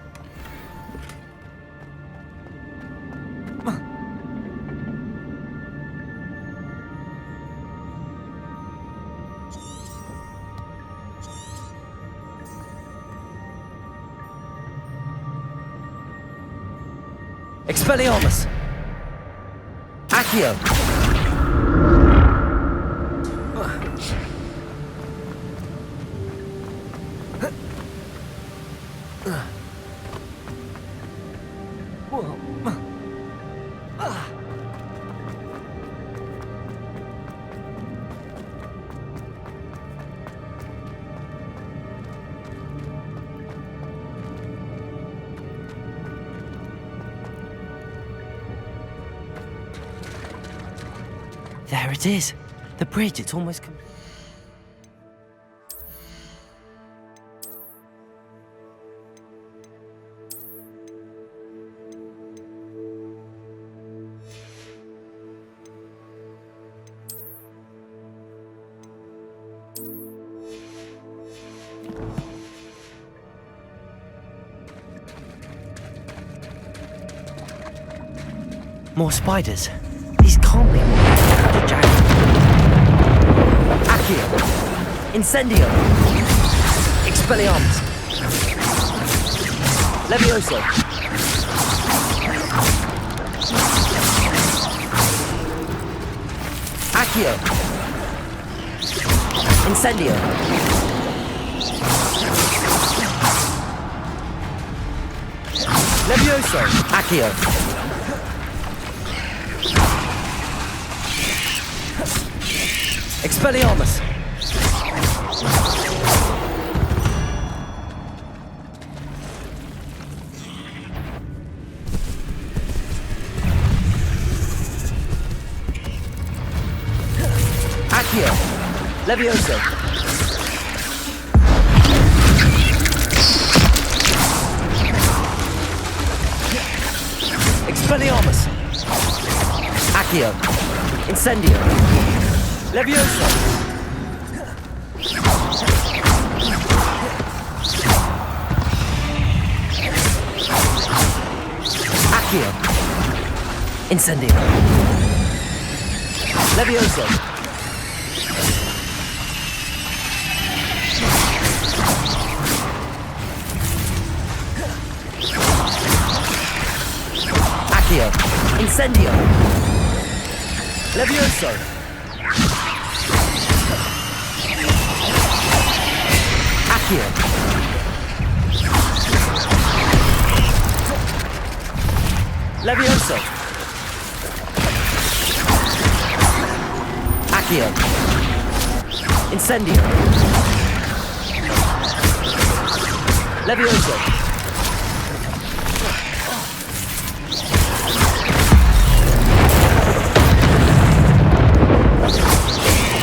Speaker 1: Expelliarmus! Accio! There it is. The bridge, it's almost complete. More spiders. These can't be Accio. Incendio. Expelliarmus. Levioso. Accio. Incendio. Levioso. Accio. Expelliarmus! Accio! Levioso! Expelliarmus! Accio! Incendio! Levioso! Accio! Incendio! Levioso! Accio! Incendio! Levioso! Accio! Levioso! Accio! Incendio! Levioso!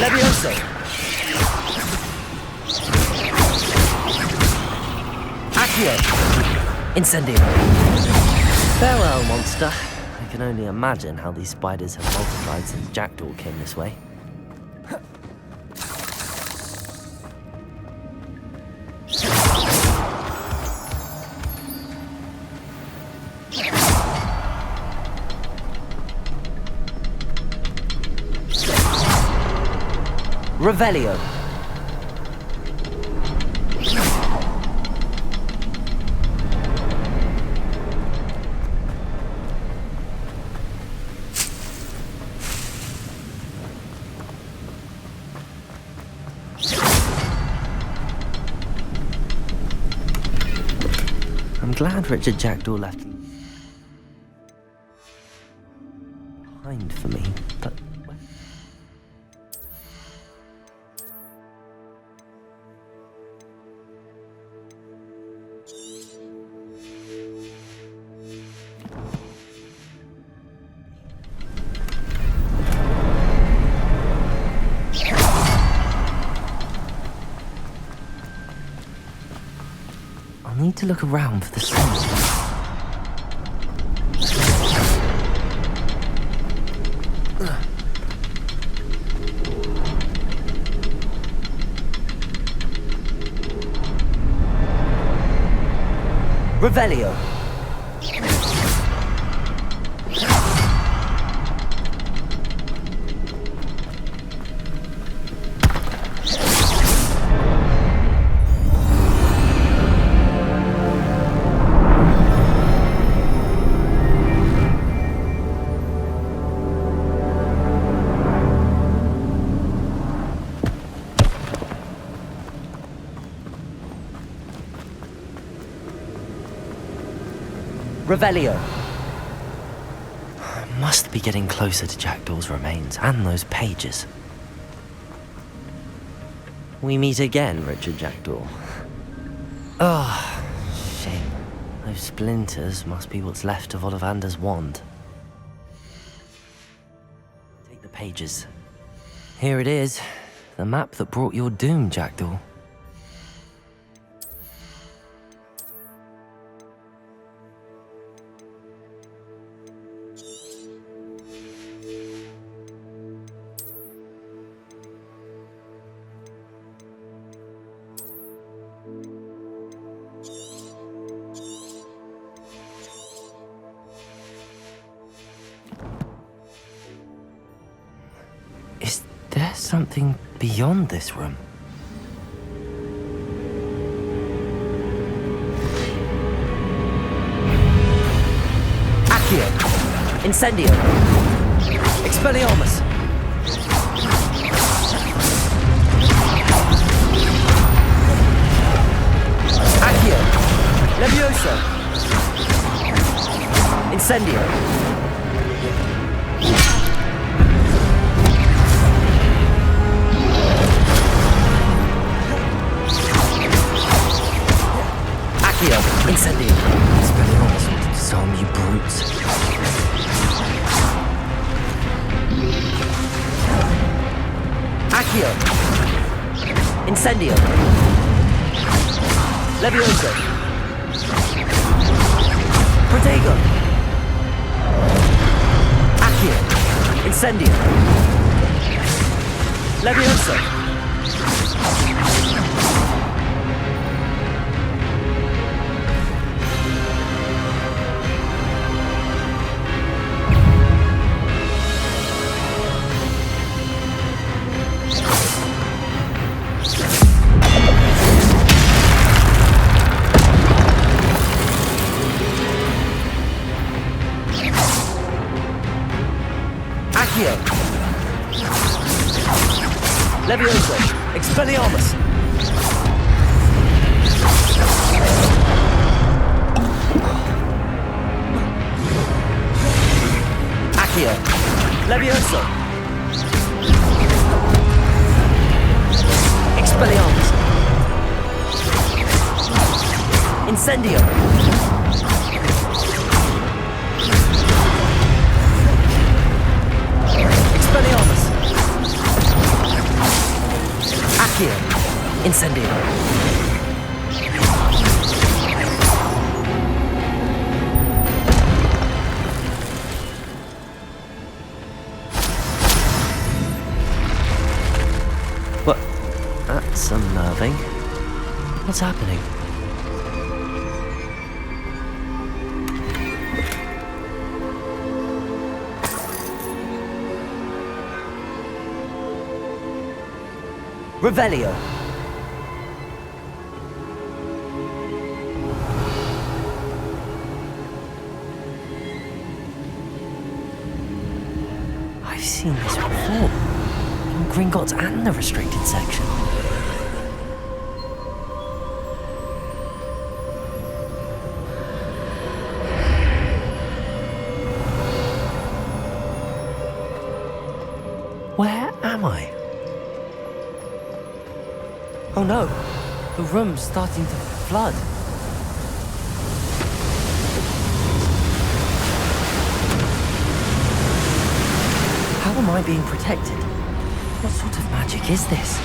Speaker 1: Levioso! Accio! Incendio! Farewell, monster. I can only imagine how these spiders have multiplied since Jackdaw came this way. Revelio. glad Richard Jackdaw left behind for me, but... I'll need to look around for the sun. Revelio. Revelio. Must be getting closer to Jackdaw's remains and those pages. We meet again, Richard Jackdaw. Oh, shame. Those splinters must be what's left of Ollivander's wand. Take the pages. Here it is. The map that brought your doom, Jackdaw. There's something beyond this room. Accio! Incendio! Expelliarmus! Accio! Levioso! Incendio! Incendio! Expelliarmus, disarm you brutes. Accio! Incendio! Levioso! Protego! Accio! Incendio! Levioso! Levioso! Expelliarmus! Accio! Levioso! Expelliarmus! Incendio! Expelliarmus! Accio! Incendio! What? That's unnerving. What's happening? Revelio. I've seen this before. In Gringotts and the restricted section.
Speaker 4: Oh no, the room's starting to flood. How am I being protected? What sort of magic is this?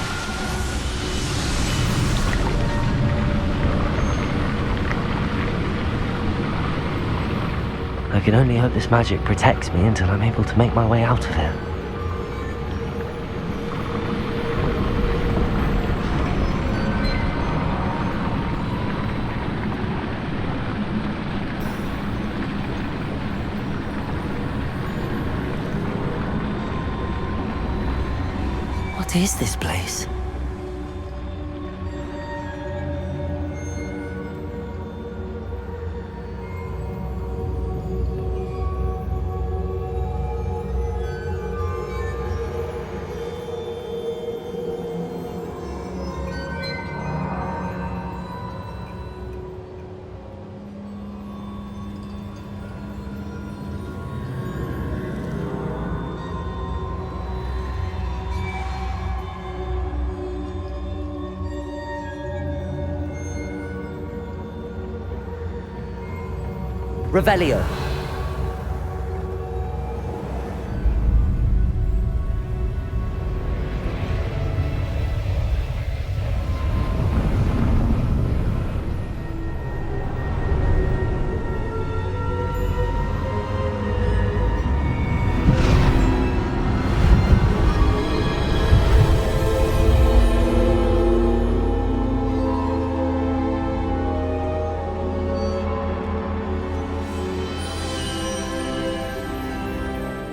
Speaker 4: I can only hope this magic protects me until I'm able to make my way out of here. What is this place? Revelio.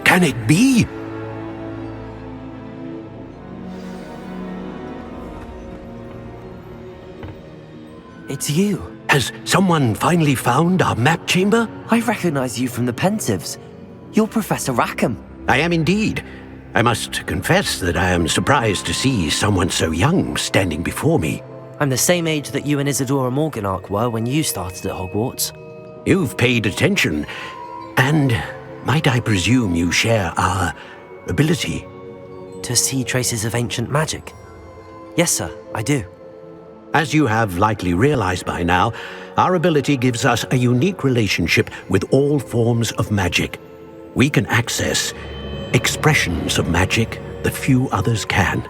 Speaker 12: Can it be?
Speaker 4: It's you.
Speaker 12: Has someone finally found our map chamber?
Speaker 4: I recognize you from the Pensives. You're Professor Rackham.
Speaker 12: I am indeed. I must confess that I am surprised to see someone so young standing before me.
Speaker 4: I'm the same age that you and Isadora Morganach were when you started at Hogwarts.
Speaker 12: You've paid attention, and might I presume you share our ability?
Speaker 4: To see traces of ancient magic? Yes, sir, I do.
Speaker 12: As you have likely realized by now, our ability gives us a unique relationship with all forms of magic. We can access expressions of magic that few others can.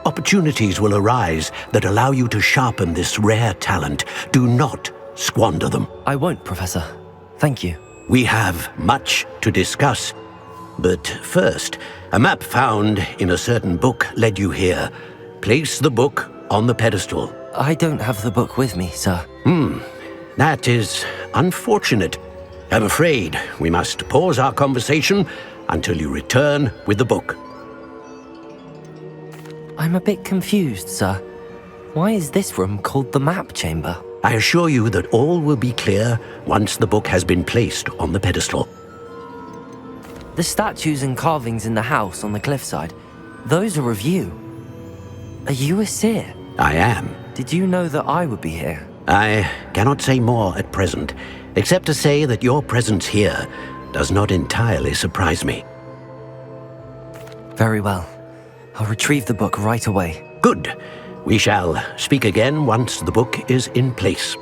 Speaker 12: Opportunities will arise that allow you to sharpen this rare talent. Do not squander them.
Speaker 4: I won't, Professor. Thank you.
Speaker 12: We have much to discuss. But first, a map found in a certain book led you here. Place the book on the pedestal.
Speaker 4: I don't have the book with me, sir.
Speaker 12: That is unfortunate. I'm afraid we must pause our conversation until you return with the book.
Speaker 4: I'm a bit confused, sir. Why is this room called the map chamber?
Speaker 12: I assure you that all will be clear once the book has been placed on the pedestal.
Speaker 4: The statues and carvings in the house on the cliffside, those are of you. Are you a seer?
Speaker 12: I am.
Speaker 4: Did you know that I would be here?
Speaker 12: I cannot say more at present, except to say that your presence here does not entirely surprise me.
Speaker 4: Very well. I'll retrieve the book right away.
Speaker 12: Good. We shall speak again once the book is in place.